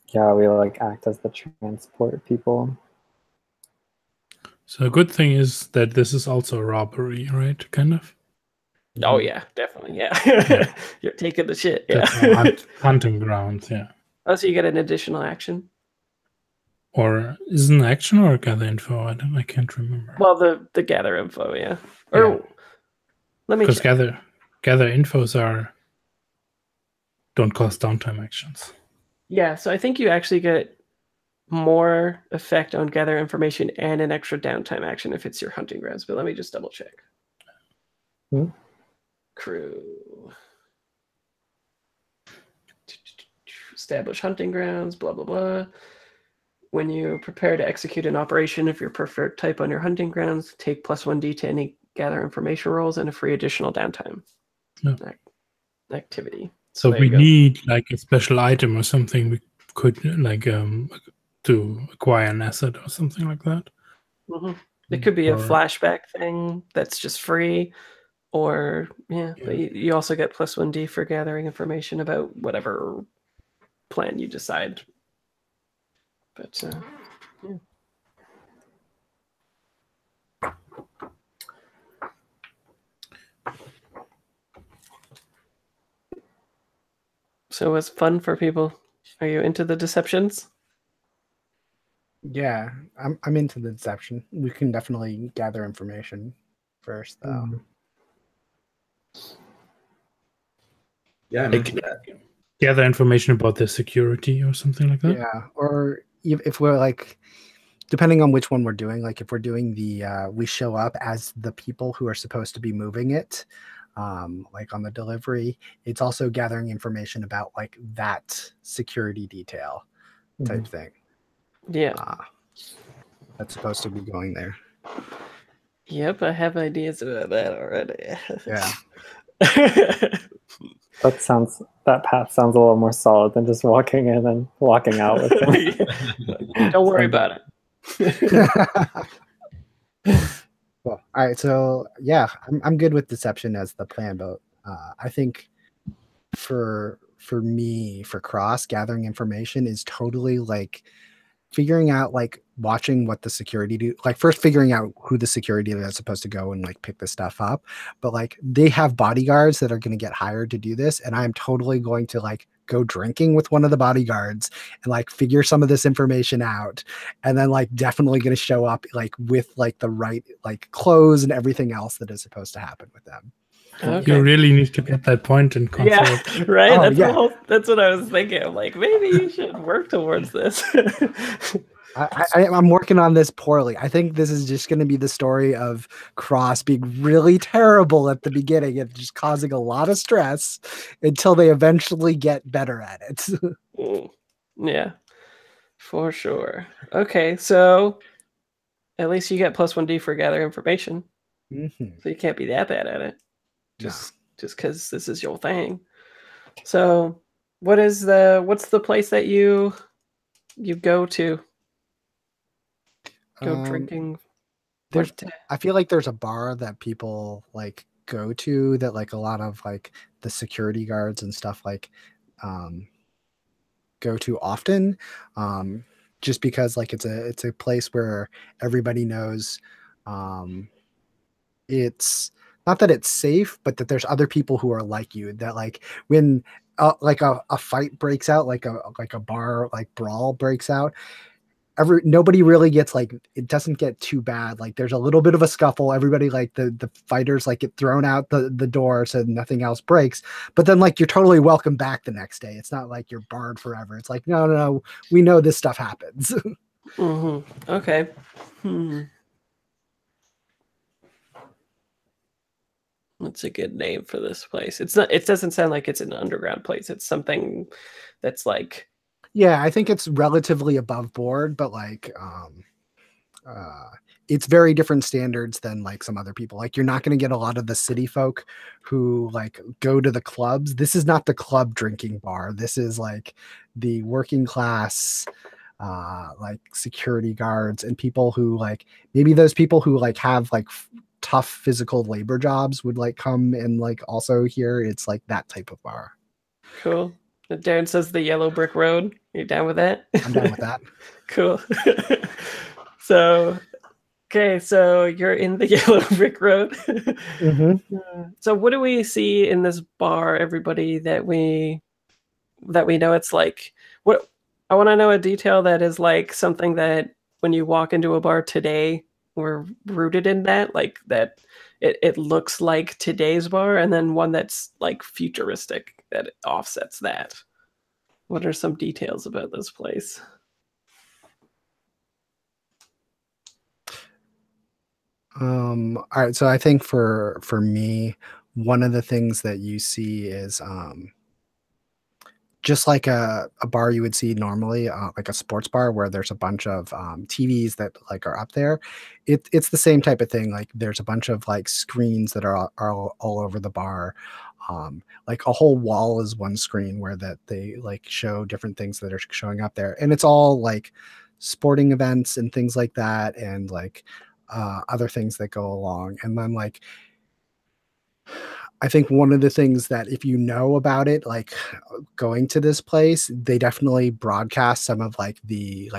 Yeah, we like act as the transport people. So a good thing is that this is also a robbery, right? Kind of. Oh yeah, definitely. Yeah. You're taking the shit. Yeah. Hunting grounds. Yeah. Oh, so you get an additional action. Or is it an action or gather info? I can't remember. Well, the gather info, yeah. Or let me check. Because gather infos don't cost downtime actions. Yeah, so I think you actually get more effect on gather information and an extra downtime action if it's your hunting grounds. But let me just double check. Crew. establish hunting grounds, blah, blah, blah. When you prepare to execute an operation of your preferred type on your hunting grounds, take +1d to any gather information rolls and a free additional downtime activity. So there we you go. need like a special item or something we could like to acquire an asset or something like that. It could be a Or- flashback thing that's just free, or but you also get +1d for gathering information about whatever plan you decide. But so it's fun for people. Are you into the deceptions? Yeah, I'm into the deception. We can definitely gather information first, though. Yeah, I'm into that. gather information about their security or something like that. Yeah, or if we're like, depending on which one we're doing, like if we're doing the we show up as the people who are supposed to be moving it, like on the delivery, it's also gathering information about like that security detail type thing. Yeah. That's supposed to be going there. Yep, I have ideas about that already. Yeah. That path sounds a little more solid than just walking in and walking out with them. Don't worry about it. Well, all right. So yeah, I'm good with deception as the plan, but I think for me, for Cross, gathering information is totally like figuring out, like watching what the security do, like first figuring out who the security that's supposed to go and like pick the stuff up. But like they have bodyguards that are going to get hired to do this, and I'm totally going to like go drinking with one of the bodyguards and like figure some of this information out, and then like definitely going to show up like with like the right like clothes and everything else that is supposed to happen with them. Okay. You really need to get that point in console. Yeah, right. Oh, that's what I was thinking. I'm like, maybe you should work towards this. I'm working on this poorly. I think this is just going to be the story of Cross being really terrible at the beginning and just causing a lot of stress until they eventually get better at it. Yeah, for sure. Okay, so at least you get +1d for gather information. So you can't be that bad at it. Just because this is your thing. So what's the place that you go to? Go drinking. I feel like there's a bar that people like go to that like a lot of like the security guards and stuff like go to often, just because like it's a place where everybody knows it's not that it's safe, but that there's other people who are like you, that like when like a fight breaks out, like a bar like brawl breaks out, nobody really gets like, it doesn't get too bad. Like there's a little bit of a scuffle, everybody like the fighters like get thrown out the door so nothing else breaks, but then like you're totally welcome back the next day. It's not like you're barred forever. It's like no, we know this stuff happens. Okay. That's a good name for this place. It doesn't sound like it's an underground place. It's something that's like, yeah, I think it's relatively above board, but like it's very different standards than like some other people. Like you're not going to get a lot of the city folk who like go to the clubs. This is not the club drinking bar. This is like the working class like security guards and people who like, maybe those people who like have like tough physical labor jobs would like come and like also here. It's like that type of bar. cool. Darren says the yellow brick road. You down with that? I'm down with that. Cool. So you're in the yellow brick road. So what do we see in this bar, everybody, that we know? It's like, what I want to know a detail that is like something that when you walk into a bar today, we're rooted in that, like that it looks like today's bar, and then one that's like futuristic that offsets that. What are some details about this place? All right, so I think for me, one of the things that you see is just like a bar you would see normally, like a sports bar where there's a bunch of TVs that like are up there. It's the same type of thing. Like there's a bunch of like screens that are all over the bar. Like a whole wall is one screen where that they like show different things that are showing up there, and it's all like sporting events and things like that, and like other things that go along. And then like I think one of the things that if you know about it, like going to this place, they definitely broadcast some of like the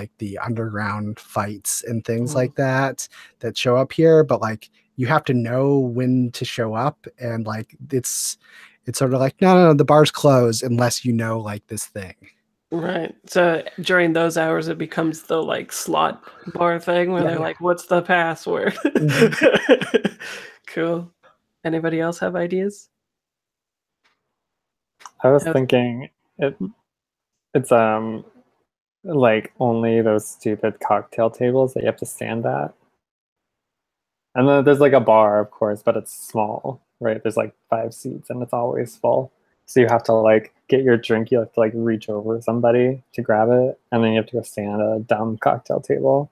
underground fights and things like that show up here. But like you have to know when to show up, and like it's sort of like no, the bar's closed unless you know like this thing. Right. So during those hours, it becomes the like slot bar thing where they're like, "What's the password?" Cool. Anybody else have ideas? I was thinking it's like only those stupid cocktail tables that you have to stand at. And then there's like a bar, of course, but it's small, right? There's like 5 seats and it's always full. So you have to like get your drink, you have to like reach over somebody to grab it, and then you have to go stand at a dumb cocktail table.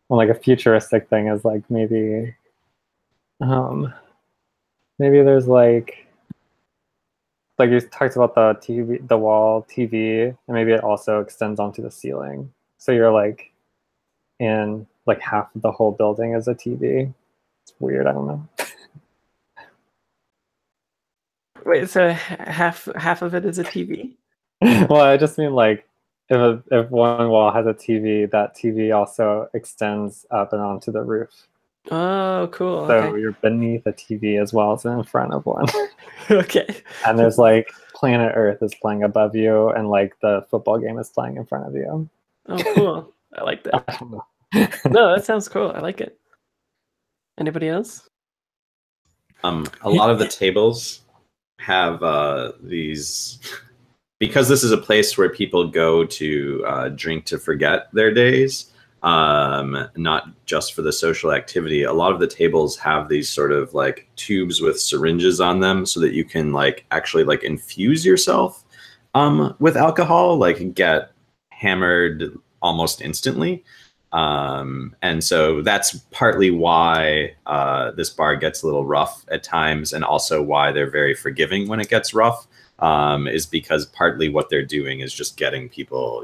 And like a futuristic thing is like maybe there's like you talked about the wall TV, and maybe it also extends onto the ceiling. So you're like in like half of the whole building is a TV. It's weird. I don't know. Wait, so half of it is a TV? Well, I just mean like if one wall has a TV, that TV also extends up and onto the roof. Oh, cool. So Okay. you're beneath a TV as well as in front of one. Okay. And there's like Planet Earth is playing above you, and like the football game is playing in front of you. Oh, cool. I like that. I don't know. No, that sounds cool. I like it. Anybody else? A lot of the tables have these, because this is a place where people go to drink to forget their days, not just for the social activity. A lot of the tables have these sort of like tubes with syringes on them so that you can like actually like infuse yourself with alcohol, like get hammered almost instantly. And so that's partly why this bar gets a little rough at times, and also why they're very forgiving when it gets rough, is because partly what they're doing is just getting people,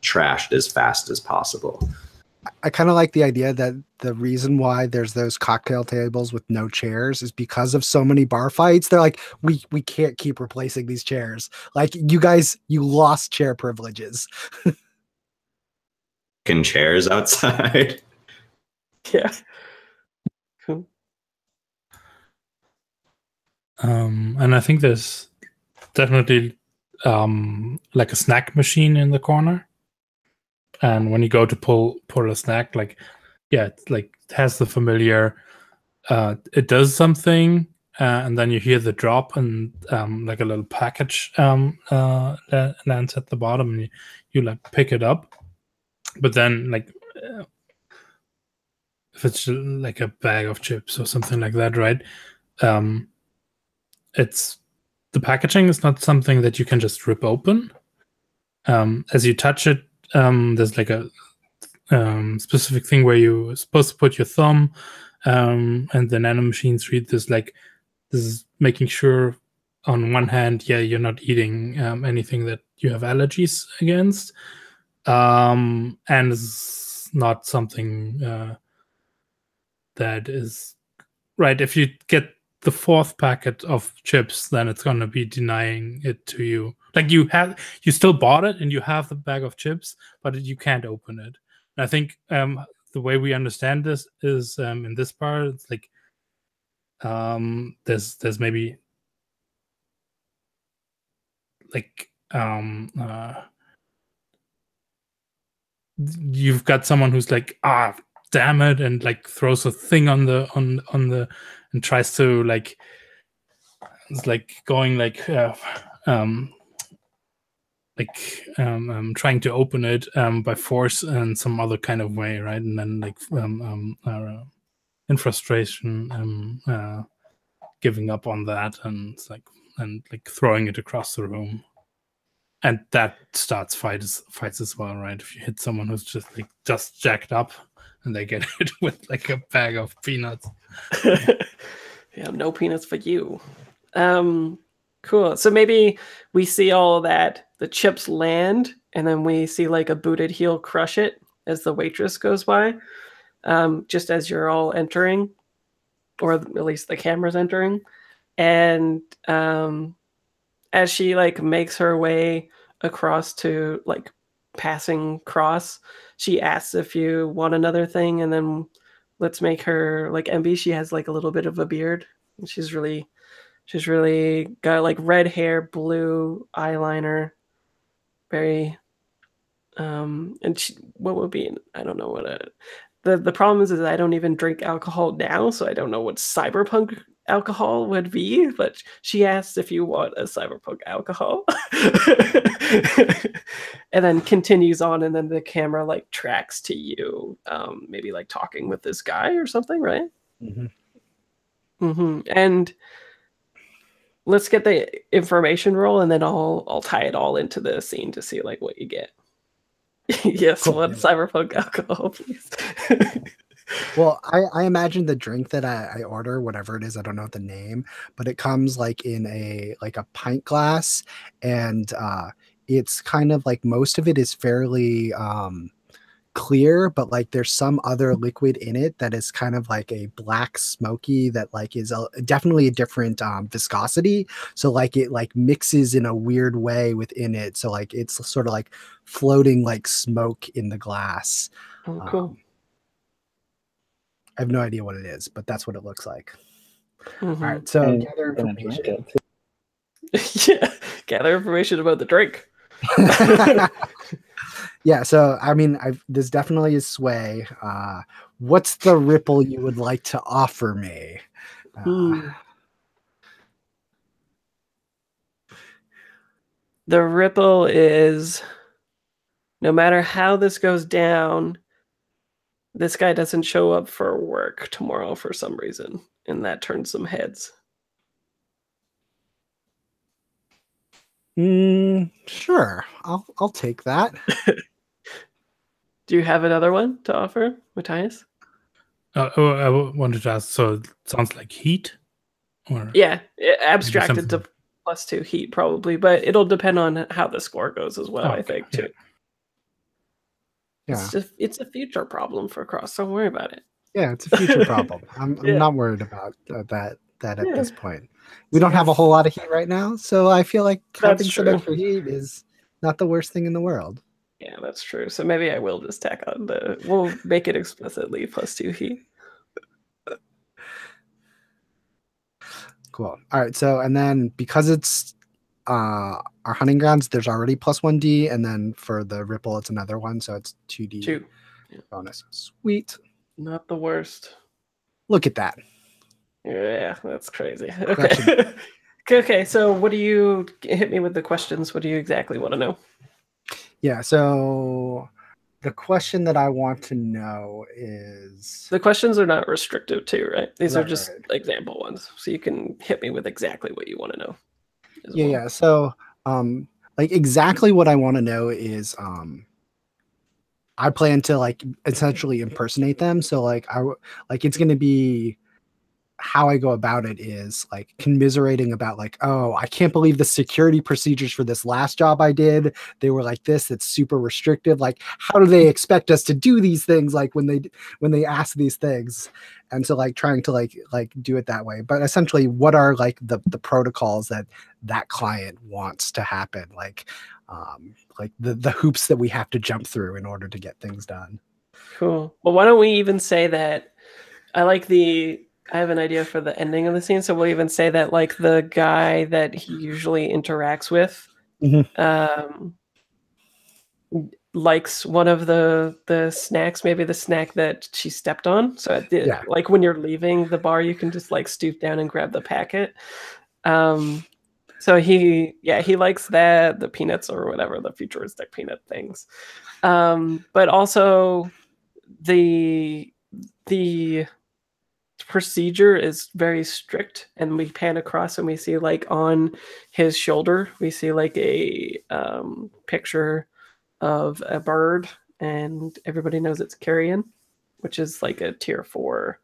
trashed as fast as possible. I kind of like the idea that the reason why there's those cocktail tables with no chairs is because of so many bar fights. They're like, we can't keep replacing these chairs. Like you guys, you lost chair privileges. Chairs outside. Yeah. Cool. And I think there's definitely like a snack machine in the corner. And when you go to pull a snack, like, it like has the familiar, it does something, and then you hear the drop, and like a little package lands at the bottom, and you like pick it up. But then like if it's like a bag of chips or something like that, right? It's the packaging is not something that you can just rip open. As you touch it, there's like a specific thing where you're supposed to put your thumb, and the nanomachines read this like this is making sure on one hand, you're not eating anything that you have allergies against, and it's not something that is right. If you get the 4th packet of chips, then it's going to be denying it to you. Like you still bought it and you have the bag of chips, but you can't open it. And I think the way we understand this is in this part, it's like there's maybe like you've got someone who's like, damn it, and like throws a thing on the and tries to like, it's like going like trying to open it by force in some other kind of way, right? And then like in frustration giving up on that, and it's like throwing it across the room. And that starts fights as well, right? If you hit someone who's just jacked up and they get hit with like a bag of peanuts. Yeah, no peanuts for you. Cool. So maybe we see all of that, the chips land, and then we see like a booted heel crush it as the waitress goes by, just as you're all entering, or at least the camera's entering. And as she like makes her way across to like passing cross, she asks if you want another thing, and then let's make her like MB. She has like a little bit of a beard, and she's really got like red hair, blue eyeliner, very and she, what would be, I don't know what the problem is I don't even drink alcohol now, so I don't know what cyberpunk alcohol would be, but she asked if you want a cyberpunk alcohol. And then continues on, and then the camera like tracks to you, maybe like talking with this guy or something, right? And let's get the information roll, and then I'll tie it all into the scene to see like what you get. Yes, cool. One cyberpunk alcohol, please. Well, I imagine the drink that I order, whatever it is, I don't know the name, but it comes like in a pint glass, and it's kind of like most of it is fairly clear, but like there's some other liquid in it that is kind of like a black smoky that like is definitely a different viscosity, so like it like mixes in a weird way within it, so like it's sort of like floating like smoke in the glass. Oh, cool. I have no idea what it is, but that's what it looks like. All right, so gather information. Yeah, gather information about the drink. Yeah, so I mean, this definitely is sway. What's the ripple you would like to offer me? The ripple is, no matter how this goes down, this guy doesn't show up for work tomorrow for some reason, and that turns some heads. Sure, I'll take that. Do you have another one to offer, Matthias? I wanted to ask, so it sounds like heat? Or yeah, abstracted to +2 heat probably, but it'll depend on how the score goes as well, I think, too. Yeah. It's a future problem for Cross. Don't worry about it. Yeah, it's a future problem. I'm not worried about that at this point. We don't have a whole lot of heat right now, so I feel like having some extra heat is not the worst thing in the world. Yeah, that's true. So maybe I will just tack on we'll make it explicitly +2 heat. Cool. All right, so and then because it's our hunting grounds, there's already +1d, and then for the ripple it's another one, so it's 2d bonus. Sweet. Not the worst. Look at that. Yeah, that's crazy. Okay. Okay, so what do you hit me with the questions? What do you exactly want to know? Yeah, so the question that I want to know is, the questions are not restrictive too, right? These are just example ones, so you can hit me with exactly what you want to know. Yeah. So, like exactly what I want to know is, I plan to like essentially impersonate them. So like it's going to be, how I go about it is like commiserating about like, oh, I can't believe the security procedures for this last job I did. They were like this. It's super restrictive. Like, how do they expect us to do these things? Like when they ask these things, and so like trying to like do it that way. But essentially, what are like the protocols that client wants to happen? Like the hoops that we have to jump through in order to get things done. Cool. Well, why don't we even say that? I have an idea for the ending of the scene, so we'll even say that like the guy that he usually interacts with likes one of the snacks, maybe the snack that she stepped on. So like when you're leaving the bar, you can just like stoop down and grab the packet. So he likes that, the peanuts or whatever, the futuristic peanut things. But also the procedure is very strict, and we pan across and we see like on his shoulder we see like a picture of a bird, and everybody knows it's carrion, which is like a tier 4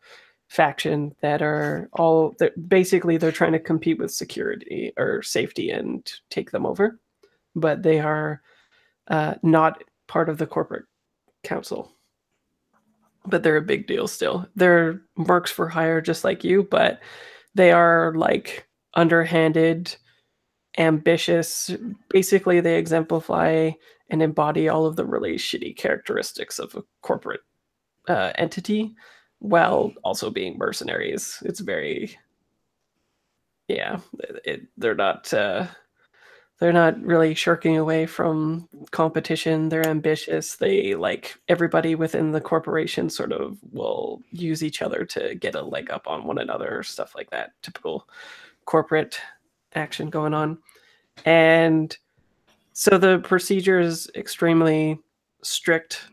faction that are all that basically they're trying to compete with security or safety and take them over, but they are not part of the corporate council. But they're a big deal still. They're mercs for hire just like you, but they are like underhanded, ambitious. Basically, they exemplify and embody all of the really shitty characteristics of a corporate entity while also being mercenaries. It's very, yeah, they're not really shirking away from competition. They're ambitious. They like everybody within the corporation sort of will use each other to get a leg up on one another, stuff like that. Typical corporate action going on. And so the procedure is extremely strict.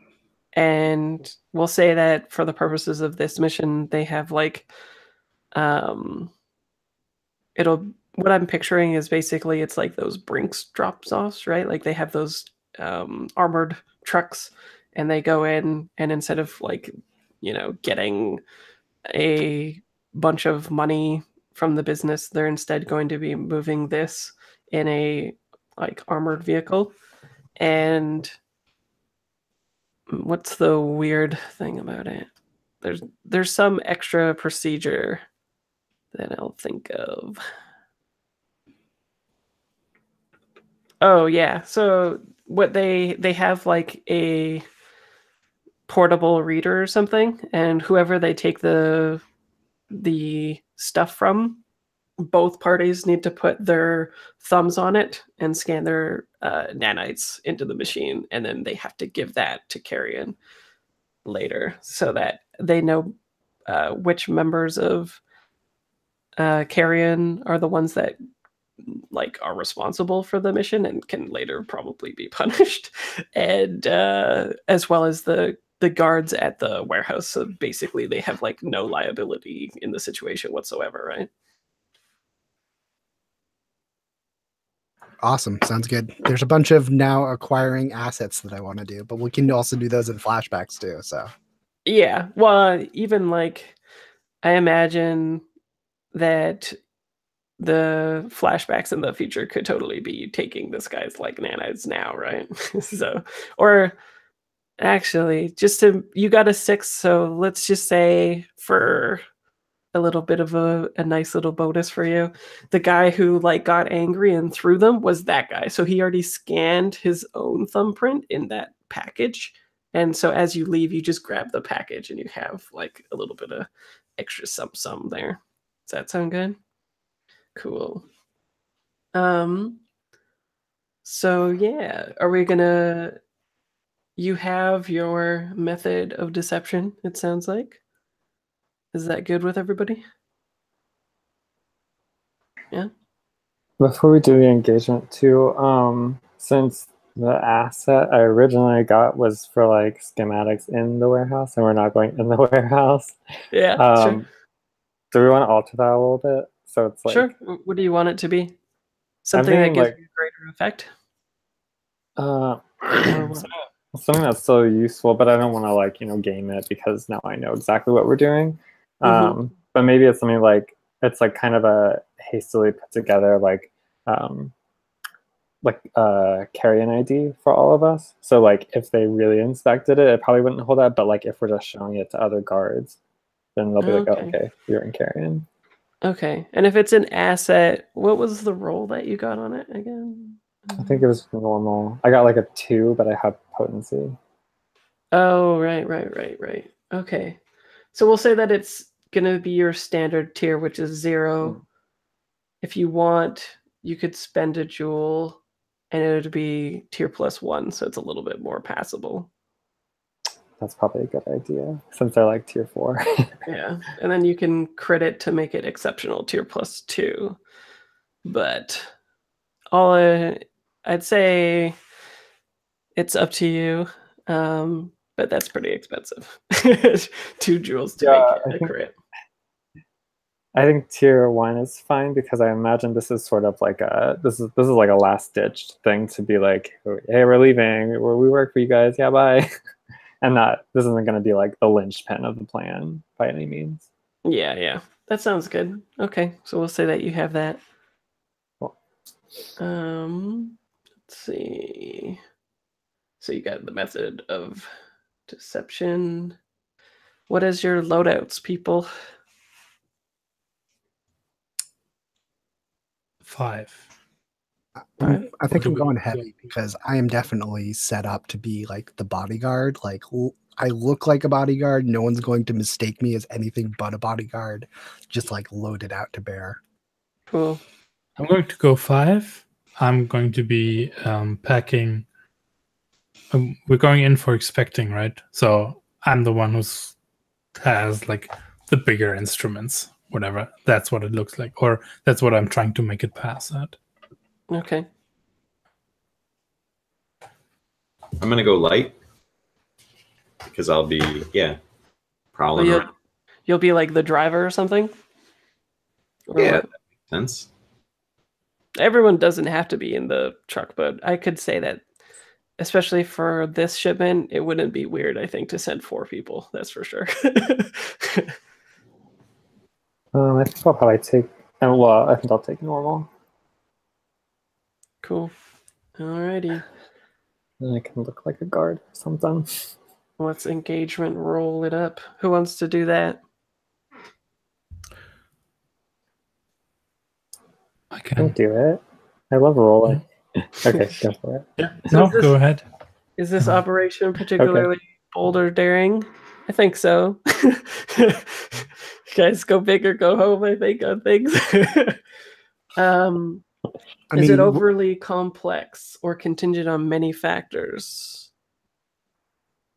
And we'll say that for the purposes of this mission, they have like it'll what I'm picturing is basically it's like those Brinks drops offs, right? Like they have those armored trucks, and they go in, and instead of like, getting a bunch of money from the business, they're instead going to be moving this in a like armored vehicle. And what's the weird thing about it? There's some extra procedure that I'll think of. Oh yeah, so what they have like a portable reader or something, and whoever they take the stuff from, both parties need to put their thumbs on it and scan their nanites into the machine, and then they have to give that to Carrion later so that they know which members of Carrion are the ones that like are responsible for the mission and can later probably be punished, and as well as the guards at the warehouse. So basically they have like no liability in the situation whatsoever, right? Awesome. Sounds good. There's a bunch of now acquiring assets that I want to do, but we can also do those in flashbacks too. So Yeah, well, even like I imagine that the flashbacks in the future could totally be taking this guy's like nanites now, right? So, or actually, you got a 6, so let's just say for a little bit of a nice little bonus for you, the guy who like got angry and threw them was that guy. So he already scanned his own thumbprint in that package. And so as you leave, you just grab the package and you have like a little bit of extra sum there. Does that sound good? Cool. So yeah, are we gonna you have your method of deception, it sounds like. Is that good with everybody? Yeah. Before we do the engagement too, since the asset I originally got was for like schematics in the warehouse, and we're not going in the warehouse. Yeah, sure. Do we want to alter that a little bit? So it's like, sure. What do you want it to be? Something that gives you a greater effect? Something that's so useful, but I don't want to like, game it because now I know exactly what we're doing. But maybe it's something like, it's like kind of a hastily put together carry-in ID for all of us. So like if they really inspected it, it probably wouldn't hold up. But like if we're just showing it to other guards, then they'll be like, oh, okay, you're in carry-in. Okay. And if it's an asset, what was the roll that you got on it again? I think it was normal. I got like a 2, but I have potency. Oh, right. Okay. So we'll say that it's going to be your standard tier, which is 0. If you want, you could spend a jewel and it would be tier +1, so it's a little bit more passable. That's probably a good idea since they're like tier 4. Yeah, and then you can crit it to make it exceptional tier +2. But I'd say it's up to you, but that's pretty expensive. 2 jewels to make it a crit. I think tier 1 is fine because I imagine this is sort of like this is like a last ditch thing to be like, hey, we're leaving, we work for you guys, yeah, bye. And this isn't going to be like the linchpin of the plan by any means. Yeah, that sounds good. Okay, so we'll say that you have that. Cool. Let's see. So you got the method of deception. What is your loadouts, people? 5. I think do I'm we going go? heavy because I am definitely set up to be like the bodyguard. Like I look like a bodyguard. No one's going to mistake me as anything but a bodyguard. Just like loaded out to bear. Cool. I'm going to go 5. I'm going to be packing. We're going in for expecting, right? So I'm the one who's has like the bigger instruments, whatever. That's what it looks like, or that's what I'm trying to make it pass at. Okay. I'm gonna go light because I'll be prowling around. You'll be like the driver or something? Or Yeah, what? that makes sense. Everyone doesn't have to be in the truck, but I could say that, especially for this shipment, it wouldn't be weird, I think, to send 4 people. That's for sure. I think I'll probably take. Well, I think I'll take normal. Cool. Alrighty. And I can look like a guard or something. Let's engagement roll it up. Who wants to do that? I I can. can do it. I love rolling. Okay, go for it. Yeah. So No, is this- go ahead. Is this operation particularly bold or daring? I think so. You guys go big or go home, I think, on things. Is it overly complex or contingent on many factors?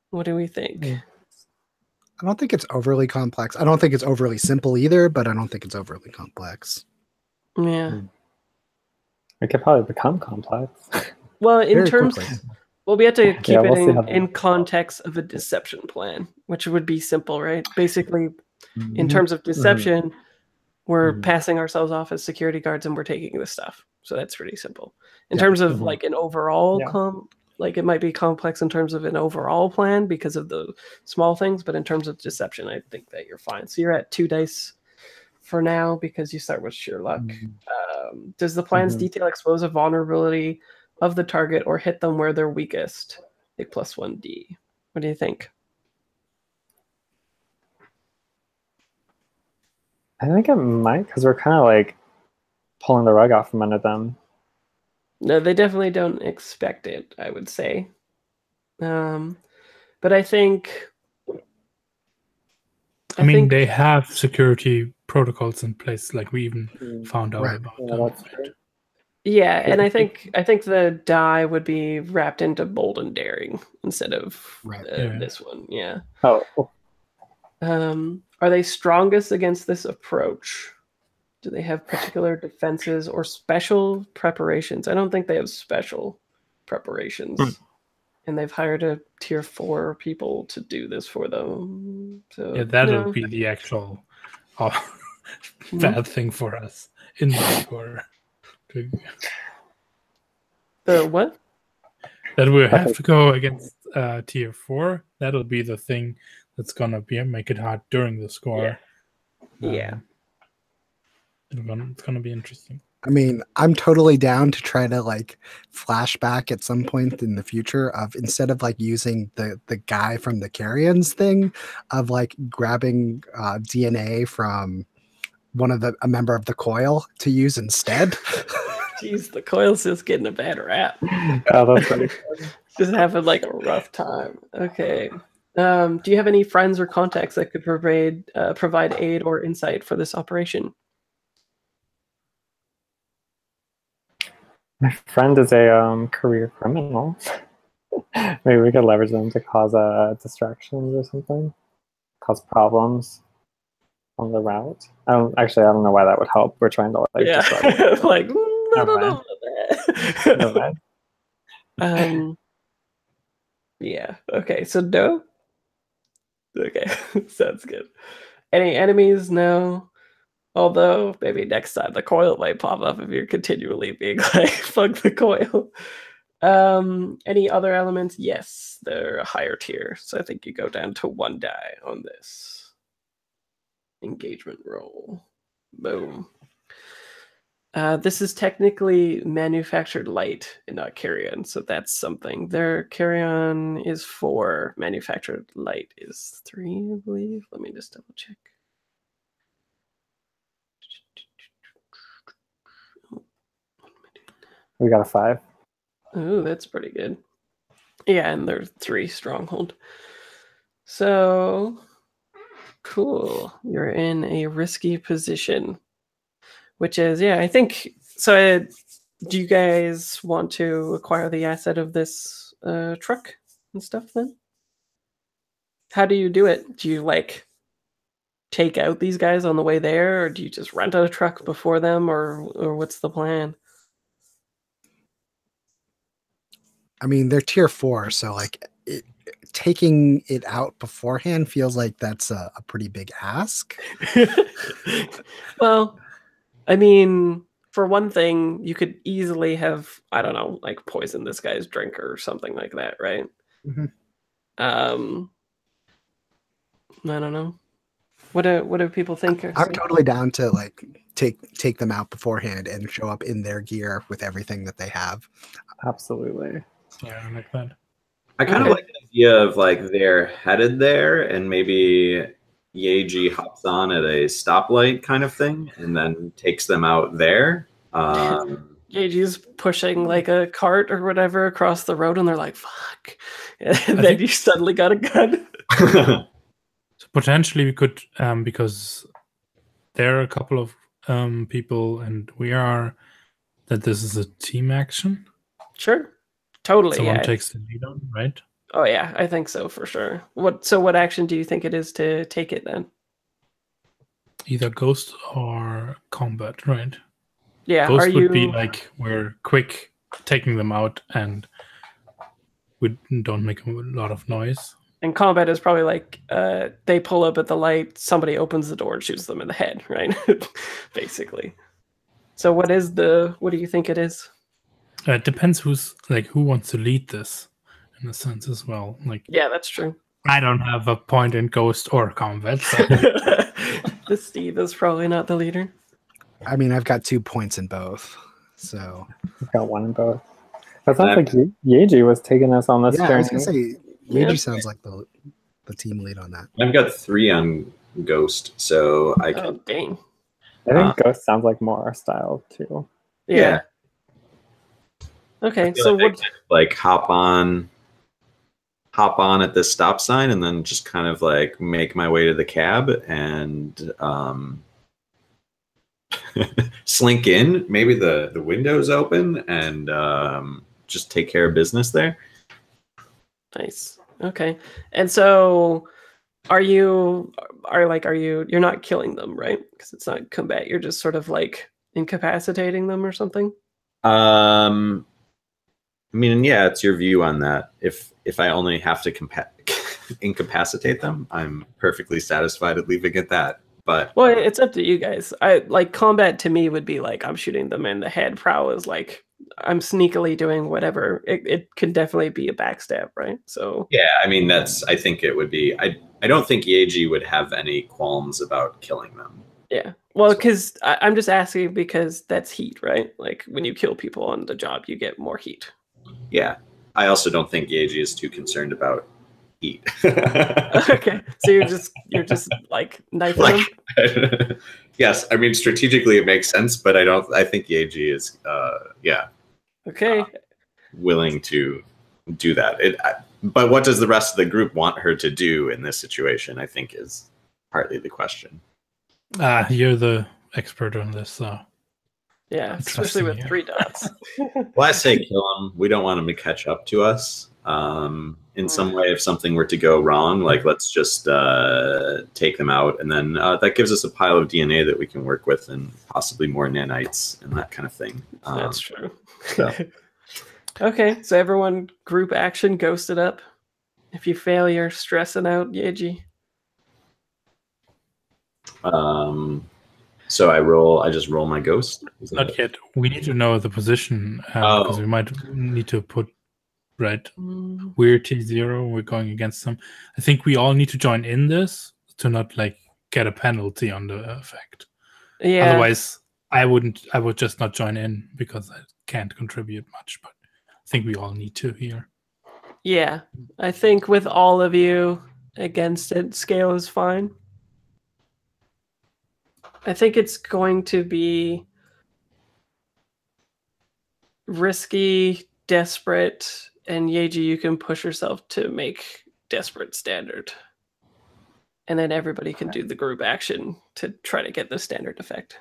What do we think? I don't think it's overly complex. I don't think it's overly simple either, but I don't think it's overly complex. Yeah. It could probably become complex. Well, in Very terms, quickly. well, we have to keep we'll see it how in that goes. context of a deception plan, which would be simple, right? Basically, in Mhm. terms of deception, we're Mhm. passing ourselves off as security guards and we're taking the stuff. So that's pretty simple. In Yeah. terms of Mhm. like an overall Yeah. like it might be complex in terms of an overall plan because of the small things, but in terms of deception, I think that you're fine. So you're at 2 dice for now because you start with sheer luck. Does the plan's Mhm. detail expose a vulnerability of the target or hit them where they're weakest? Take +1d. What do you think? I think it might because we're kind of like pulling the rug out from under them. No, they definitely don't expect it, I would say. But I think I mean, they have security protocols in place, like we even found out Right. about Yeah, them. that's true. yeah, and I think the die would be wrapped into bold and daring instead of Right. this one. Yeah. Oh, Are they strongest against this approach? Do they have particular defenses or special preparations? I don't think they have special preparations. And they've hired a tier 4 people to do this for them. So Yeah, that'll no. be the actual bad thing for us in the score. The what? That we have to go against tier 4. That'll be the thing that's gonna make it hard during the score. Yeah. It's gonna be interesting. I mean, I'm totally down to try to like flashback at some point in the future of instead of like using the guy from the Carrions thing of like grabbing DNA from a member of the coil to use instead. Jeez, the coil's just getting a bad rap. oh, that's pretty Just having like a rough time. Okay. Do you have any friends or contacts that could provide aid or insight for this operation? My friend is a career criminal. Maybe we could leverage them to cause distractions or something, cause problems on the route. I don't know why that would help. We're trying to like disrupt. Like I Never don't know about that. Never mind. Yeah. Okay. So no. Okay. Sounds good. Any enemies? No. Although maybe next time the coil might pop up if you're continually being like, fuck the coil. Any other elements? Yes, they're a higher tier. So I think you go down to 1 die on this. Engagement roll. Boom. This is technically manufactured light and not carrion, so that's something. Their carrion is 4, manufactured light is 3, I believe. Let me just double check. We got a 5. Ooh, that's pretty good. Yeah, and they're 3 stronghold. So cool. You're in a risky position. Which is, yeah, I think so. Do you guys want to acquire the asset of this truck and stuff then? How do you do it? Do you like take out these guys on the way there, or do you just rent a truck before them, or what's the plan? I mean, they're tier 4, so like taking it out beforehand feels like that's a pretty big ask. Well, I mean, for one thing, you could easily have, I don't know, like poison this guy's drink or something like that, right? Mm-hmm. I don't know. What do people think? I'm totally down to like take them out beforehand and show up in their gear with everything that they have. Absolutely. Yeah, I like that. I kind of like the idea of like they're headed there and maybe Yeji hops on at a stoplight kind of thing and then takes them out there. Yeji's pushing like a cart or whatever across the road and they're like, fuck. And then you suddenly got a gun. So potentially we could, because there are a couple of people and we are, that this is a team action. Sure. Totally. Someone takes the lead on, right? Oh yeah, I think so for sure. What action do you think it is to take it then? Either ghost or combat, right? Yeah, ghost would be like we're quick taking them out and we don't make a lot of noise. And combat is probably like they pull up at the light, somebody opens the door and shoots them in the head, right? Basically. So what do you think it is? It depends who wants to lead this in a sense as well. Like, yeah, that's true. I don't have a point in ghost or combat. So. The Steve is probably not the leader. I mean, I've got 2 points in both, so I've got 1 in both. That sounds like Yeji was taking us on this journey. I was gonna say Yeji sounds like the team lead on that. I've got 3 on ghost, so I can. Oh dang! I think ghost sounds like more our style too. Yeah. Okay, so what? Like hop on at this stop sign and then just kind of like make my way to the cab and slink in. Maybe the window's open and just take care of business there. Nice. Okay. And so you're not killing them, right? Because it's not combat. You're just sort of like incapacitating them or something? I mean, yeah, it's your view on that. If I only have to incapacitate them, I'm perfectly satisfied at leaving it that. But well, it's up to you guys. I like combat to me would be like I'm shooting them in the head. Prowl is like I'm sneakily doing whatever. It could definitely be a backstab, right? So yeah, I mean I think it would be. I don't think Yeji would have any qualms about killing them. Yeah. Well, because I'm just asking because that's heat, right? Like when you kill people on the job, you get more heat. Yeah. I also don't think Yeji is too concerned about heat. Okay. So you're just like knifing them? Yes. I mean, strategically it makes sense, but I think Yeji is, okay. Willing to do that. But what does the rest of the group want her to do in this situation, I think is partly the question. You're the expert on this, so. Yeah, especially with 3 dots. Well, I say kill him. We don't want him to catch up to us. In some way, if something were to go wrong, like let's just take them out, and then that gives us a pile of DNA that we can work with, and possibly more nanites and that kind of thing. That's true. So. Okay, so everyone group action, ghost it up. If you fail, you're stressing out, Yeji. So I just roll my ghost? Is that Not it? yet. We need to know the position because we might need to put right. We're T0. We're going against them. I think we all need to join in this to not like get a penalty on the effect. Yeah. Otherwise, I would just not join in because I can't contribute much. But I think we all need to here. Yeah. I think with all of you against it, scale is fine. I think it's going to be risky, desperate, and Yeji, you can push yourself to make desperate standard. And then everybody can do the group action to try to get the standard effect.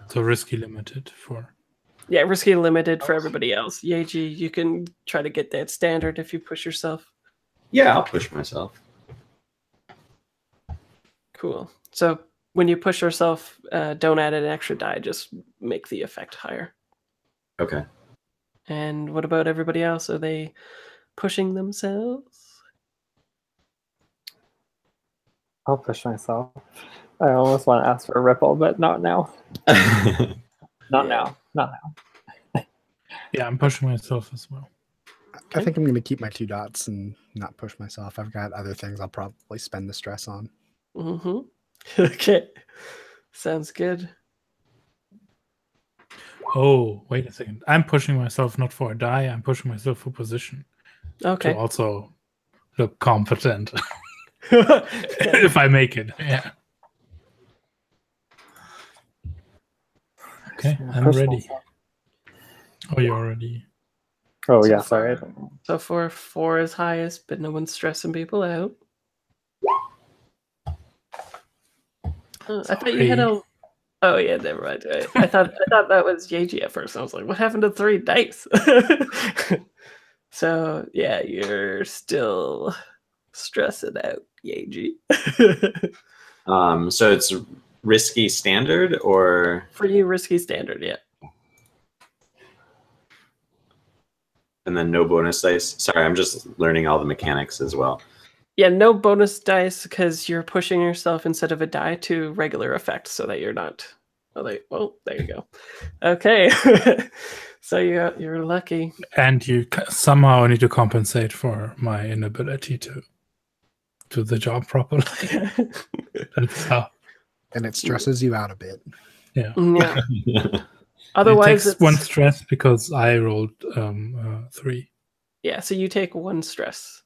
So risky limited for. Yeah, risky limited for everybody else. Yeji, you can try to get that standard if you push yourself. Yeah, I'll push myself. Cool. So when you push yourself, don't add an extra die, just make the effect higher. Okay. And what about everybody else? Are they pushing themselves? I'll push myself. I almost want to ask for a ripple, but not now. Not now. Yeah, I'm pushing myself as well. I think I'm going to keep my 2 dots and not push myself. I've got other things I'll probably spend the stress on. Mm-hmm. Okay. Sounds good. Oh, wait a second. I'm pushing myself not for a die. I'm pushing myself for position. Okay. To also look competent. If I make it. Yeah. Okay, I'm Push ready. myself. Oh, you're already. Oh, So yeah, far- sorry. So for 4 is highest, but no one's stressing people out. I thought you had a. Oh yeah, never mind. I thought that was Yeji at first. I was like, what happened to 3 dice? So yeah, you're still stressing out, Yeji. So it's risky standard or For you, risky standard, yeah. and then no bonus dice. Sorry, I'm just learning all the mechanics as well. Yeah, no bonus dice because you're pushing yourself instead of a die to regular effect, so that you're not. Well, there you go. Okay, so you're lucky. And you somehow need to compensate for my inability to do the job properly. That's how. And it stresses you out a bit. Yeah. Yeah. Otherwise, it takes 1 stress because I rolled 3. Yeah, so you take 1 stress,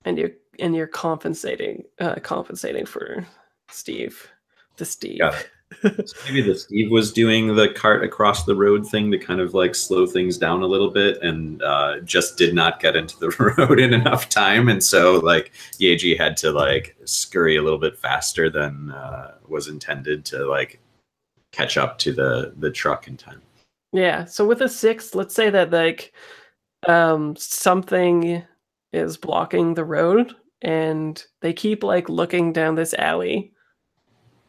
and you're compensating for Steve, the Steve. Yeah. So maybe the Steve was doing the cart across the road thing to kind of like slow things down a little bit, and just did not get into the road in enough time, and so like Yeji had to like scurry a little bit faster than was intended to like catch up to the truck in time. Yeah. So with a 6, let's say that like something is blocking the road, and they keep like looking down this alley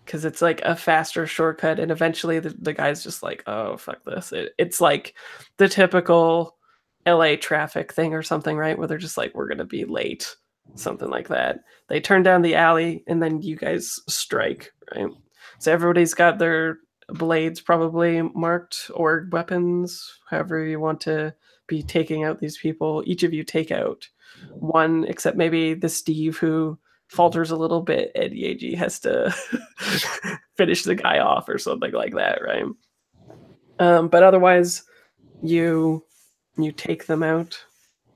because it's like a faster shortcut, and eventually the guy's just like, oh fuck this. It's like the typical LA traffic thing or something, right? Where they're just like, we're gonna be late, something like that. They turn down the alley, and then you guys strike, right? So everybody's got their blades probably marked, or weapons, however you want to be taking out these people. Each of you take out 1, except maybe the Steve who falters a little bit, and Yeji has to finish the guy off or something like that, right? But otherwise, you take them out,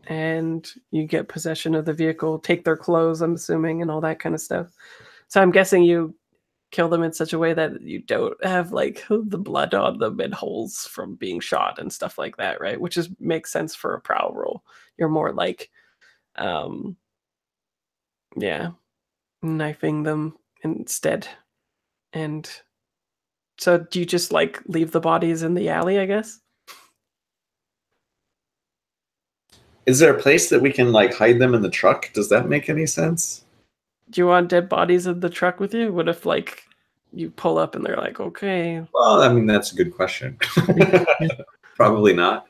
and you get possession of the vehicle, take their clothes, I'm assuming, and all that kind of stuff. So I'm guessing you kill them in such a way that you don't have like the blood on them and holes from being shot and stuff like that, right? Which makes sense for a prowl roll. You're more like knifing them instead. And so do you just like leave the bodies in the alley, I guess? Is there a place that we can like hide them in the truck? Does that make any sense? Do you want dead bodies in the truck with you? What if like you pull up and they're like, okay? Well, I mean, that's a good question. Probably not.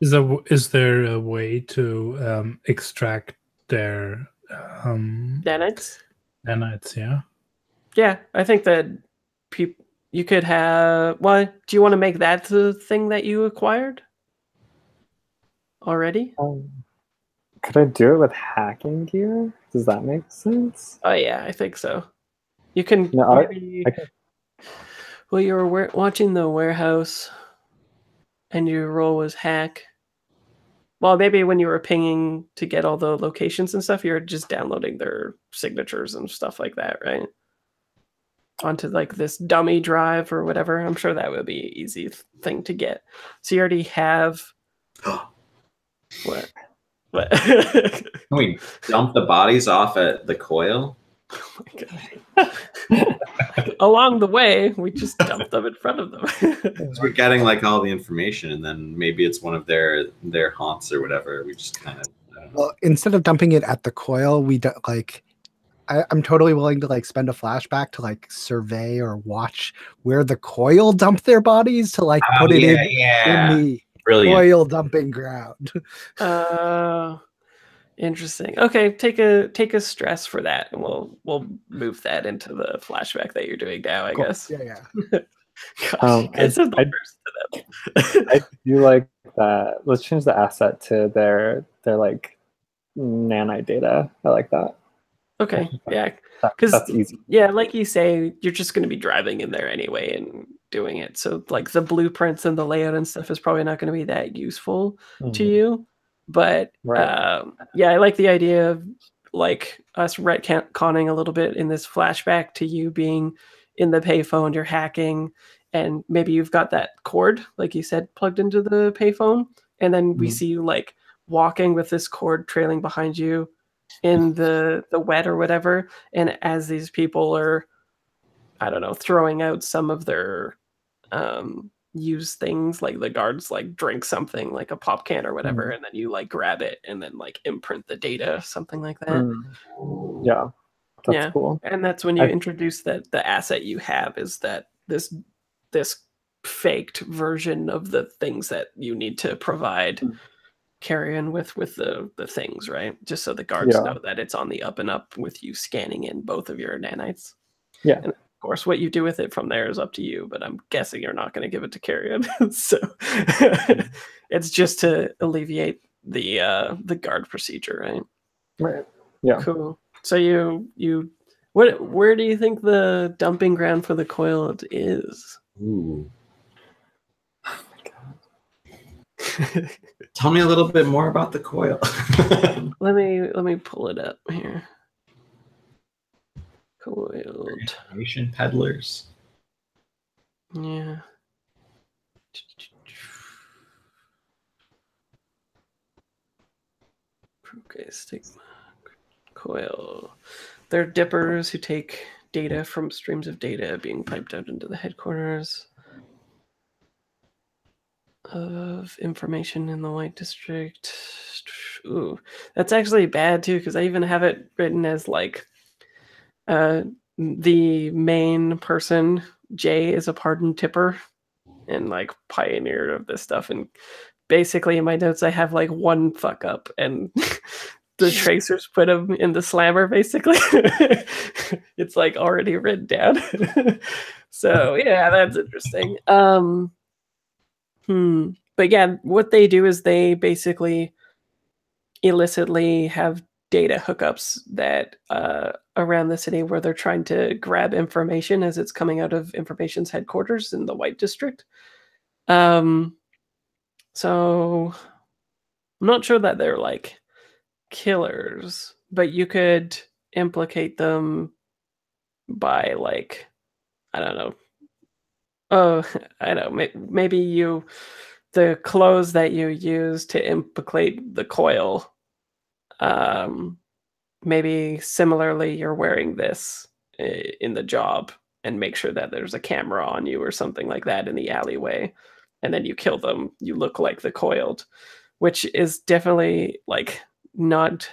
Is there a way to extract their Nanites? nanites, yeah. Yeah, I think that you could have. Well, do you want to make that the thing that you acquired already? Could I do it with hacking gear? Does that make sense? Oh yeah, I think so. You can No, maybe. I can. Well, you were watching the warehouse, and your role was hack. Well, maybe when you were pinging to get all the locations and stuff, you're just downloading their signatures and stuff like that, right? Onto like this dummy drive or whatever. I'm sure that would be an easy thing to get. So you already have what? What? Can we dump the bodies off at the coil? Oh my god. Along the way, we just dumped them in front of them. We're getting like all the information, and then maybe it's one of their haunts or whatever. We just kind of, I don't know. Well, instead of dumping it at the coil, we do, like I'm totally willing to like spend a flashback to like survey or watch where the coil dumped their bodies to like put it in the Brilliant. coil dumping ground. Interesting. Okay, take a stress for that, and we'll move that into the flashback that you're doing now, I guess. Yeah. Gosh, it's a I do like that. Let's change the asset to their like nanite data. I like that. Okay, yeah, That's easy. Yeah, like you say, you're just going to be driving in there anyway and doing it. So like the blueprints and the layout and stuff is probably not going to be that useful to you. But Right. yeah, I like the idea of like us retconning a little bit in this flashback to you being in the payphone, you're hacking, and maybe you've got that cord, like you said, plugged into the payphone, and then we see you like walking with this cord trailing behind you in the wet or whatever, and as these people are, I don't know, throwing out some of their used things, like the guards like drink something like a pop can or whatever, and then you like grab it and then like imprint the data, something like that. Yeah, that's cool. And that's when you introduce that the asset you have is that this faked version of the things that you need to provide carrying with the things, right? Just so the guards know that it's on the up and up with you scanning in both of your nanites. Yeah. And of course, what you do with it from there is up to you, but I'm guessing you're not going to give it to Carrion. So it's just to alleviate the guard procedure, right? Right. Yeah. Cool. So where do you think the dumping ground for the coiled is? Ooh. Tell me a little bit more about the coil. Let me pull it up here. Coiled. Information peddlers. Yeah. Okay, stigma. Coil. They're dippers who take data from streams of data being piped out into the headquarters of information in the White District. Ooh, that's actually bad too, because I even have it written as like the main person, Jay, is a pardoned tipper and like pioneer of this stuff. And basically in my notes I have like one fuck up and the tracers put him in the slammer, basically. It's like already written down. So yeah, that's interesting. But yeah, what they do is they basically illicitly have data hookups that around the city where they're trying to grab information as it's coming out of information's headquarters in the White District. So I'm not sure that they're like killers, but you could implicate them by like, I don't know. Oh, I know. Maybe the clothes that you use to implicate the coil. Maybe similarly, you're wearing this in the job and make sure that there's a camera on you or something like that in the alleyway, and then you kill them. You look like the coiled, which is definitely like not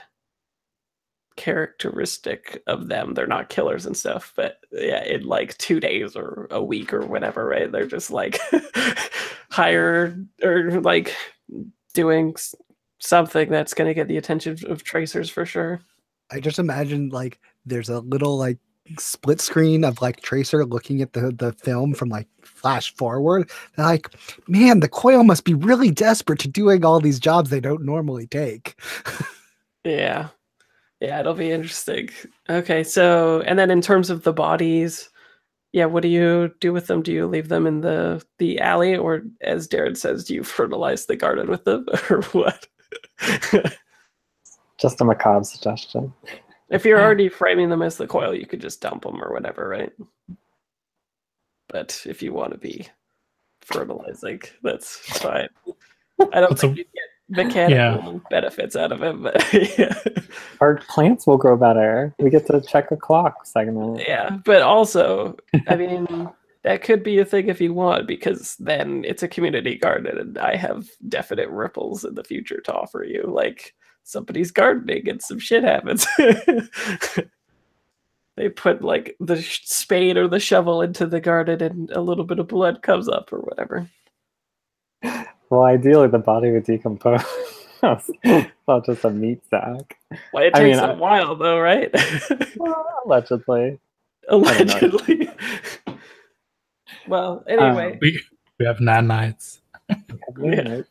characteristic of them. They're not killers and stuff, but yeah, in like 2 days or a week or whatever, right? They're just like hired or like doing something that's going to get the attention of tracers for sure. I just imagine like there's a little like split screen of like Tracer looking at the film from like flash forward. They're like, man, the coil must be really desperate to doing all these jobs they don't normally take. Yeah. Yeah, it'll be interesting. Okay, so and then in terms of the bodies, yeah, what do you do with them? Do you leave them in the alley, or as Darren says, do you fertilize the garden with them, or what? Just a macabre suggestion. If you're already framing them as the coil, you could just dump them or whatever, right? But if you want to be fertilizing, that's fine. I don't think you get mechanical benefits out of it, but yeah. Our plants will grow better. We get to check a clock segment. Yeah, but also, I mean, that could be a thing if you want, because then it's a community garden, and I have definite ripples in the future to offer you. Like, somebody's gardening and some shit happens. They put like the spade or the shovel into the garden and a little bit of blood comes up or whatever. Well, ideally the body would decompose. Not just a meat sack. Well, it takes a while though, right? Well, allegedly. Allegedly. Well, anyway. We have nanites. Yeah.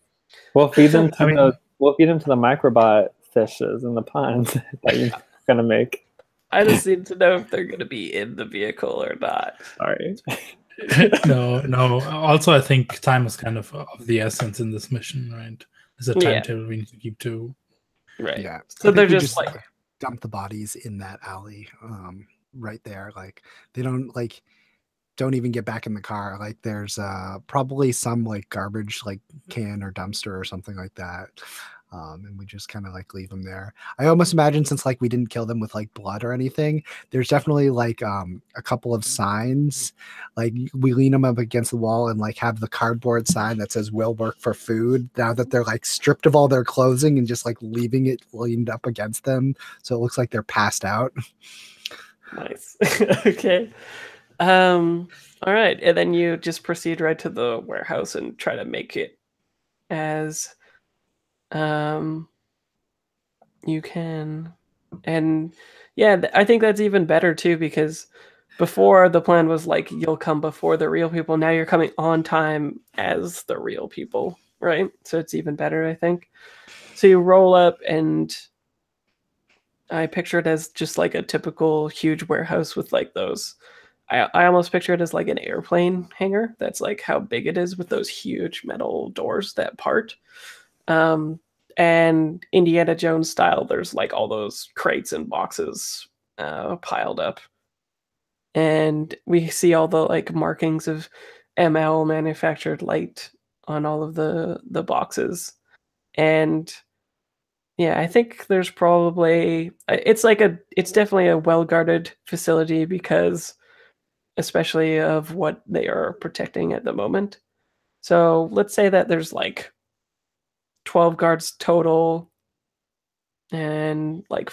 We'll feed them to the microbot fishes in the ponds that you're gonna make. I just need to know if they're going to be in the vehicle or not. Sorry. No. Also, I think time is kind of the essence in this mission, right? There's a timetable we need to keep to. Right. Yeah. So they're just like dump the bodies in that alley, right there. Like they don't even get back in the car. Like there's probably some like garbage like can or dumpster or something like that. And we just kind of like leave them there. I almost imagine, since like we didn't kill them with like blood or anything, there's definitely like a couple of signs. Like we lean them up against the wall and like have the cardboard sign that says "Will work for food." Now that they're like stripped of all their clothing and just like leaving it leaned up against them, so it looks like they're passed out. Nice. Okay. All right, and then you just proceed right to the warehouse and try to make it as you can. And yeah, I think that's even better too, because before the plan was like you'll come before the real people. Now you're coming on time as the real people, right? So it's even better, I think. So you roll up, and I picture it as just like a typical huge warehouse with like those. I almost picture it as like an airplane hangar. That's like how big it is, with those huge metal doors that part. And Indiana Jones style, there's like all those crates and boxes piled up. And we see all the like markings of ML, manufactured light, on all of the boxes. And yeah, I think there's probably it's definitely a well-guarded facility, because especially of what they are protecting at the moment. So let's say that there's like 12 guards total, and like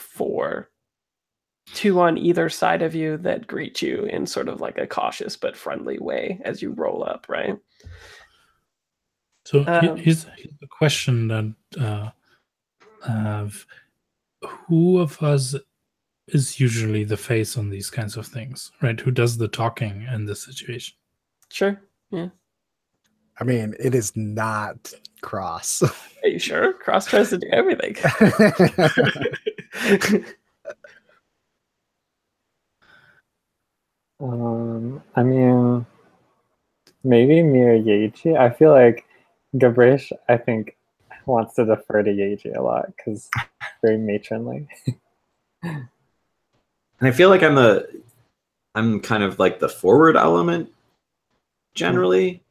2 on either side of you that greet you in sort of like a cautious but friendly way as you roll up, right? So here's the question that who of us is usually the face on these kinds of things, right? Who does the talking in this situation? Sure. Yeah. I mean, it is not Cross. Are you sure? Cross tries to do everything. I mean, maybe Mira Yeji. I feel like Gabrish, I think, wants to defer to Yeji a lot because very matronly. And I feel like I'm kind of like the forward element generally.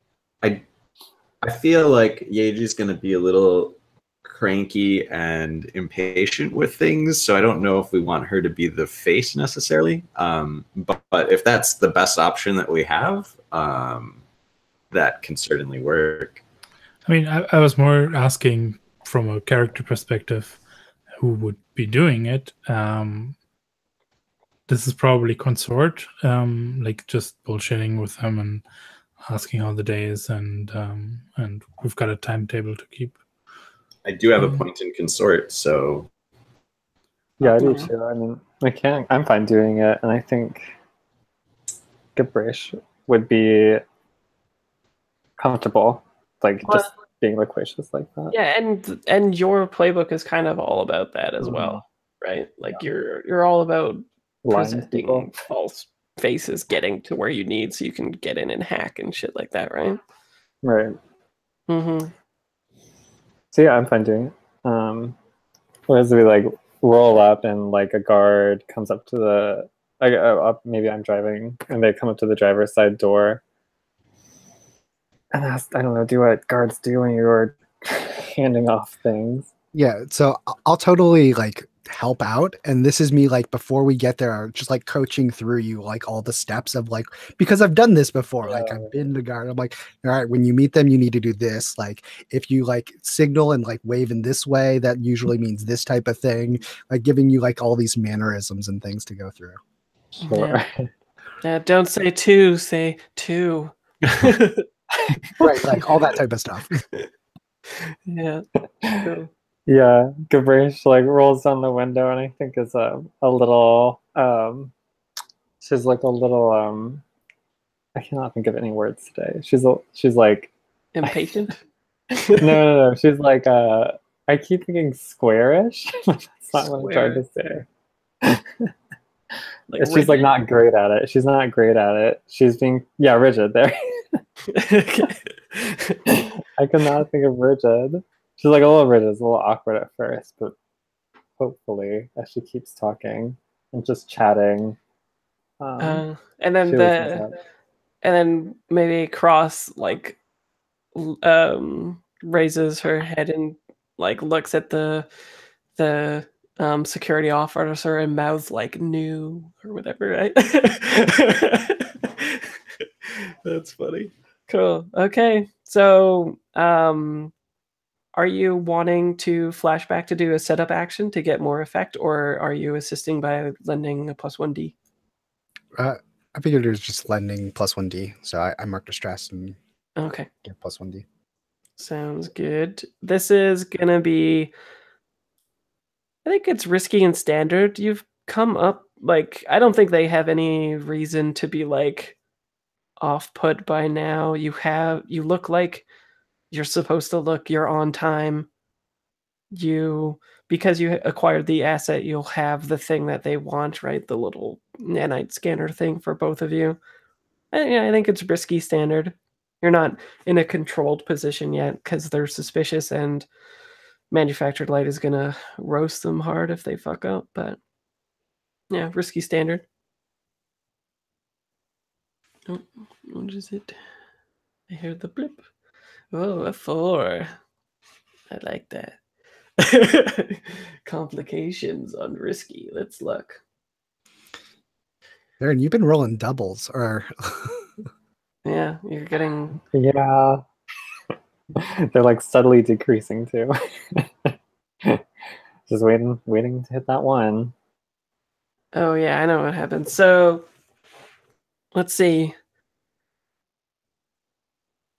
I feel like Yeji's going to be a little cranky and impatient with things, so I don't know if we want her to be the face necessarily. But if that's the best option that we have, that can certainly work. I mean, I was more asking from a character perspective, who would be doing it. This is probably Consort, like just bullshitting with them and asking how the day is, and we've got a timetable to keep. I do have a point in Consort, so Yeah, I do Mhm. too. I mean, I'm fine doing it, and I think Gibberish would be comfortable, like Well, just being loquacious like that. yeah, and your playbook is kind of all about that as well, right? Like you're all about Lying to presenting people. false faces, getting to where you need so you can get in and hack and shit like that, right? Right. Mm-hmm. So yeah, I'm fine doing it. Whereas we like roll up and like a guard comes up to the maybe I'm driving and they come up to the driver's side door and ask, I don't know, do what guards do when you're handing off things. Yeah, so I'll totally like help out, and this is me like before we get there, just like coaching through you like all the steps of like, because I've done this before. Like I've been the guard. I'm like, all right, when you meet them, you need to do this. Like if you like signal and like wave in this way, that usually means this type of thing. Like giving you like all these mannerisms and things to go through. Sure. Yeah, don't say two, say two. Right, like all that type of stuff. Yeah. Cool. Yeah, Gabrish like rolls down the window and I think is a little she's like a little I cannot think of any words today. She's like Impatient? no. She's like I keep thinking squarish. That's not what I'm trying to say. Like She's like rigid? not great at it. She's not great at it. She's being rigid there. I cannot think of rigid. She's like a little rigid, it's a little awkward at first, but hopefully as she keeps talking and just chatting, and she then loosens up. and then maybe Cross like raises her head and like looks at the security officer and mouths like new or whatever, right? That's funny. Cool. Okay. So are you wanting to flashback to do a setup action to get more effect, or are you assisting by lending a +1d? I figured it was just lending +1d, so I marked a stress and Okay. get +1d. Sounds good. This is gonna be, I think it's risky and standard. You've come up like, I don't think they have any reason to be like off put by now. You look like you're supposed to look, you're on time. Because you acquired the asset, you'll have the thing that they want, right? The little nanite scanner thing for both of you. I think it's risky standard. You're not in a controlled position yet because they're suspicious and manufactured light is gonna roast them hard if they fuck up. But yeah, risky standard. Oh, what is it? I hear the blip. Oh, a 4. I like that. Complications on risky. Let's look. Aaron, you've been rolling doubles, or Yeah, you're getting. Yeah. They're like steadily decreasing too. Just waiting to hit that one. Oh yeah, I know what happened. So let's see.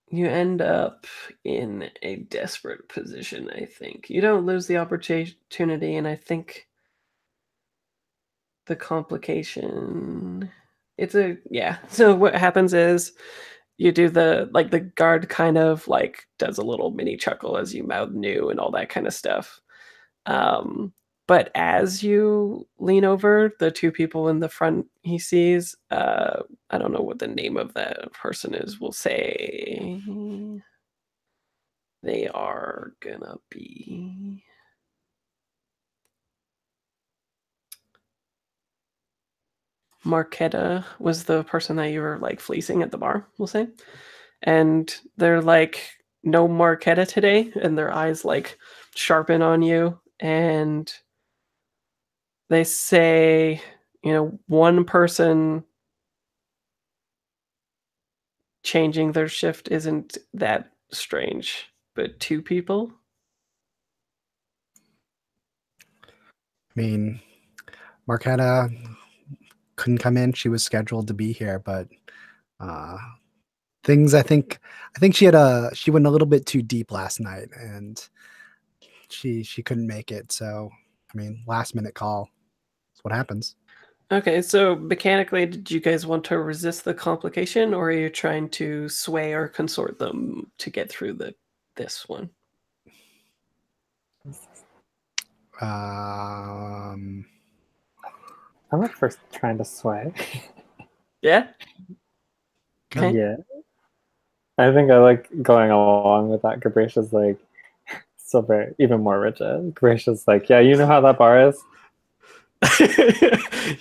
You end up in a desperate position, I think. You don't lose the opportunity, and I think the complication. So what happens is you do the guard kind of like does a little mini chuckle as you mouth new and all that kind of stuff. Um, but as you lean over, the two people in the front he sees, I don't know what the name of that person is. We'll say they are gonna be Marquetta was the person that you were like fleecing at the bar, we'll say. And they're like, no Marquetta today, and their eyes like sharpen on you, and they say, one person changing their shift isn't that strange, but two people? I mean, Marquetta couldn't come in. She was scheduled to be here, but things I think she went a little bit too deep last night and she couldn't make it. So I mean, last minute call. That's what happens. Okay, so mechanically, did you guys want to resist the complication, or are you trying to sway or consort them to get through this one? Um, I'm at first trying to sway. Yeah. Okay. Yeah. I think I like going along with that. Capricia's like so very even more rigid. Capricia's like, yeah, you know how that bar is.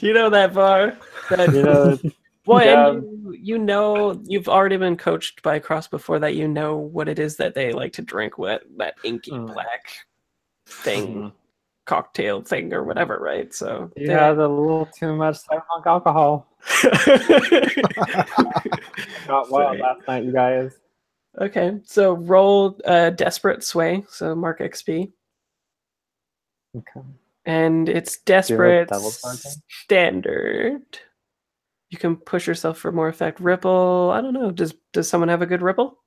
You know that bar. That, You know, well, yeah. and you know you've already been coached by Cross before that. You know what it is that they like to drink. What that inky black thing, cocktail thing, or whatever, right? So You had a little too much cyberpunk alcohol. Got wild last night, you guys. Okay, so roll desperate sway, so mark XP. Okay. And it's Do you have desperate devil's bargain? standard. You can push yourself for more effect. Ripple, I don't know. Does someone have a good ripple?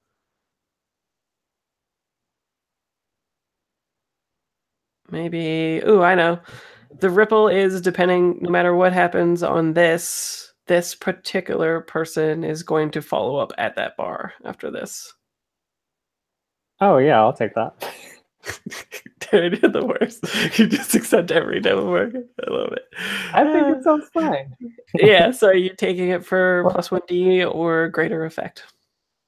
Maybe. Ooh, I know. The ripple is depending, no matter what happens on this particular person is going to follow up at that bar after this. Oh yeah, I'll take that. Dude, you're the worst. You just accept every devil market. I love it. I think it sounds fine. Yeah, so are you taking it for +1D or greater effect?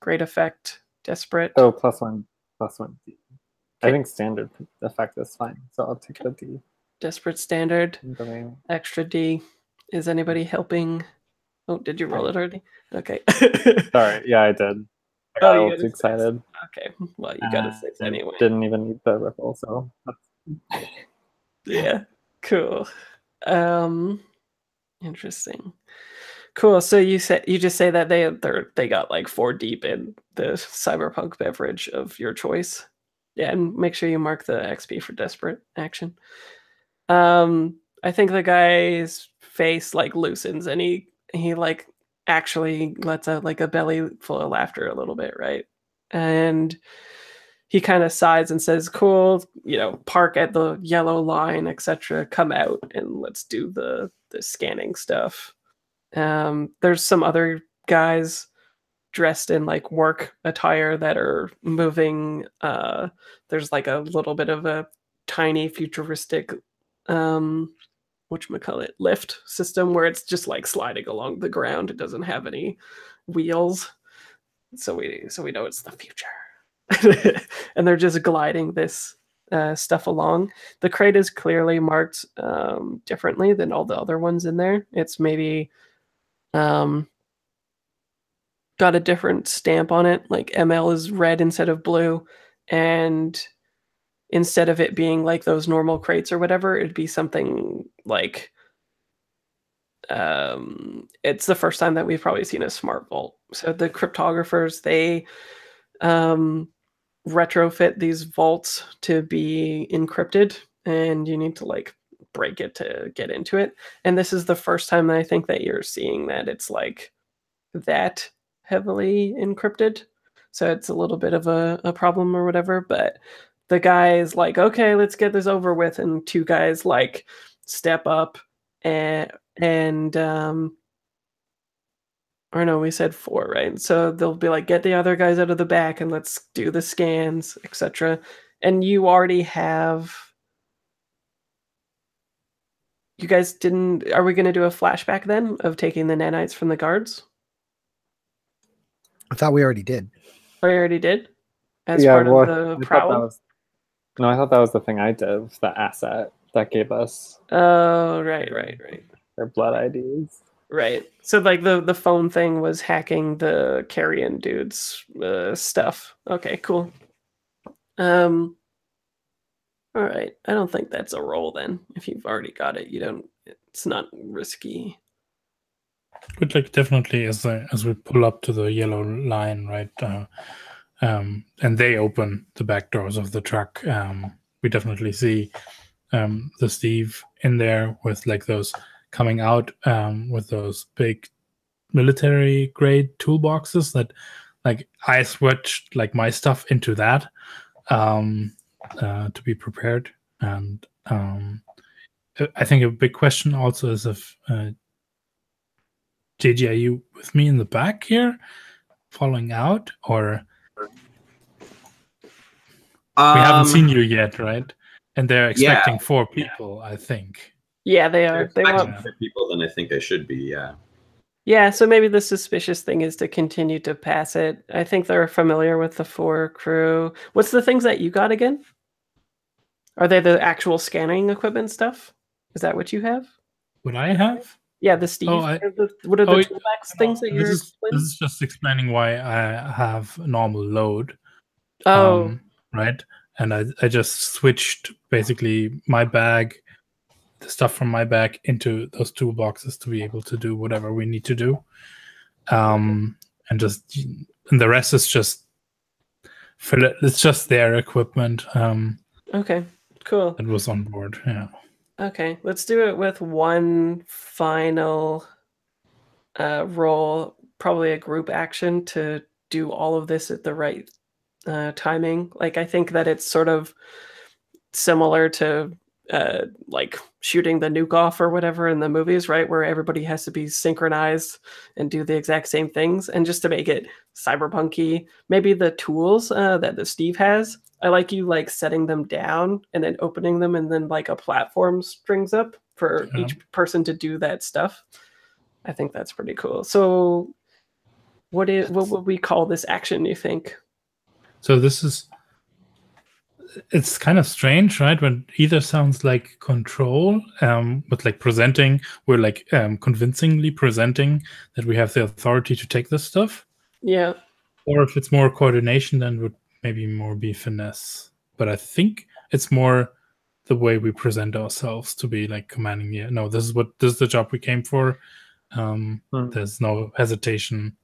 Great effect, desperate. Oh, +1, +1D. I Okay. think standard effect is fine, so I'll take the D. Desperate standard, Domain. extra D. Is anybody helping? Oh, did you roll it already? Okay. Sorry, yeah, I did. I Oh, got a you little got too a 6. excited. Okay, well, you got a 6 anyway. Didn't even need the ripple, so Yeah, cool. Interesting. Cool. So you just say that they got like 4 deep in the cyberpunk beverage of your choice. Yeah, and make sure you mark the XP for desperate action. I think the guy's face like loosens and he like actually lets out like a belly full of laughter a little bit, right? And he kind of sighs and says, "Cool, park at the yellow line, etc. Come out and let's do the scanning stuff." There's some other guys dressed in like work attire that are moving. There's like a little bit of a tiny futuristic whatchamacallit lift system where it's just like sliding along the ground. It doesn't have any wheels. So we know it's the future. And they're just gliding this stuff along. The crate is clearly marked differently than all the other ones in there. It's maybe got a different stamp on it. Like ML is red instead of blue, and instead of it being like those normal crates or whatever, it'd be something like it's the first time that we've probably seen a smart vault. So the cryptographers, they retrofit these vaults to be encrypted, and you need to like break it to get into it. And this is the first time that I think that you're seeing that it's like that heavily encrypted. So it's a little bit of a problem or whatever. But the guy is like, okay, let's get this over with. And 2 guys like step up and or no, we said 4, right? So they'll be like, get the other guys out of the back and let's do the scans, etc. And you already have. You guys didn't. Are we going to do a flashback then of taking the nanites from the guards? I thought we already did. Oh, you already did? As yeah, part well, of the prowl? I thought that was the thing I did, the asset that gave us Oh, right. their blood IDs. Right. So like the phone thing was hacking the carrion dude's stuff. Okay, cool. All right. I don't think that's a roll then. If you've already got it, it's not risky. But like definitely as we pull up to the yellow line, right? And they open the back doors of the truck. We definitely see the Steve in there with like those coming out with those big military grade toolboxes that like I switched like my stuff into that to be prepared. And I think a big question also is if JG, are you with me in the back here, following out, or we haven't seen you yet, right? And they're expecting 4 people, I think. Yeah, they are. If They I'm want. expecting more people than I think I should be. Yeah. Yeah, so maybe the suspicious thing is to continue to pass it. I think they're familiar with the 4 crew. What's the things that you got again? Are they the actual scanning equipment stuff? Is that what you have? What I have? Yeah, the Steve. Oh, what are the oh, toolbox things that you're this explaining? is just explaining why I have normal load. Oh, Right. And I just switched basically my bag, the stuff from my bag, into those toolboxes to be able to do whatever we need to do. And the rest is just it's just their equipment. okay, cool. That was on board. Yeah. Okay, let's do it with one final roll, probably a group action to do all of this at the right timing. Like, I think that it's sort of similar to like shooting the nuke off or whatever in the movies, right? Where everybody has to be synchronized and do the exact same things. And just to make it cyberpunky, maybe the tools that the Steve has, I like you like setting them down and then opening them, and then like a platform strings up for each person to do that stuff. I think that's pretty cool. So what would we call this action, you think? So it's kind of strange, right? When either sounds like control, but like presenting, we're like convincingly presenting that we have the authority to take this stuff. Yeah. Or if it's more coordination, then would maybe more be finesse. But I think it's more the way we present ourselves to be like commanding. Yeah, no, this is the job we came for. There's no hesitation.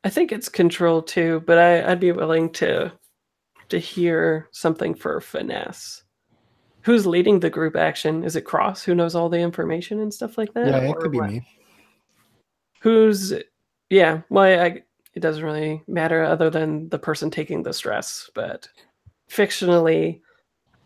I think it's control too, but I'd be willing to hear something for finesse. Who's leading the group action? Is it Cross, who knows all the information and stuff like that? Yeah, it could be me. Who's well, it doesn't really matter other than the person taking the stress, but fictionally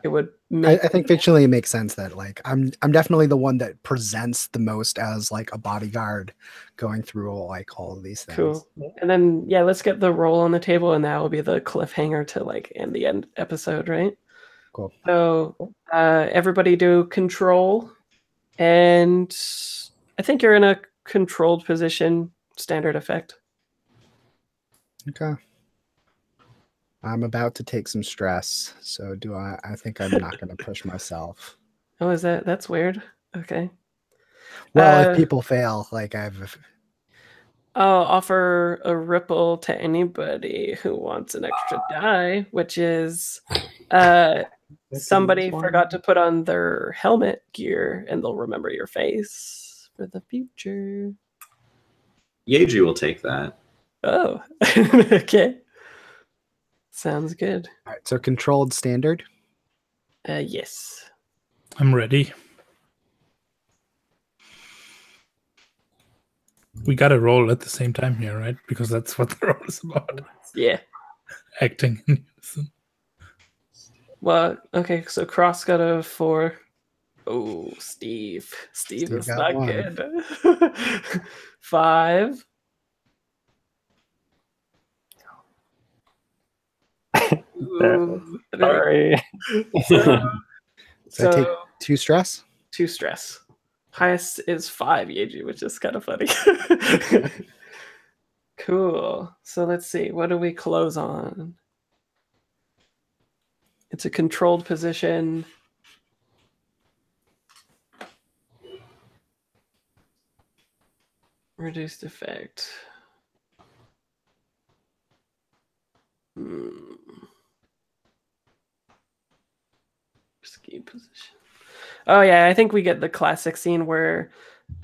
it would make I think fictionally it makes sense that like I'm definitely the one that presents the most as like a bodyguard going through all of these things. Cool. And then let's get the roll on the table, and that will be the cliffhanger to like end the end episode, right? Cool. So everybody do control, and I think you're in a controlled position, standard effect. Okay. I'm about to take some stress, so I think I'm not going to push myself. Oh, that's weird. Okay. Well, if people fail, like I'll offer a ripple to anybody who wants an extra die, which is somebody forgot to put on their helmet gear, and they'll remember your face for the future. Yeji will take that. Oh, okay. Sounds good. All right, so controlled standard. Yes. I'm ready. We got to roll at the same time here, right? Because that's what the roll is about. Yeah. Acting. Well, okay, so Cross got a 4. Oh, Steve is not good. 5. Ooh, Sorry. So I take 2 stress. 2 stress. Highest is 5, Yeji, which is kind of funny. Cool. So let's see. What do we close on? It's a controlled position. Reduced effect. Ski position. Oh yeah, I think we get the classic scene where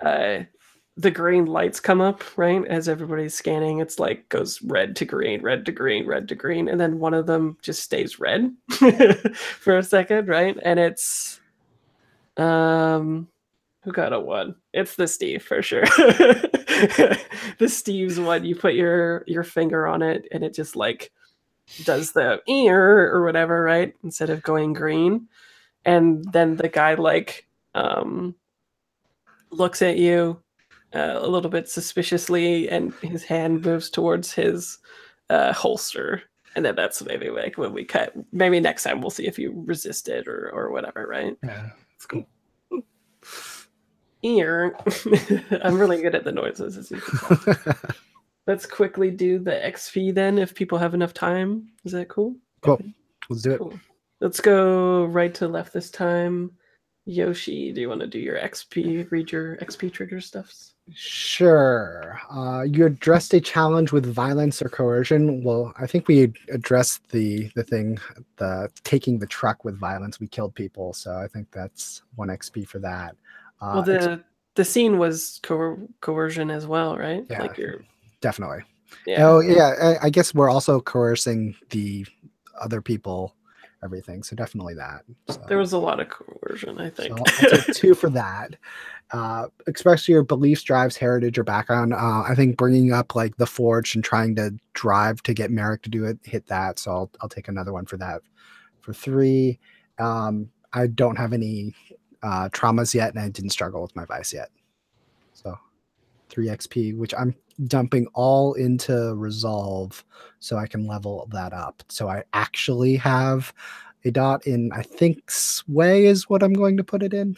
the green lights come up, right? As everybody's scanning, it's like goes red to green, red to green, red to green, and then one of them just stays red for a second, right? And it's who got a 1? It's the Steve for sure. The Steve's one, you put your finger on it and it just like does the ear or whatever, right? Instead of going green. And then the guy like looks at you a little bit suspiciously, and his hand moves towards his holster. And then that's maybe like when we cut. Maybe next time we'll see if you resist it or whatever, right? Yeah, it's cool. Ear. I'm really good at the noises, as you can tell. Let's quickly do the XP then, if people have enough time. Is that cool? Cool. Let's do it. Cool. Let's go right to left this time. Yoshi, do you want to do your XP, read your XP trigger stuffs? Sure. You addressed a challenge with violence or coercion. Well, I think we addressed the thing, the taking the truck with violence. We killed people, so I think that's 1 XP for that. Well, the scene was coercion as well, right? Yeah, Like you're definitely. yeah. Oh, yeah. I guess we're also coercing the other people, everything. So definitely that. So, There was a lot of coercion, I think. so I'll take 2 for that. Express your beliefs, drives, heritage, or background. I think bringing up like the forge and trying to drive to get Merrick to do it, hit that. So I'll take another one for that. For 3, I don't have any traumas yet, and I didn't struggle with my vice yet. So 3 XP, which I'm dumping all into resolve so I can level that up. So I actually have a dot in, I think sway is what I'm going to put it in.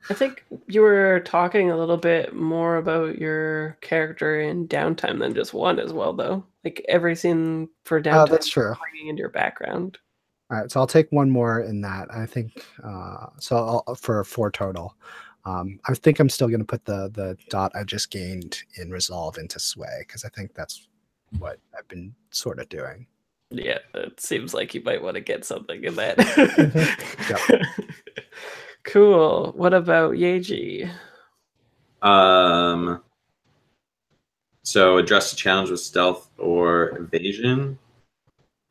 I think you were talking a little bit more about your character in downtime than just 1 as well, though. Like every scene for downtime, That's true. bringing into your background. All right, so I'll take 1 more in that. I think so. For 4 total. I think I'm still going to put the dot I just gained in resolve into sway because I think that's what I've been sort of doing. Yeah, it seems like you might want to get something in that. Yep. Cool. What about Yeji? So address the challenge with stealth or evasion.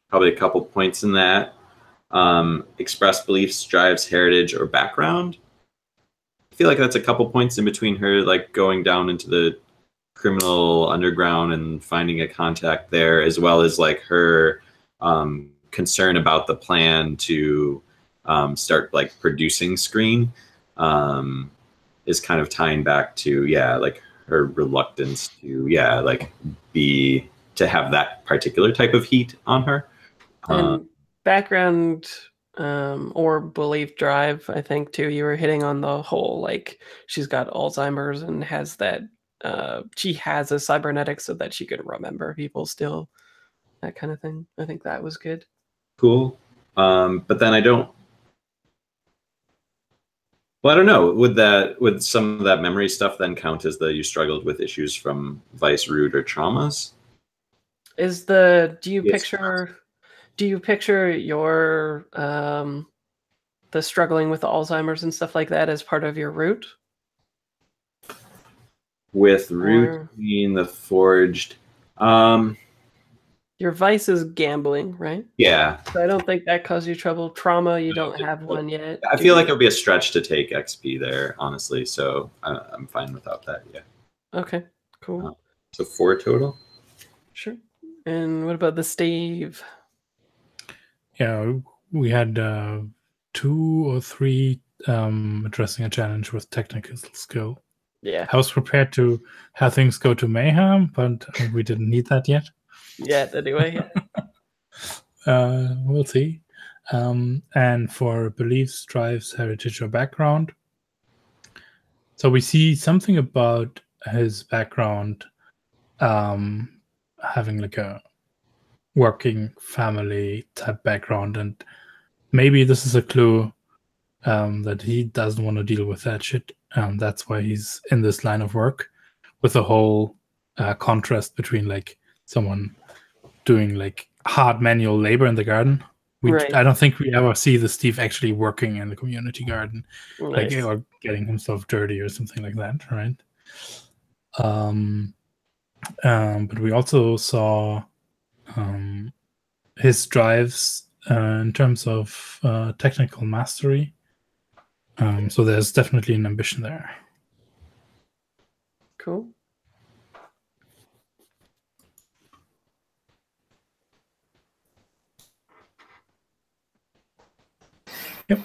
Probably a couple points in that. Express beliefs, drives, heritage, or background. I feel like that's a couple points in between her like going down into the criminal underground and finding a contact there, as well as like her concern about the plan to start like producing screen is kind of tying back to like her reluctance to like to have that particular type of heat on her. And background or belief drive, I think too. You were hitting on the whole like she's got Alzheimer's and has that she has a cybernetics so that she can remember people still, that kind of thing. I think that was good. Cool. But then I don't know. Would some of that memory stuff then count as you struggled with issues from vice, root, or traumas? Do you picture your the struggling with Alzheimer's and stuff like that as part of your root? With root being the forged, your vice is gambling, right? Yeah. So I don't think that caused you trouble. Trauma, you don't have one yet. I feel like it would be a stretch to take XP there, honestly. So I'm fine without that. Yeah. Okay, cool. So 4 total. Sure. And what about the stave? Yeah, we had 2 or 3 addressing a challenge with technical skill. Yeah. I was prepared to have things go to mayhem, but we didn't need that yet. Yeah, anyway. We'll see. And for beliefs, drives, heritage, or background. So we see something about his background having like a working family type background, and maybe this is a clue that he doesn't want to deal with that shit. That's why he's in this line of work, with the whole contrast between like someone doing like hard manual labor in the garden. Right. I don't think we ever see the Steve actually working in the community garden, Nice. like or getting himself dirty or something like that, right? But we also saw his drives in terms of technical mastery. So there's definitely an ambition there. Cool. Yep.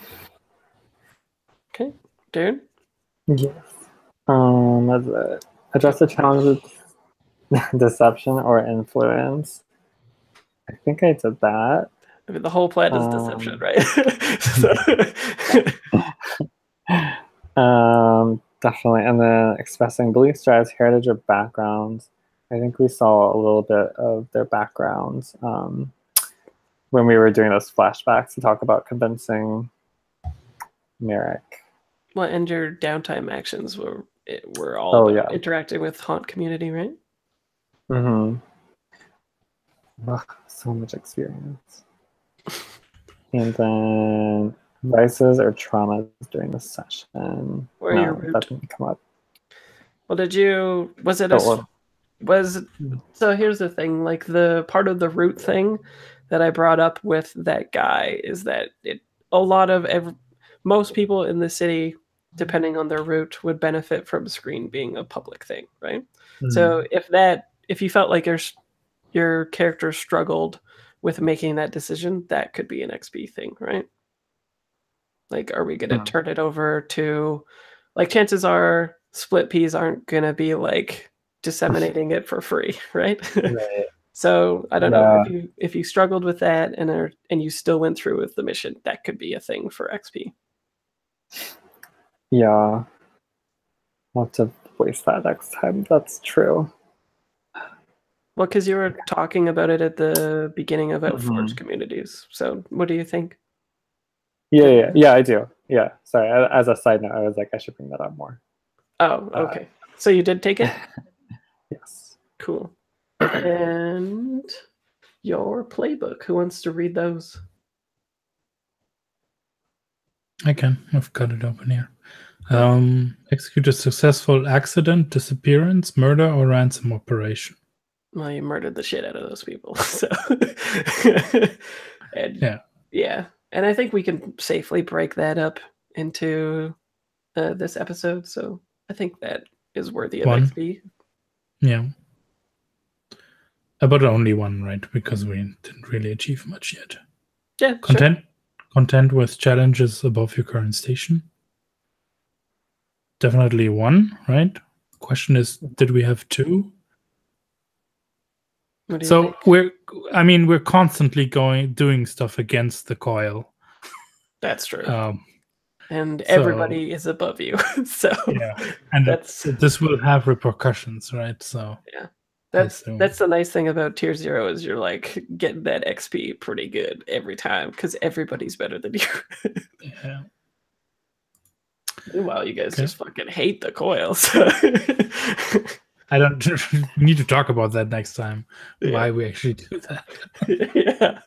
Okay. Dude? Yes. That's it. Address the challenge with deception or influence. I think I did that. I mean, the whole plan is deception, right? Definitely. And then expressing belief, strategy, heritage, or backgrounds. I think we saw a little bit of their backgrounds when we were doing those flashbacks to talk about convincing Merrick. Well, and your downtime actions were all about interacting with haunt community, right? Mm-hmm. Ugh, so much experience. And then vices or traumas during the session. Or your root. That didn't come up. Well, so here's the thing, like the part of the root thing that I brought up with that guy is that most people in the city, depending on their route, would benefit from screen being a public thing, right? Mm-hmm. So if you felt like your character struggled with making that decision, that could be an XP thing, right? Like, are we going to turn it over to, like, chances are split peas aren't going to be like disseminating it for free, right? Right. So I don't know if you struggled with that and you still went through with the mission, that could be a thing for XP. Yeah, I'll have to waste that next time. That's true. Well, because you were talking about it at the beginning of Outforged communities. So what do you think? Yeah, I do. Yeah, sorry. As a side note, I was like, I should bring that up more. Oh, okay. So you did take it? Yes. Cool. And your playbook. Who wants to read those? I can. I've got it open here. Execute a successful accident, disappearance, murder, or ransom operation. Well, you murdered the shit out of those people. So and yeah. And I think we can safely break that up into this episode. So I think that is worthy of XP. Yeah. But only one, right? Because we didn't really achieve much yet. Yeah. Content with challenges above your current station. Definitely one, right? Question is, did we have two? So we're constantly doing stuff against the coil. That's true. And everybody is above you. So yeah, and this will have repercussions, right? So yeah, that's the nice thing about Tier 0 is you're like getting that XP pretty good every time because everybody's better than you. Yeah. Meanwhile, you guys just fucking hate the coil. So. I don't. We need to talk about that next time. Yeah. Why we actually do that? Yeah.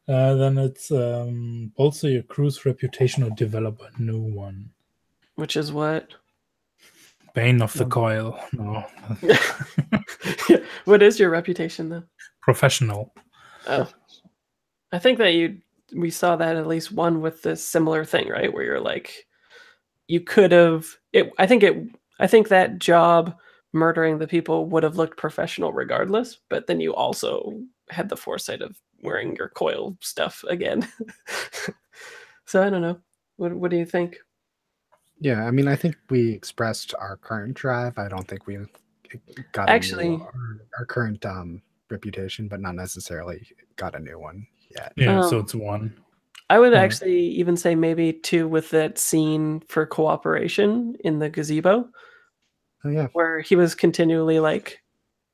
Then it's also your crew's reputation or develop a new one. Which is what? Bane of the coil. No. What is your reputation though? Professional. Oh. I think that we saw that at least one with this similar thing, right? Where you're like, you could have I think that job murdering the people would have looked professional regardless, but then you also had the foresight of wearing your coil stuff again. So I don't know. What do you think? Yeah, I mean, I think we expressed our current drive. I don't think we got our current reputation, but not necessarily got a new one yet. Yeah, so it's one. I would actually even say maybe two with that scene for cooperation in the gazebo. Oh yeah, where he was continually like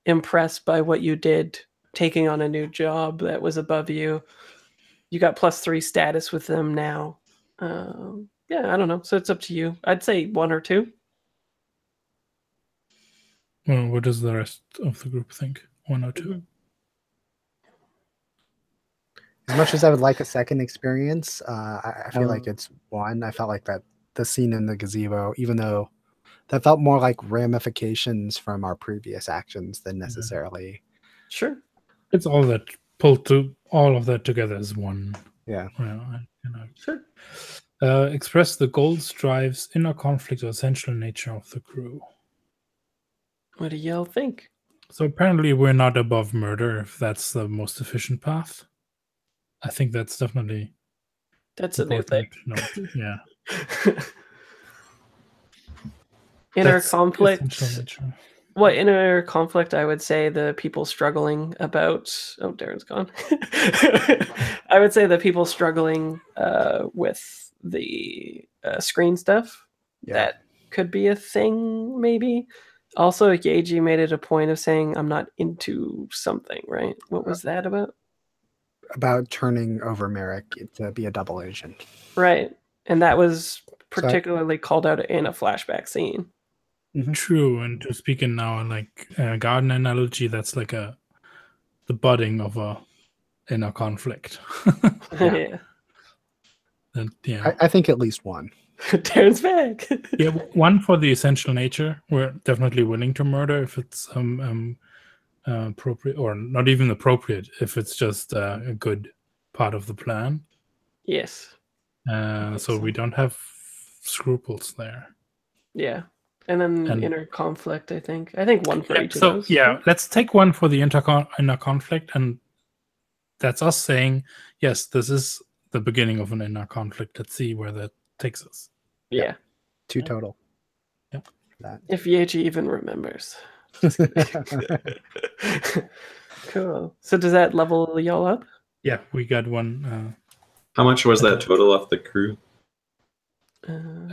impressed by what you did, taking on a new job that was above you. You got +3 status with them now. Yeah, I don't know. So it's up to you. I'd say one or two. Well, what does the rest of the group think? One or two? Mm-hmm. As much as I would like a second experience, I feel like it's one. I felt like that the scene in the gazebo, even though that felt more like ramifications from our previous actions than necessarily. Sure. It's all that all of that together as one. Yeah. Sure. Express the goals, drives, inner conflict, or essential nature of the crew. What do y'all think? So apparently we're not above murder if that's the most efficient path. I think that's definitely a new thing. Yeah. Inner That's conflict. essential nature. What inner conflict? I would say the people struggling about. Oh, Darren's gone. I would say the people struggling with the screen stuff. Yeah. That could be a thing, maybe. Also, Yeji made it a point of saying, "I'm not into something." Right? What was that about? About turning over Merrick to be a double agent. Right, and that was So particularly called out in a flashback scene. True, and to speak in now like garden analogy, that's like the budding of a inner conflict. Yeah, And, yeah, I think at least one. Darren's back. yeah. One for the essential nature. We're definitely willing to murder if it's appropriate, or not even appropriate, if it's just a good part of the plan. Yes. So we don't have scruples there. Yeah. And then And- inner conflict, I think. I think one for Yeah, each of so those. yeah, let's take one for the inner conflict, and that's us saying, yes, this is the beginning of an inner conflict. Let's see where that takes us. Yeah. 2 Yeah. total. Yeah. That. If Yeji even remembers. Cool. So does that level y'all up? Yeah, we got one. How much was that total off the crew?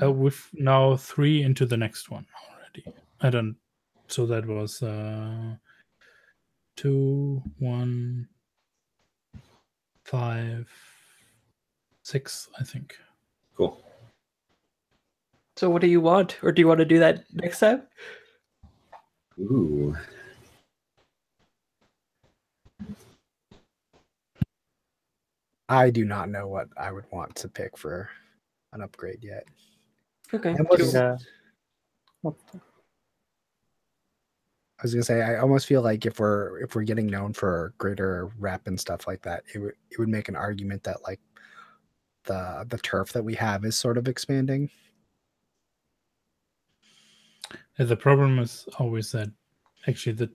With now 3 into the next one already. I don't. So that was 2, 1, 5, 6, I think. Cool. So what do you want? Or do you want to do that next time? Ooh. I do not know what I would want to pick for an upgrade yet. Okay. I almost- cool. Yeah. I was gonna say I almost feel like if we're getting known for greater rep and stuff like that, it would make an argument that like the turf that we have is sort of expanding. The problem is always that actually the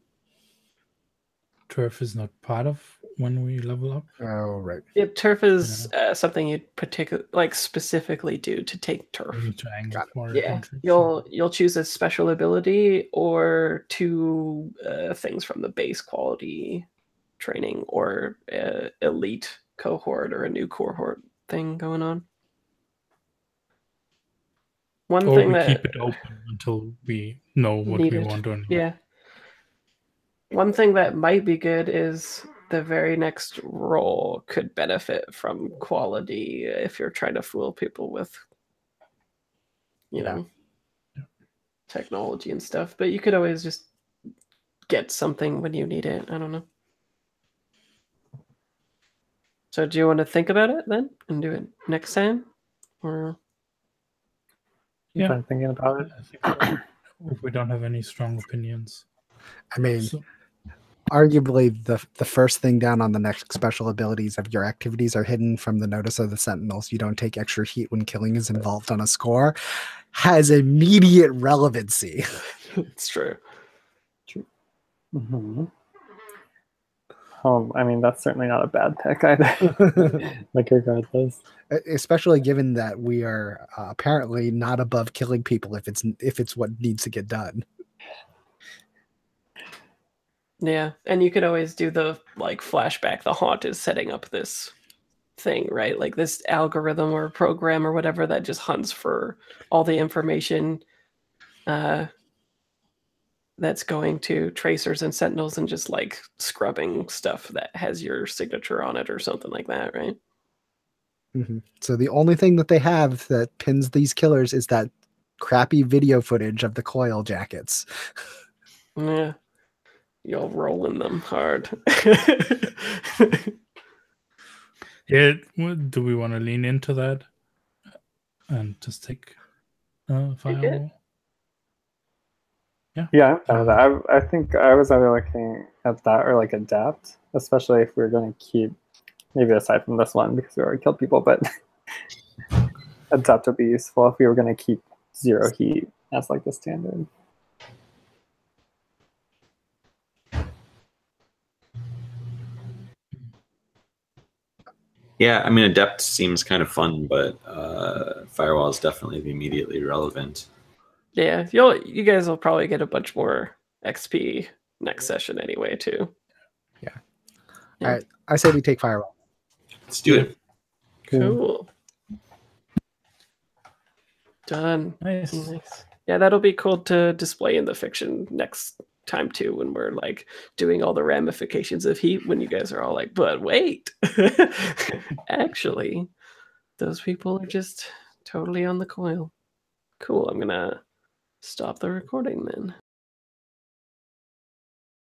turf is not part of when we level up. Oh right. Yeah, turf is something you'd specifically do to take We turf. need to angle Got it. for it. Yeah, don't we? you'll choose a special ability or 2 things from the base quality training, or elite cohort or a new cohort thing going on. One Or thing we that keep it open until we know what we needed. want or not. Yeah. One thing that might be good is the very next role could benefit from quality if you're trying to fool people with, you know, technology and stuff. But you could always just get something when you need it. I don't know. So do you want to think about it then and do it next time? Or Yeah. I'm thinking about it. I think so. If we don't have any strong opinions. I mean, So, arguably the first thing down on the next special abilities of your activities are hidden from the notice of the sentinels. You don't take extra heat when killing is involved on a score, has immediate relevancy. it's true. Mm-hmm. I mean, that's certainly not a bad pick either. Like, regardless. Especially given that we are apparently not above killing people if it's what needs to get done. Yeah, and you could always do the flashback. The haunt is setting up this thing, right? Like this algorithm or program or whatever that just hunts for all the information that's going to tracers and sentinels and just scrubbing stuff that has your signature on it or something like that, right? Mm-hmm. So the only thing that they have that pins these killers is that crappy video footage of the coil jackets. Yeah. You're rolling them hard. yeah, do we want to lean into that and just take firewall? Yeah, I'm fine with that. I think I was either looking at that or adapt, especially if we're going to keep, maybe aside from this one because we already killed people, but adapt would be useful if we were going to keep 0 heat as the standard. Yeah, I mean, adept seems kind of fun, but firewall is definitely immediately relevant. Yeah, you guys will probably get a bunch more XP next session anyway too. Yeah. Yeah. All right. I say we take firewall. Let's do it. Cool. Done. Nice. Nice. Yeah, that'll be cool to display in the fiction next time too, when we're like doing all the ramifications of heat, when you guys are all like, but wait, actually, those people are just totally on the coil. Cool. I'm gonna stop the recording then.